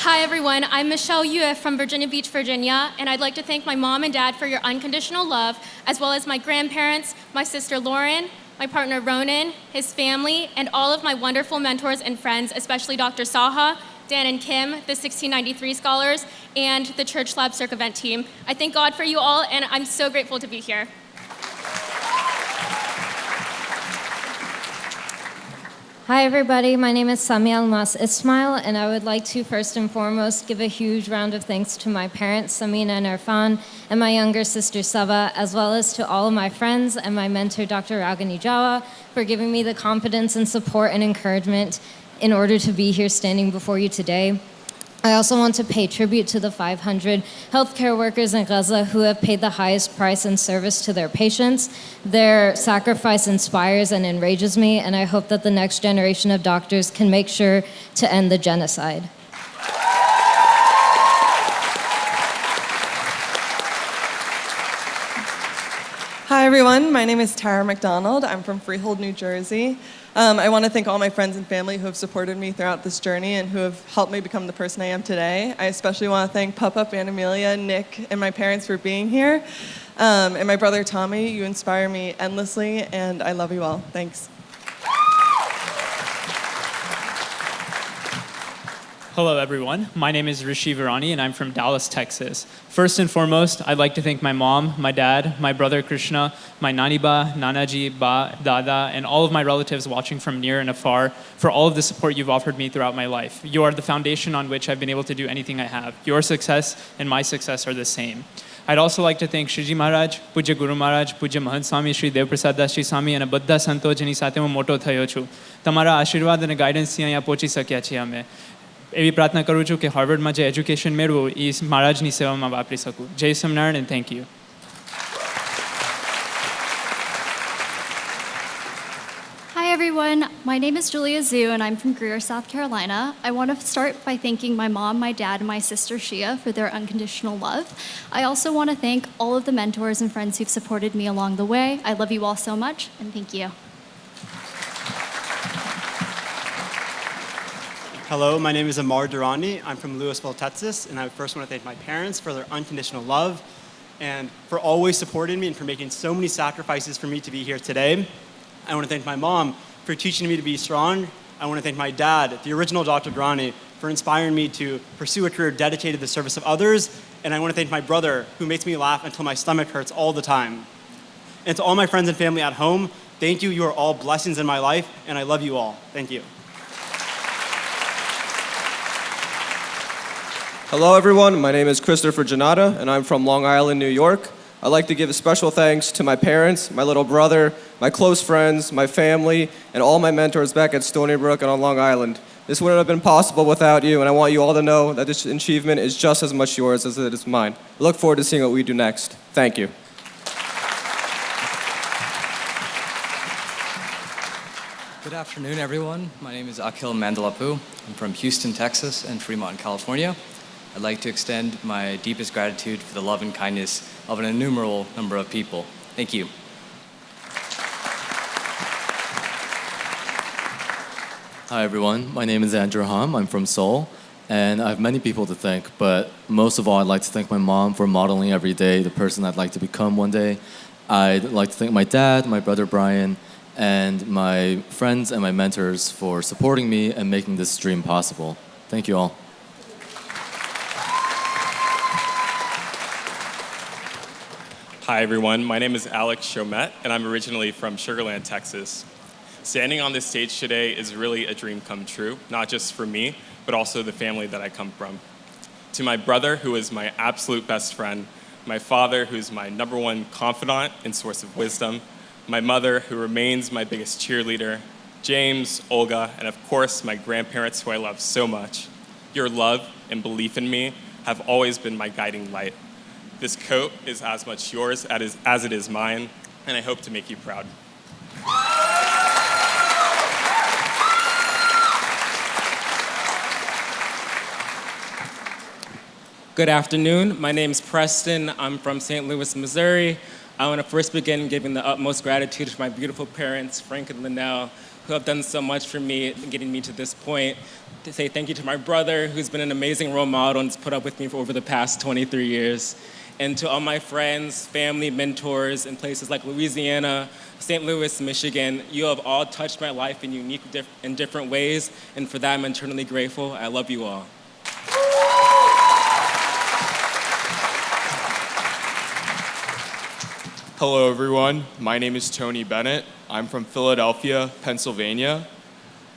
Hi everyone, I'm Michelle Yue from Virginia Beach, Virginia, and I'd like to thank my mom and dad for your unconditional love, as well as my grandparents, my sister Lauren, my partner Ronan, his family, and all of my wonderful mentors and friends, especially Dr. Saha, Dan and Kim, the 1693 scholars, and the Church Lab Circumvent team. I thank God for you all, and I'm so grateful to be here. Hi, everybody. My name is Sami Almas Ismail, and I would like to first and foremost give a huge round of thanks to my parents, Samina and Irfan, and my younger sister, Saba, as well as to all of my friends and my mentor, Dr. Ragini Jawa, for giving me the confidence and support and encouragement in order to be here standing before you today. I also want to pay tribute to the 500 healthcare workers in Gaza who have paid the highest price in service to their patients. Their sacrifice inspires and enrages me, and I hope that the next generation of doctors can make sure to end the genocide. Hi, everyone. My name is Tara McDonald. I'm from Freehold, New Jersey. I want to thank all my friends and family who have supported me throughout this journey and who have helped me become the person I am today. I especially want to thank Papa, Aunt Amelia, Nick, and my parents for being here. And my brother Tommy, you inspire me endlessly, and I love you all. Thanks. Hello, everyone. My name is Rishi Virani, and I'm from Dallas, Texas. First and foremost, I'd like to thank my mom, my dad, my brother Krishna, my nani ba, nanaji ba, dada, and all of my relatives watching from near and afar for all of the support you've offered me throughout my life. You are the foundation on which I've been able to do anything I have. Your success and my success are the same. I'd also like to thank Shiji Maharaj, Pujya Guru Maharaj, Pujya Mahant Swami, Shri Dev Prasad Das Ji Swami, અને બધા સંતો જેની સાથે હું મોટો થયો છું. તમારા આશીર્વાદ અને ગાઈડન્સથી અહીંયા પહોંચી શક્યા છીએ અમે. એવી પ્રાર્થના કરું છું કે હાર્વર્ડમાં જે એજ્યુકેશન મેળવું એ મહારાજની સેવામાં વાપરી શકું. જય Swaminarayan and thank you. Hi, everyone. My name is Julia Zhu, and I'm from Greer, South Carolina. I want to start by thanking my mom, my dad, and my sister Shia for their unconditional love. I also want to thank all of the mentors and friends who've supported me along the way. I love you all so much, and thank you. Hello, my name is Amar Durrani. I'm from Louisville, Texas, and I first want to thank my parents for their unconditional love and for always supporting me and for making so many sacrifices for me to be here today. I want to thank my mom for teaching me to be strong. I want to thank my dad, the original Dr. Durrani, for inspiring me to pursue a career dedicated to the service of others. And I want to thank my brother, who makes me laugh until my stomach hurts all the time. And to all my friends and family at home, thank you. You are all blessings in my life, and I love you all. Thank you. Hello, everyone. My name is Christopher Janata, and I'm from Long Island, New York. I'd like to give a special thanks to my parents, my little brother, my close friends, my family, and all my mentors back at Stony Brook and on Long Island. This wouldn't have been possible without you, and I want you all to know that this achievement is just as much yours as it is mine. I look forward to seeing what we do next. Thank you. Good afternoon, everyone. My name is Akhil Mandalapu. I'm from Houston, Texas, and Fremont, California. I'd like to extend my deepest gratitude for the love and kindness of an innumerable number of people. Thank you. Hi, everyone. My name is Andrew Ham. I'm from Seoul, and I have many people to thank, but most of all, I'd like to thank my mom for modeling every day the person I'd like to become one day. I'd like to thank my dad, my brother Brian, and my friends and my mentors for supporting me and making this dream possible. Thank you all. Hi, everyone. My name is Alex Chomet, and I'm originally from Sugar Land, Texas. Standing on this stage today is really a dream come true, not just for me, but also the family that I come from. To my brother, who is my absolute best friend, my father, who's my number one confidant and source of wisdom, my mother, who remains my biggest cheerleader, James, Olga, and of course, my grandparents, who I love so much. Your love and belief in me have always been my guiding light. This coat is as much yours as it is mine, and I hope to make you proud. Good afternoon. My name is Preston. I'm from St. Louis, Missouri. I want to first begin giving the utmost gratitude to my beautiful parents, Frank and Linnell, who have done so much for me in getting me to this point. To say thank you to my brother, who's been an amazing role model and has put up with me for over the past 23 years. And to all my friends, family, mentors in places like Louisiana, St. Louis, Michigan, you have all touched my life in unique and different ways. And for that, I'm eternally grateful. I love you all. Hello, everyone. My name is Tony Bennett. I'm from Philadelphia, Pennsylvania.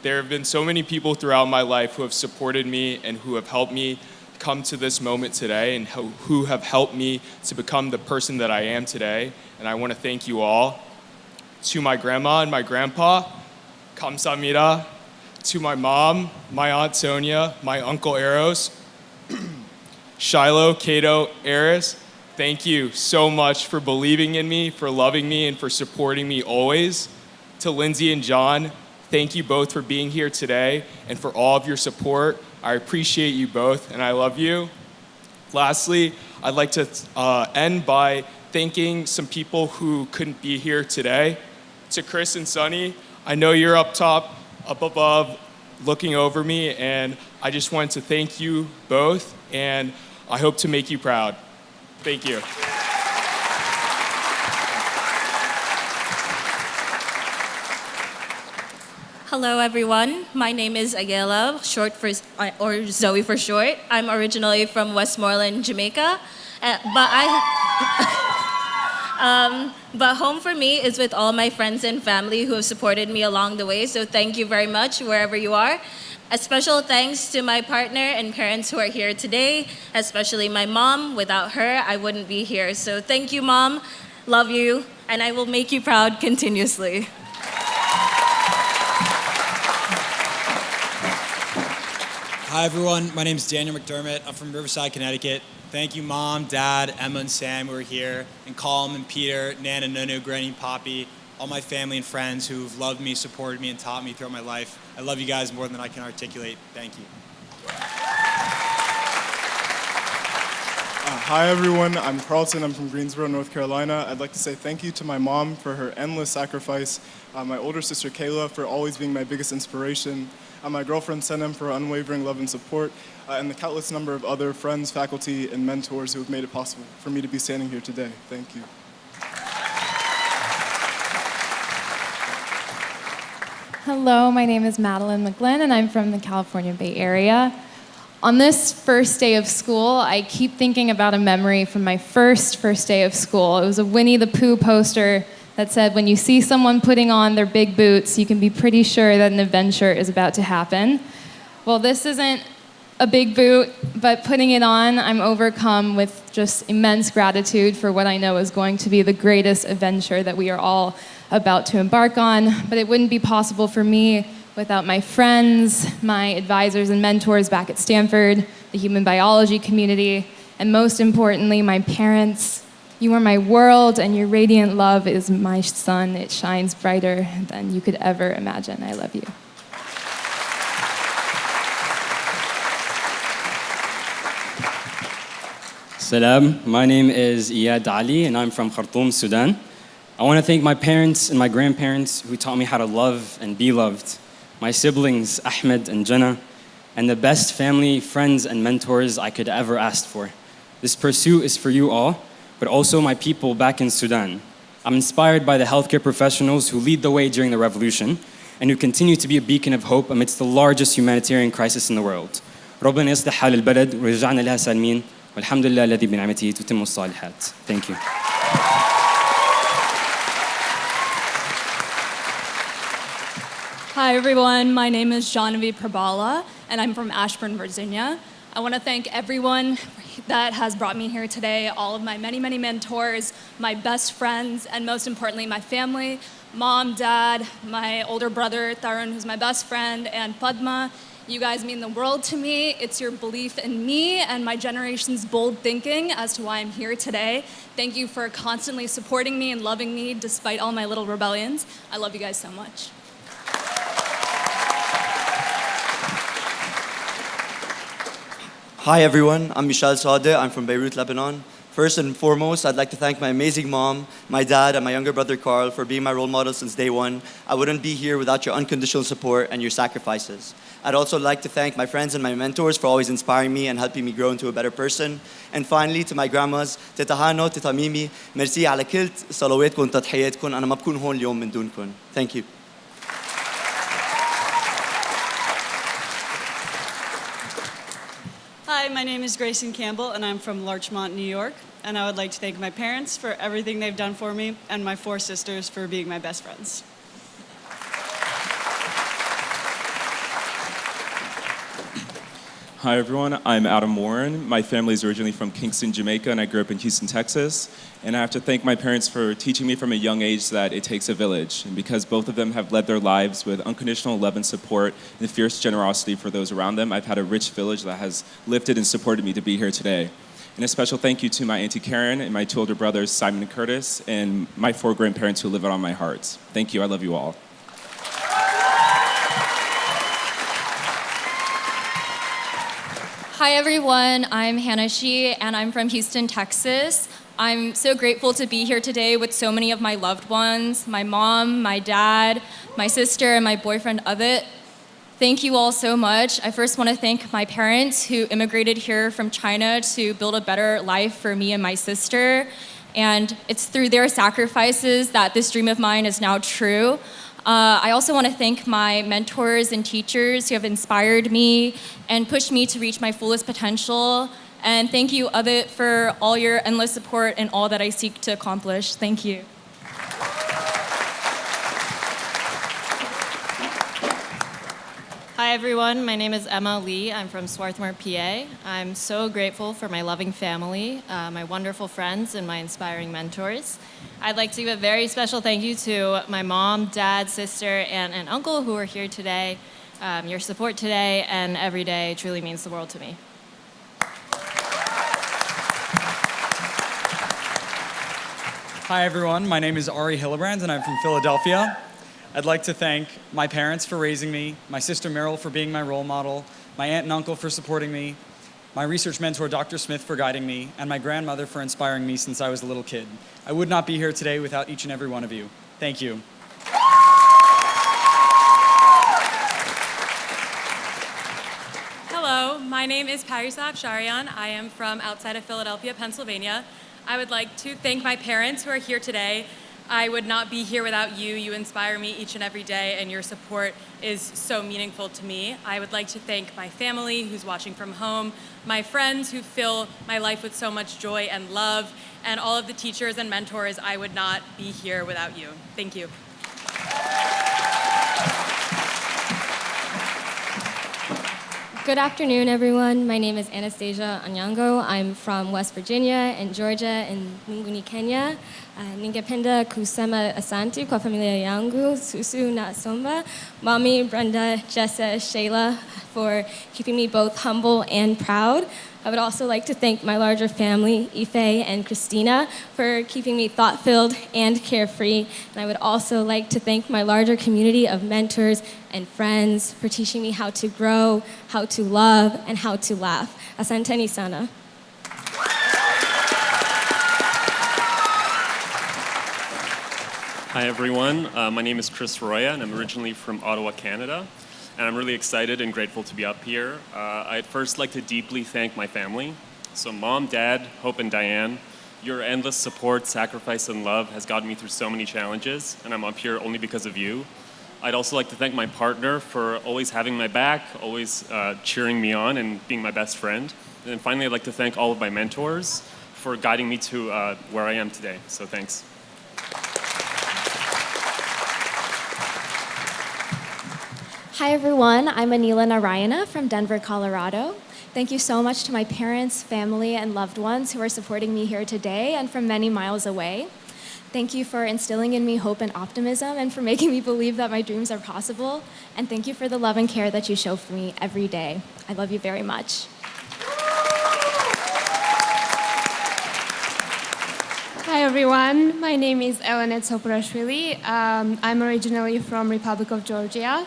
There have been so many people throughout my life who have supported me and who have helped me come to this moment today and who have helped me to become the person that I am today. And I want to thank you all. To my grandma and my grandpa, kamsamida. To my mom, my aunt Sonia, my uncle Eros, Shiloh, Cato, Eris, thank you so much for believing in me, for loving me, and for supporting me always. To Lindsay and John, thank you both for being here today and for all of your support. I appreciate you both, and I love you. Lastly, I'd like to end by thanking some people who couldn't be here today. To Chris and Sunny, I know you're up top, up above, looking over me, and I just wanted to thank you both, and I hope to make you proud. Thank you. Hello, everyone. My name is Aguila, short for, or Zoe for short. I'm originally from Westmoreland, Jamaica, but home for me is with all my friends and family who have supported me along the way. So thank you very much, wherever you are. A special thanks to my partner and parents who are here today, especially my mom. Without her, I wouldn't be here. So thank you, Mom. Love you, and I will make you proud continuously. Hi, everyone. My name is Daniel McDermott. I'm from Riverside, Connecticut. Thank you, Mom, Dad, Emma, and Sam who are here, and Colm and Peter, Nana, Nunu, Granny, Poppy, all my family and friends who've loved me, supported me, and taught me throughout my life. I love you guys more than I can articulate. Thank you. Hi, everyone. I'm Carlton. I'm from Greensboro, North Carolina. I'd like to say thank you to my mom for her endless sacrifice, my older sister Kayla for always being my biggest inspiration, my girlfriend Senem for her unwavering love and support, and the countless number of other friends, faculty, and mentors who have made it possible for me to be standing here today. Thank you. Hello, my name is Madeline McGlynn, and I'm from the California Bay Area. On this first day of school, I keep thinking about a memory from my first day of school. It was a Winnie the Pooh poster that said, when you see someone putting on their big boots, you can be pretty sure that an adventure is about to happen. Well, this isn't a big boot, but putting it on, I'm overcome with just immense gratitude for what I know is going to be the greatest adventure that we are all about to embark on. But it wouldn't be possible for me without my friends, my advisors and mentors back at Stanford, the human biology community, and most importantly, my parents. You are my world, and your radiant love is my sun. It shines brighter than you could ever imagine. I love you. Salam, my name is Iyad Ali, and I'm from Khartoum, Sudan. I want to thank my parents and my grandparents who taught me how to love and be loved, my siblings, Ahmed and Jannah, and the best family, friends, and mentors I could ever ask for. This pursuit is for you all, but also my people back in Sudan. I'm inspired by the healthcare professionals who lead the way during the revolution and who continue to be a beacon of hope amidst the largest humanitarian crisis in the world. ربنا يصلح حال البلد ويرجعنا لها سالمين والحمد لله الذي بنعمته تتم الصالحات. Thank you. Hi everyone, my name is Genevieve Prabala and I'm from Ashburn, Virginia. I want to thank everyone that has brought me here today, all of my many, many mentors, my best friends, and most importantly, my family, Mom, Dad, my older brother, Tarun, who's my best friend, and Padma. You guys mean the world to me. It's your belief in me and my generation's bold thinking as to why I'm here today. Thank you for constantly supporting me and loving me despite all my little rebellions. I love you guys so much. Hi everyone, I'm Michal Sadeh. I'm from Beirut, Lebanon. First and foremost, I'd like to thank my amazing mom, my dad, and my younger brother Carl for being my role model since day one. I wouldn't be here without your unconditional support and your sacrifices. I'd also like to thank my friends and my mentors for always inspiring me and helping me grow into a better person. And finally, to my grandmas, Tita Hano, Tita Mimi, merci على كل صلواتكم وتضحياتكم. أنا ما بكون هون اليوم من دونكم. Thank you. Hi, my name is Grayson Campbell, and I'm from Larchmont, New York. And I would like to thank my parents for everything they've done for me, and my 4 sisters for being my best friends. Hi everyone, I'm Adam Warren. My family is originally from Kingston, Jamaica, and I grew up in Houston, Texas. And I have to thank my parents for teaching me from a young age that it takes a village. And because both of them have led their lives with unconditional love and support and fierce generosity for those around them, I've had a rich village that has lifted and supported me to be here today. And a special thank you to my Auntie Karen and my 2 older brothers, Simon and Curtis, and my 4 grandparents who live out on my heart. Thank you, I love you all. Hi everyone, I'm Hannah Shee and I'm from Houston, Texas. I'm so grateful to be here today with so many of my loved ones, my mom, my dad, my sister, and my boyfriend Avit. Thank you all so much. I first want to thank my parents who immigrated here from China to build a better life for me and my sister. And it's through their sacrifices that this dream of mine is now true. I also want to thank my mentors and teachers who have inspired me and pushed me to reach my fullest potential. And thank you, Avit, for all your endless support and all that I seek to accomplish. Thank you. Hi everyone, my name is Emma Lee. I'm from Swarthmore, PA. I'm so grateful for my loving family, my wonderful friends, and my inspiring mentors. I'd like to give a very special thank you to my mom, dad, sister, aunt, and uncle who are here today. Your support today and every day truly means the world to me. Hi everyone, my name is Ari Hillebrand and I'm from Philadelphia. I'd like to thank my parents for raising me, my sister Meryl for being my role model, my aunt and uncle for supporting me, my research mentor Dr. Smith for guiding me, and my grandmother for inspiring me since I was a little kid. I would not be here today without each and every one of you. Thank you. Hello, my name is Parisa Afsharian. I am from outside of Philadelphia, Pennsylvania. I would like to thank my parents who are here today. I would not be here without you. You inspire me each and every day, and your support is so meaningful to me. I would like to thank my family who's watching from home, my friends who fill my life with so much joy and love, and all of the teachers and mentors. I would not be here without you. Thank you. Good afternoon, everyone. My name is Anastasia Anyango. I'm from West Virginia and Georgia and Munguni, Kenya. Ningependa kusema asante kwa familia yangu, Susu na Somba, Mommy, Brenda, Jessa, Shayla, for keeping me both humble and proud. I would also like to thank my larger family, Ife and Christina, for keeping me thought-filled and carefree. And I would also like to thank my larger community of mentors and friends for teaching me how to grow, how to love, and how to laugh. Asanteni sana. Hi everyone, my name is Chris Roya and I'm originally from Ottawa, Canada. And I'm really excited and grateful to be up here. I'd first like to deeply thank my family. So Mom, Dad, Hope, and Diane, your endless support, sacrifice, and love has gotten me through so many challenges, and I'm up here only because of you. I'd also like to thank my partner for always having my back, always cheering me on and being my best friend. And then finally, I'd like to thank all of my mentors for guiding me to where I am today. So thanks. Hi everyone, I'm Anila Narayana from Denver, Colorado. Thank you so much to my parents, family, and loved ones who are supporting me here today and from many miles away. Thank you for instilling in me hope and optimism and for making me believe that my dreams are possible. And thank you for the love and care that you show for me every day. I love you very much. Hi everyone, my name is Elenet Soprashvili. I'm originally from Republic of Georgia,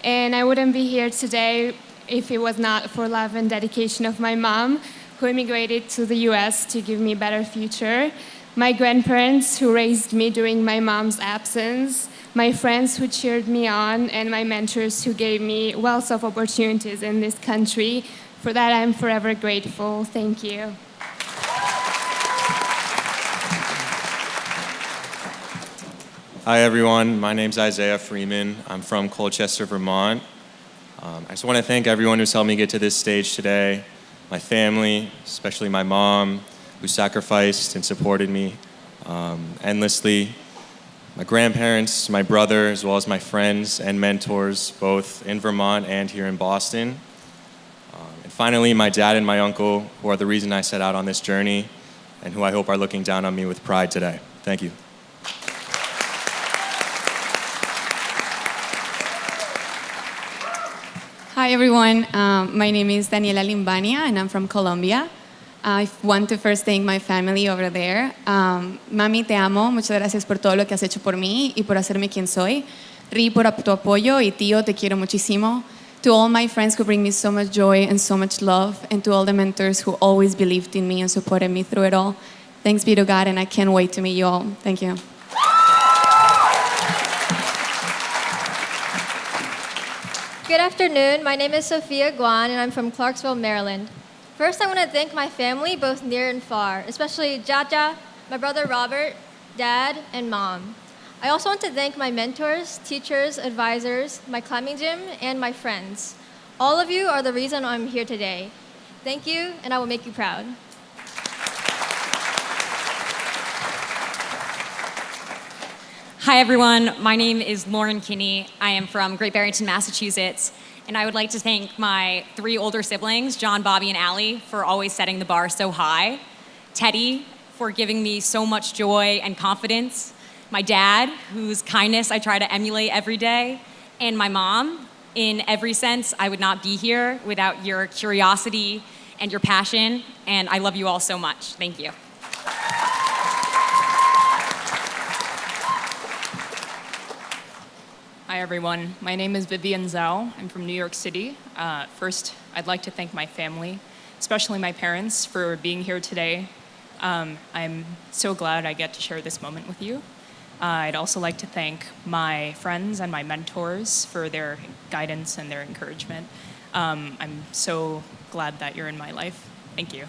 and I wouldn't be here today if it was not for love and dedication of my mom, who immigrated to the US to give me a better future, my grandparents who raised me during my mom's absence, my friends who cheered me on, and my mentors who gave me wealth of opportunities in this country. For that, I'm forever grateful. Thank you. Hi, everyone. My name's Isaiah Freeman. I'm from Colchester, Vermont. I just want to thank everyone who's helped me get to this stage today, my family, especially my mom, who sacrificed and supported me endlessly, my grandparents, my brother, as well as my friends and mentors, both in Vermont and here in Boston. And finally, my dad and my uncle, who are the reason I set out on this journey and who I hope are looking down on me with pride today. Thank you. Hi everyone, my name is Daniela Limbania and I'm from Colombia. I want to first thank my family over there. Mami, te amo, muchas gracias por todo lo que has hecho por mí y por hacerme quien soy. Ri, por tu apoyo, y tío, te quiero muchísimo. To all my friends who bring me so much joy and so much love, and to all the mentors who always believed in me and supported me through it all. Thanks be to God, and I can't wait to meet you all. Thank you. Good afternoon. My name is Sophia Guan, and I'm from Clarksville, Maryland. First, I want to thank my family, both near and far, especially Jaja, my brother Robert, Dad, and Mom. I also want to thank my mentors, teachers, advisors, my climbing gym, and my friends. All of you are the reason I'm here today. Thank you, and I will make you proud. Hi, everyone. My name is Lauren Kinney. I am from Great Barrington, Massachusetts. And I would like to thank my 3 older siblings, John, Bobby, and Allie, for always setting the bar so high. Teddy, for giving me so much joy and confidence. My dad, whose kindness I try to emulate every day. And my mom. In every sense, I would not be here without your curiosity and your passion. And I love you all so much. Thank you. Hi, everyone. My name is Vivian Zhao. I'm from New York City. First, I'd like to thank my family, especially my parents, for being here today. I'm so glad I get to share this moment with you. I'd also like to thank my friends and my mentors for their guidance and their encouragement. I'm so glad that you're in my life. Thank you.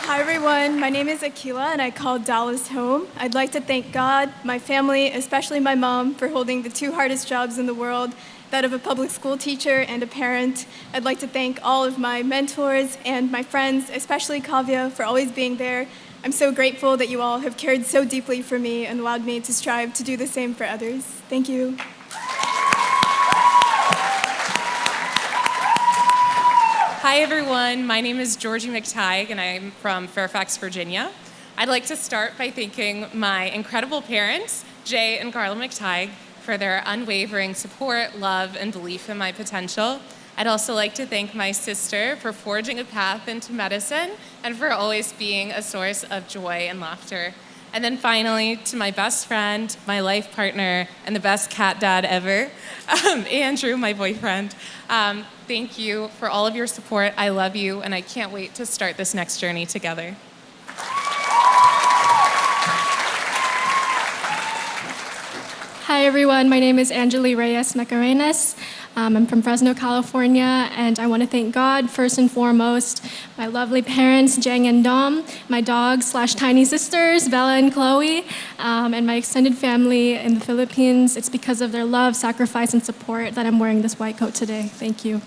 Hi everyone, my name is Akila and I call Dallas home. I'd like to thank God, my family, especially my mom, for holding the 2 hardest jobs in the world, that of a public school teacher and a parent. I'd like to thank all of my mentors and my friends, especially Kavya, for always being there. I'm so grateful that you all have cared so deeply for me and allowed me to strive to do the same for others. Thank you. Hi, everyone. My name is Georgie McTighe, and I'm from Fairfax, Virginia. I'd like to start by thanking my incredible parents, Jay and Carla McTighe, for their unwavering support, love, and belief in my potential. I'd also like to thank my sister for forging a path into medicine and for always being a source of joy and laughter. And then finally, to my best friend, my life partner, and the best cat dad ever, Andrew, my boyfriend. Thank you for all of your support. I love you, and I can't wait to start this next journey together. Hi everyone, my name is Angeli Reyes Macarenas. I'm from Fresno, California, and I want to thank God first and foremost, my lovely parents, Jang and Dom, my dogs/tiny sisters, Bella and Chloe, and my extended family in the Philippines. It's because of their love, sacrifice, and support that I'm wearing this white coat today. Thank you.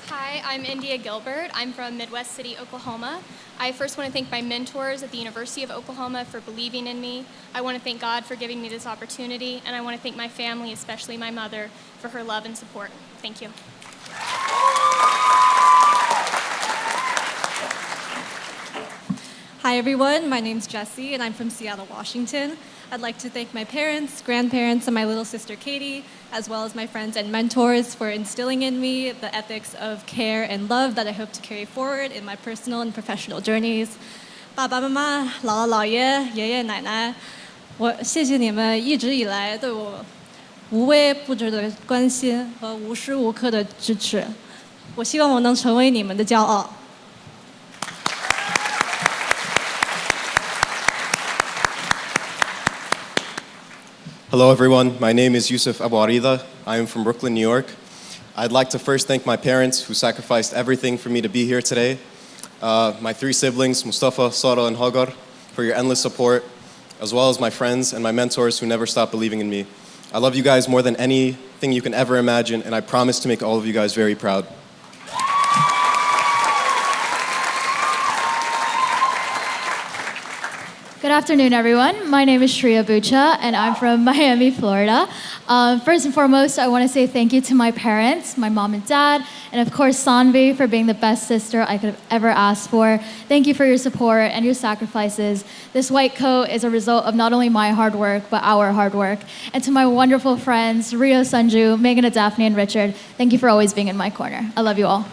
Hi, I'm India Gilbert. I'm from Midwest City, Oklahoma. I first want to thank my mentors at the University of Oklahoma for believing in me. I want to thank God for giving me this opportunity, and I want to thank my family, especially my mother, for her love and support. Thank you. Hi everyone, my name's Jessie and I'm from Seattle, Washington. I'd like to thank my parents, grandparents, and my little sister Katie, as well as my friends and mentors for instilling in me the ethics of care and love that I hope to carry forward in my personal and professional journeys. 爸爸妈妈、姥姥姥爷、爷爷奶奶，我谢谢你们一直以来对我无微不至的关心和无时无刻的支持。我希望我能成为你们的骄傲。Hello, everyone. My name is Yusuf Abu Arida. I am from Brooklyn, New York. I'd like to first thank my parents who sacrificed everything for me to be here today. My three siblings, Mustafa, Sara, and Hagar, for your endless support, as well as my friends and my mentors who never stopped believing in me. I love you guys more than anything you can ever imagine, and I promise to make all of you guys very proud. Good afternoon, everyone. My name is Shreya Bucha, and I'm from Miami, Florida. First and foremost, I want to say thank you to my parents, my mom and dad, and of course, Sanvi for being the best sister I could have ever asked for. Thank you for your support and your sacrifices. This white coat is a result of not only my hard work, but our hard work. And to my wonderful friends, Rio, Sanju, Megan, Daphne, and Richard, thank you for always being in my corner. I love you all.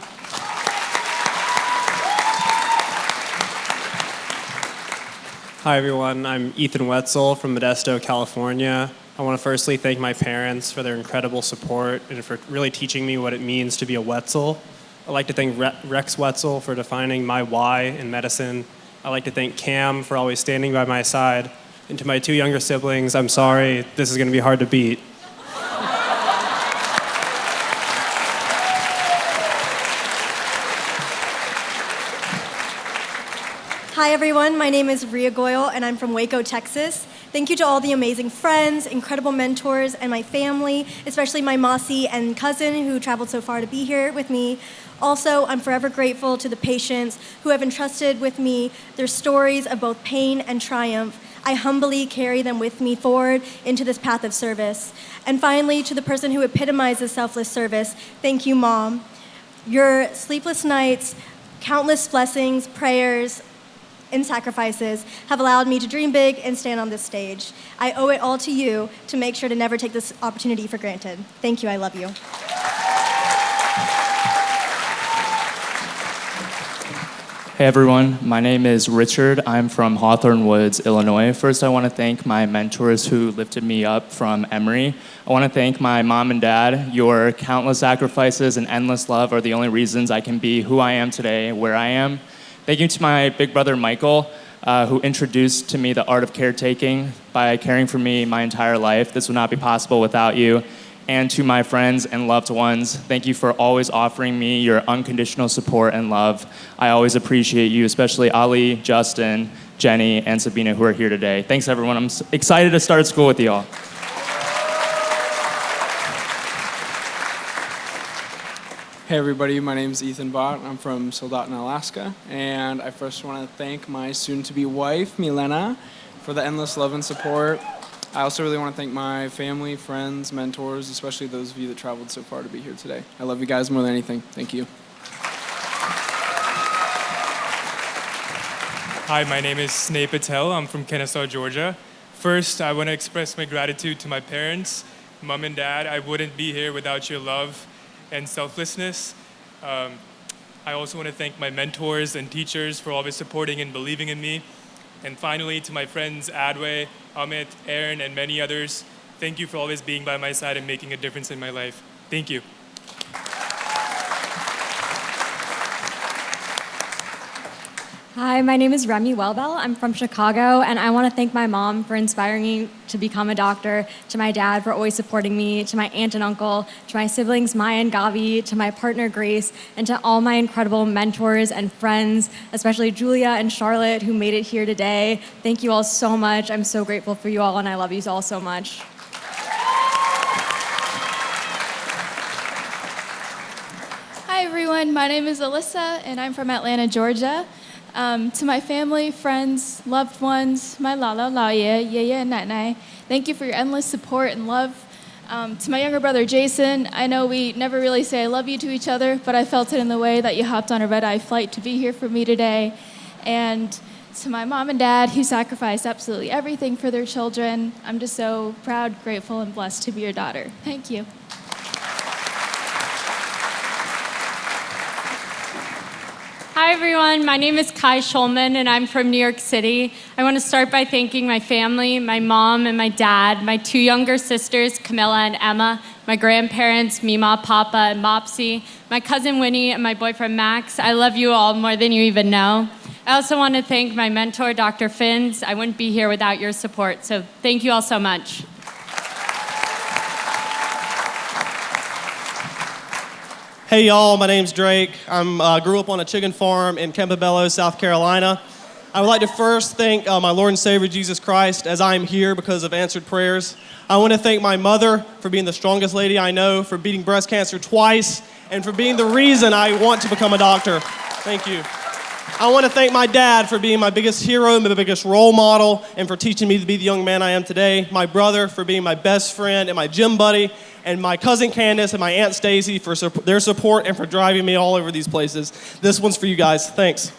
Hi everyone, I'm Ethan Wetzel from Modesto, California. I want to firstly thank my parents for their incredible support and for really teaching me what it means to be a Wetzel. I'd like to thank Rex Wetzel for defining my why in medicine. I'd like to thank Cam for always standing by my side. And to my two younger siblings, I'm sorry, this is going to be hard to beat. Hi everyone, my name is Ria Goyle and I'm from Waco, Texas. Thank you to all the amazing friends, incredible mentors, and my family, especially my Mossy and cousin who traveled so far to be here with me. Also, I'm forever grateful to the patients who have entrusted with me their stories of both pain and triumph. I humbly carry them with me forward into this path of service. And finally, to the person who epitomizes selfless service, thank you, Mom. Your sleepless nights, countless blessings, prayers, and sacrifices have allowed me to dream big and stand on this stage. I owe it all to you to make sure to never take this opportunity for granted. Thank you, I love you. Hey everyone, my name is Richard. I'm from Hawthorne Woods, Illinois. First, I want to thank my mentors who lifted me up from Emory. I want to thank my mom and dad. Your countless sacrifices and endless love are the only reasons I can be who I am today, where I am. Thank you to my big brother, Michael, who introduced to me the art of caretaking by caring for me my entire life. This would not be possible without you. And to my friends and loved ones, thank you for always offering me your unconditional support and love. I always appreciate you, especially Ali, Justin, Jenny, and Sabina, who are here today. Thanks, everyone. I'm excited to start school with you all. Hey everybody, my name is Ethan Bott. I'm from Soldotna, Alaska, and I first want to thank my soon-to-be wife, Milena, for the endless love and support. I also really want to thank my family, friends, mentors, especially those of you that traveled so far to be here today. I love you guys more than anything. Thank you. Hi, my name is Sneh Patel. I'm from Kennesaw, Georgia. First, I want to express my gratitude to my parents, Mom and Dad. I wouldn't be here without your love and selflessness. I also want to thank my mentors and teachers for always supporting and believing in me. And finally, to my friends Adway, Amit, Aaron, and many others, thank you for always being by my side and making a difference in my life. Thank you. Hi, my name is Remy Welbel. I'm from Chicago, and I want to thank my mom for inspiring me to become a doctor, to my dad for always supporting me, to my aunt and uncle, to my siblings Maya and Gavi, to my partner Grace, and to all my incredible mentors and friends, especially Julia and Charlotte, who made it here today. Thank you all so much. I'm so grateful for you all, and I love you all so much. Hi everyone, my name is Alyssa and I'm from Atlanta, Georgia. To my family, friends, loved ones, my lala, laoye, yeye, and nanai, thank you for your endless support and love. To my younger brother, Jason, I know we never really say I love you to each other, but I felt it in the way that you hopped on a red-eye flight to be here for me today. And to my mom and dad, who sacrificed absolutely everything for their children, I'm just so proud, grateful, and blessed to be your daughter. Thank you. Hi Hi, everyone. My name is Kai Schulman, and I'm from New York City. I want to start by thanking my family, my mom and my dad, my 2 younger sisters, Camilla and Emma, my grandparents, Mima, Papa, and Mopsy, my cousin Winnie, and my boyfriend Max. I love you all more than you even know. I also want to thank my mentor, Dr. Finns. I wouldn't be here without your support, so thank you all so much. Hey y'all, my name's Drake. I grew up on a chicken farm in Campobello, South Carolina. I would like to first thank my Lord and Savior Jesus Christ as I am here because of answered prayers. I want to thank my mother for being the strongest lady I know, for beating breast cancer twice, and for being the reason I want to become a doctor. Thank you. I want to thank my dad for being my biggest hero, my biggest role model, and for teaching me to be the young man I am today. My brother for being my best friend and my gym buddy, and my cousin Candace and my Aunt Stacy for their support and for driving me all over these places. This one's for you guys. Thanks.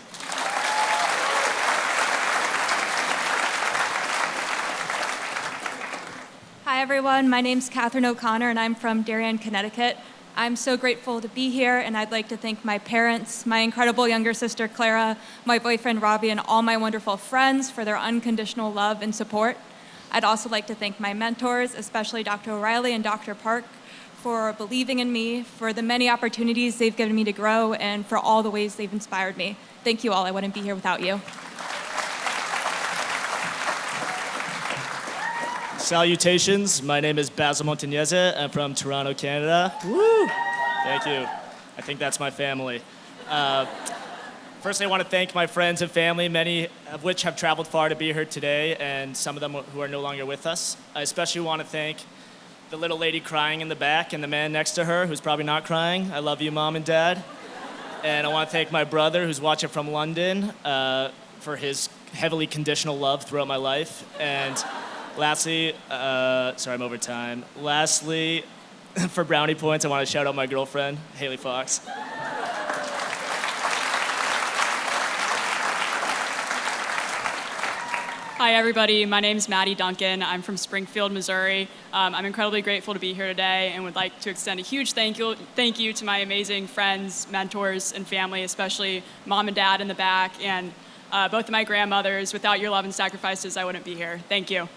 Hi, everyone. My name's Catherine O'Connor, and I'm from Darien, Connecticut. I'm so grateful to be here, and I'd like to thank my parents, my incredible younger sister, Clara, my boyfriend, Robbie, and all my wonderful friends for their unconditional love and support. I'd also like to thank my mentors, especially Dr. O'Reilly and Dr. Park, for believing in me, for the many opportunities they've given me to grow, and for all the ways they've inspired me. Thank you all. I wouldn't be here without you. Salutations, my name is Basil Montagnese. I'm from Toronto, Canada. Woo! Thank you. I think that's my family. First, I want to thank my friends and family, many of which have traveled far to be here today, and some of them who are no longer with us. I especially want to thank the little lady crying in the back and the man next to her who's probably not crying. I love you, Mom and Dad. And I want to thank my brother who's watching from London for his heavily conditional love throughout my life. And lastly, sorry, I'm over time. Lastly, for brownie points, I want to shout out my girlfriend, Haley Fox. Hi, everybody. My name is Maddie Duncan. I'm from Springfield, Missouri. I'm incredibly grateful to be here today and would like to extend a huge thank you to my amazing friends, mentors, and family, especially Mom and Dad in the back, and both of my grandmothers. Without your love and sacrifices, I wouldn't be here. Thank you.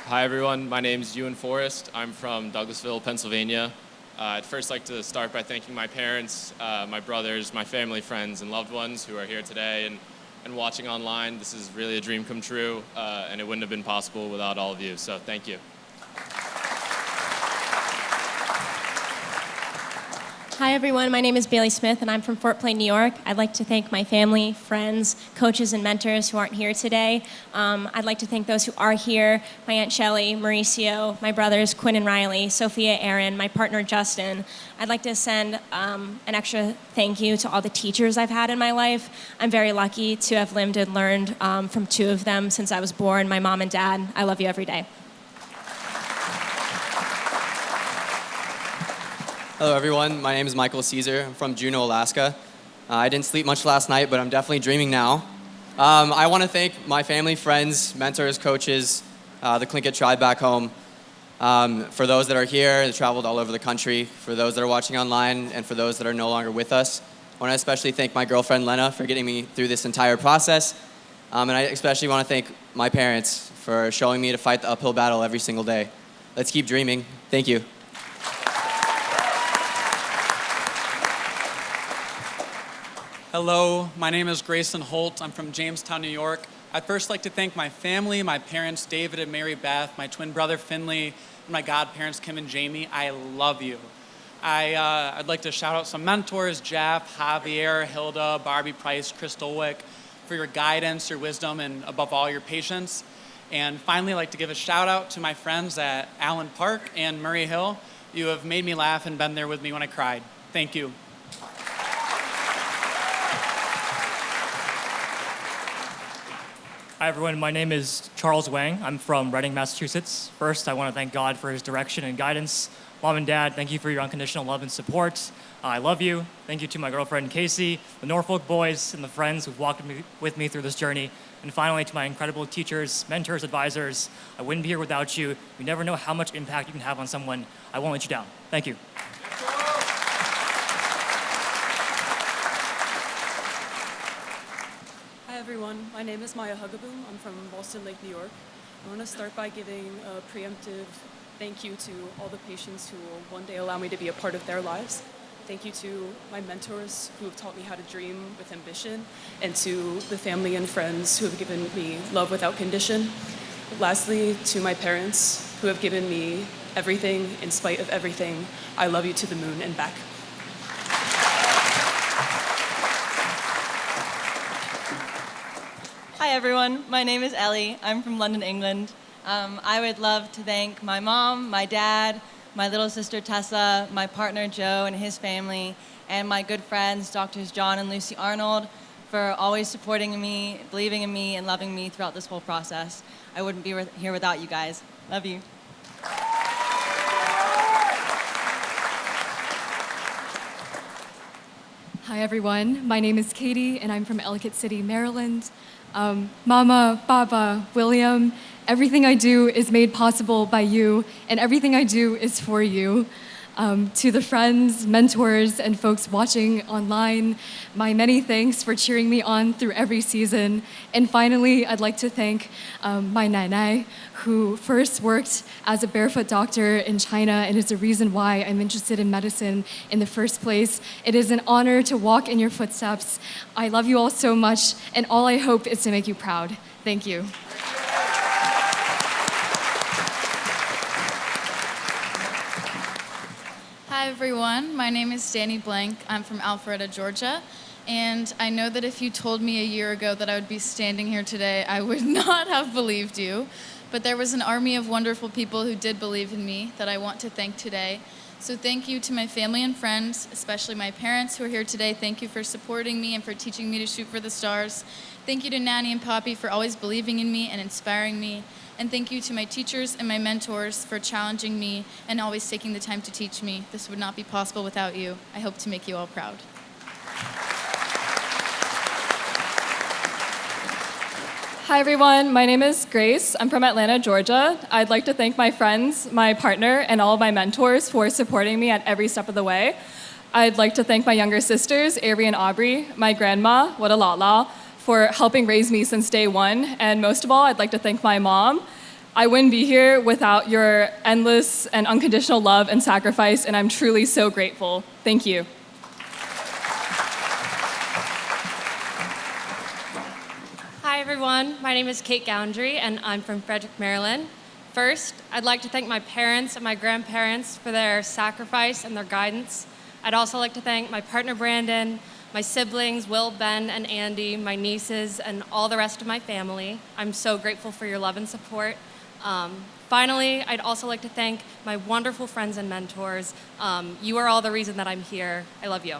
Hi, everyone. My name is Ewan Forrest. I'm from Douglasville, Pennsylvania. I'd first like to start by thanking my parents, my brothers, my family, friends, and loved ones who are here today and watching online. This is really a dream come true, and it wouldn't have been possible without all of you, so thank you. Hi, everyone. My name is Bailey Smith, and I'm from Fort Plain, New York. I'd like to thank my family, friends, coaches, and mentors who aren't here today. I'd like to thank those who are here, my Aunt Shelley, Mauricio, my brothers Quinn and Riley, Sophia, Aaron, my partner Justin. I'd like to send an extra thank you to all the teachers I've had in my life. I'm very lucky to have lived and learned from 2 of them since I was born, my mom and dad. I love you every day. Hello, everyone. My name is Michael Caesar. I'm from Juneau, Alaska. I didn't sleep much last night, but I'm definitely dreaming now. I want to thank my family, friends, mentors, coaches, the Tlingit tribe back home. For those that are here, that traveled all over the country, for those that are watching online, and for those that are no longer with us. I want to especially thank my girlfriend, Lena, for getting me through this entire process. And I especially want to thank my parents for showing me to fight the uphill battle every single day. Let's keep dreaming. Thank you. Hello, my name is Grayson Holt. I'm from Jamestown, New York. I'd first like to thank my family, my parents, David and Mary Beth, my twin brother, Finley, and my godparents, Kim and Jamie. I love you. I'd like to shout out some mentors, Jeff, Javier, Hilda, Barbie Price, Crystal Wick, for your guidance, your wisdom, and above all, your patience. And finally, I'd like to give a shout out to my friends at Allen Park and Murray Hill. You have made me laugh and been there with me when I cried. Thank you. Hi, everyone. My name is Charles Wang. I'm from Reading, Massachusetts. First, I want to thank God for his direction and guidance. Mom and Dad, thank you for your unconditional love and support. I love you. Thank you to my girlfriend, Casey, the Norfolk boys, and the friends who've walked with me through this journey. And finally, to my incredible teachers, mentors, advisors, I wouldn't be here without you. You never know how much impact you can have on someone. I won't let you down. Thank you. everyone, my name is Maya Hugaboom. I'm from Boston Lake, New York. I want to start by giving a preemptive thank you to all the patients who will one day allow me to be a part of their lives. Thank you to my mentors who have taught me how to dream with ambition, and to the family and friends who have given me love without condition. Lastly, to my parents who have given me everything in spite of everything. I love you to the moon and back. Hi everyone, my name is Ellie. I'm from London, England. I would love to thank my mom, my dad, my little sister Tessa, my partner Joe and his family, and my good friends, Doctors John and Lucy Arnold, for always supporting me, believing in me, and loving me throughout this whole process. I wouldn't be here without you guys. Love you. Hi everyone, my name is Katie and I'm from Ellicott City, Maryland. Mama, Baba, William, everything I do is made possible by you, and everything I do is for you. To the friends, mentors, and folks watching online, my many thanks for cheering me on through every season. And finally, I'd like to thank my Nai, who first worked as a barefoot doctor in China and is the reason why I'm interested in medicine in the first place. It is an honor to walk in your footsteps. I love you all so much, and all I hope is to make you proud. Thank you. Hi everyone, my name is Danny Blank. I'm from Alpharetta, Georgia. And I know that if you told me a year ago that I would be standing here today, I would not have believed you. But there was an army of wonderful people who did believe in me that I want to thank today. So thank you to my family and friends, especially my parents who are here today. Thank you for supporting me and for teaching me to shoot for the stars. Thank you to Nanny and Poppy for always believing in me and inspiring me. And thank you to my teachers and my mentors for challenging me and always taking the time to teach me. This would not be possible without you. I hope to make you all proud. Hi everyone, my name is Grace. I'm from Atlanta, Georgia. I'd like to thank my friends, my partner, and all of my mentors for supporting me at every step of the way. I'd like to thank my younger sisters, Avery and Aubrey, my grandma, Wadalala, for helping raise me since day one. And most of all, I'd like to thank my mom. I wouldn't be here without your endless and unconditional love and sacrifice, and I'm truly so grateful. Thank you. Hi everyone, my name is Kate Goundry and I'm from Frederick, Maryland. First, I'd like to thank my parents and my grandparents for their sacrifice and their guidance. I'd also like to thank my partner Brandon, my siblings, Will, Ben, and Andy, my nieces, and all the rest of my family. I'm so grateful for your love and support. Finally, I'd also like to thank my wonderful friends and mentors. You are all the reason that I'm here. I love you.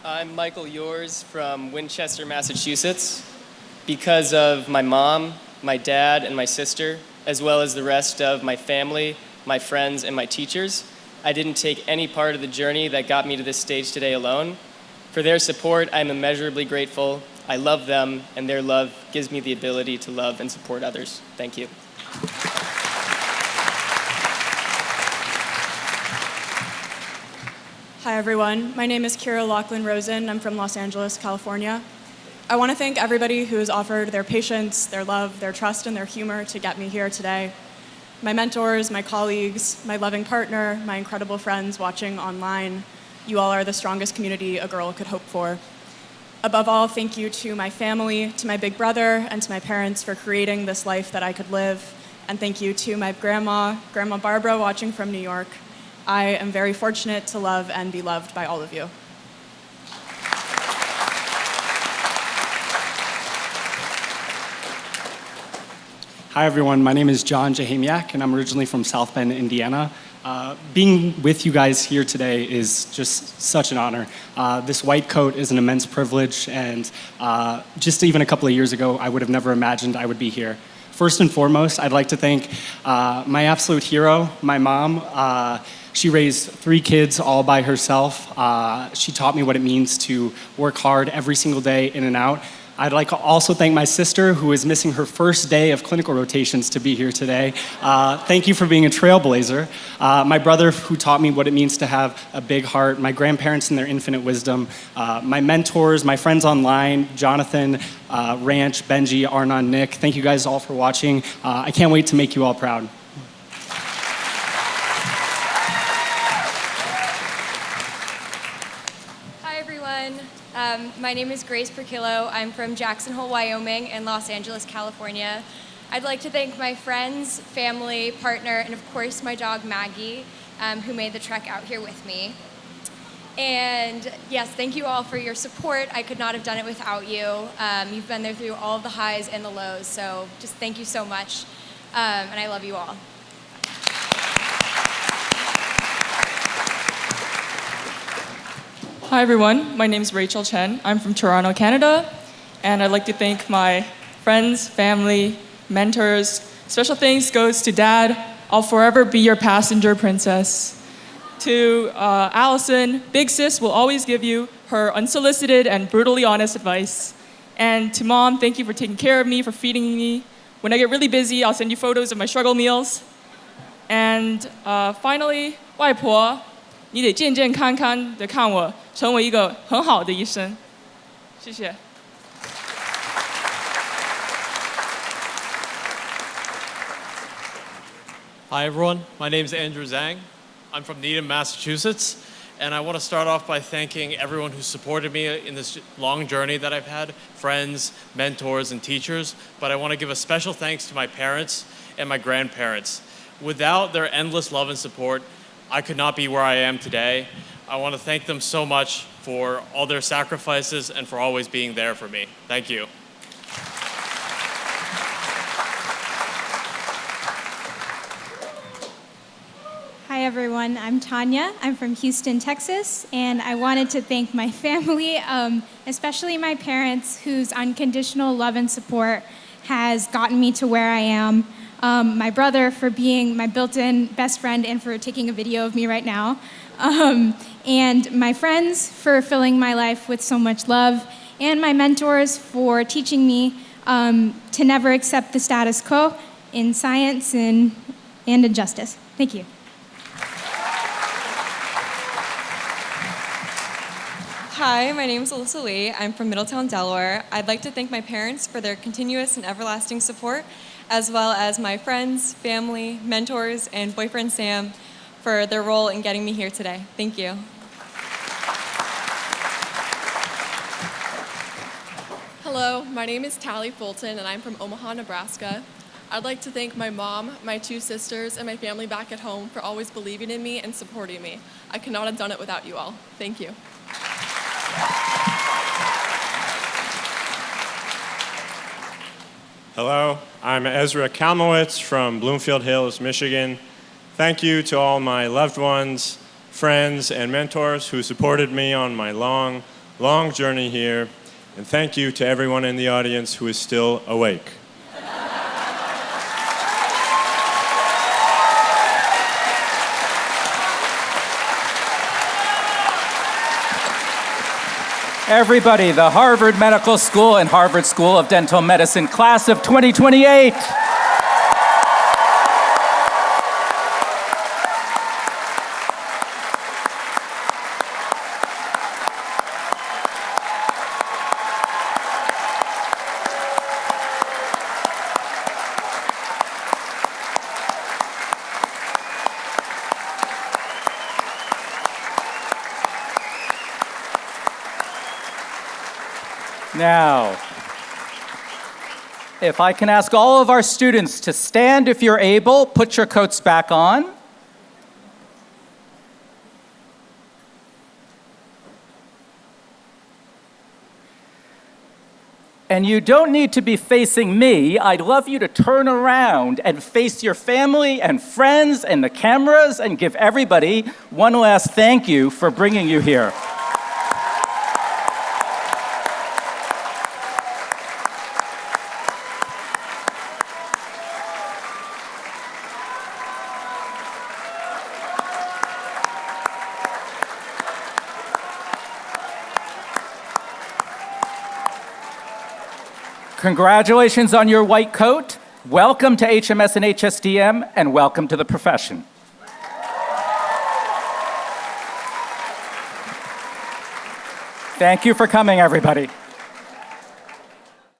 I'm Michael Yours from Winchester, Massachusetts. Because of my mom, my dad, and my sister, as well as the rest of my family, my friends, and my teachers, I didn't take any part of the journey that got me to this stage today alone. For their support, I'm immeasurably grateful. I love them, and their love gives me the ability to love and support others. Thank you. Hi everyone, my name is Kira Lachlan Rosen. I'm from Los Angeles, California. I want to thank everybody who has offered their patience, their love, their trust, and their humor to get me here today. My mentors, my colleagues, my loving partner, my incredible friends watching online. You all are the strongest community a girl could hope for. Above all, thank you to my family, to my big brother, and to my parents for creating this life that I could live. And thank you to my Grandma Barbara watching from New York. I am very fortunate to love and be loved by all of you. Hi everyone, my name is John Jahamiak and I'm originally from South Bend, Indiana. Being with you guys here today is just such an honor. This white coat is an immense privilege, and just even a couple of years ago, I would have never imagined I would be here. First and foremost, I'd like to thank my absolute hero, my mom. She raised 3 kids all by herself. She taught me what it means to work hard every single day in and out. I'd like to also thank my sister, who is missing her first day of clinical rotations to be here today. Thank you for being a trailblazer. My brother, who taught me what it means to have a big heart. My grandparents and their infinite wisdom. My mentors, my friends online, Jonathan, Ranch, Benji, Arnon, Nick. Thank you guys all for watching. I can't wait to make you all proud. Hi, everyone. My name is Grace Perkillo. I'm from Jackson Hole, Wyoming, and Los Angeles, California. I'd like to thank my friends, family, partner, and of course my dog Maggie, who made the trek out here with me. And yes, thank you all for your support. I could not have done it without you. You've been there through all of the highs and the lows, so just thank you so much. And I love you all. Hi everyone, my name is Rachel Chen. I'm from Toronto, Canada, and I'd like to thank my friends, family, mentors. Special thanks goes to Dad. I'll forever be your passenger princess. To Allison, Big Sis will always give you her unsolicited and brutally honest advice. And to Mom, thank you for taking care of me, for feeding me. When I get really busy, I'll send you photos of my struggle meals. And finally, 外婆，你得健健康康的看我成为一个很好的医生。谢谢。Hi everyone, my name is Andrew Zhang. I'm from Needham, Massachusetts, and I want to start off by thanking everyone who supported me in this long journey that I've had, friends, mentors, and teachers, but I want to give a special thanks to my parents and my grandparents. Without their endless love and support, I could not be where I am today. I want to thank them so much for all their sacrifices and for always being there for me. Thank you. Hi everyone, I'm Tanya. I'm from Houston, Texas, and I wanted to thank my family, especially my parents, whose unconditional love and support has gotten me to where I am. My brother for being my built-in best friend and for taking a video of me right now. And my friends for filling my life with so much love, and my mentors for teaching me to never accept the status quo in science and in justice. Thank you. Hi, my name is Alyssa Lee. I'm from Middletown, Delaware. I'd like to thank my parents for their continuous and everlasting support, as well as my friends, family, mentors, and boyfriend Sam for their role in getting me here today. Thank you. Hello, my name is Tally Fulton, and I'm from Omaha, Nebraska. I'd like to thank my mom, my two sisters, and my family back at home for always believing in me and supporting me. I could not have done it without you all. Thank you. Hello, I'm Ezra Kalmowitz from Bloomfield Hills, Michigan. Thank you to all my loved ones, friends, and mentors who supported me on my long, long journey here. And thank you to everyone in the audience who is still awake. Everybody, the Harvard Medical School and Harvard School of Dental Medicine class of 2028. Now, if I can ask all of our students to stand if you're able, put your coats back on. And you don't need to be facing me. I'd love you to turn around and face your family and friends and the cameras and give everybody one last thank you for bringing you here. Congratulations on your white coat. Welcome to HMS and HSDM, and welcome to the profession. Thank you for coming, everybody.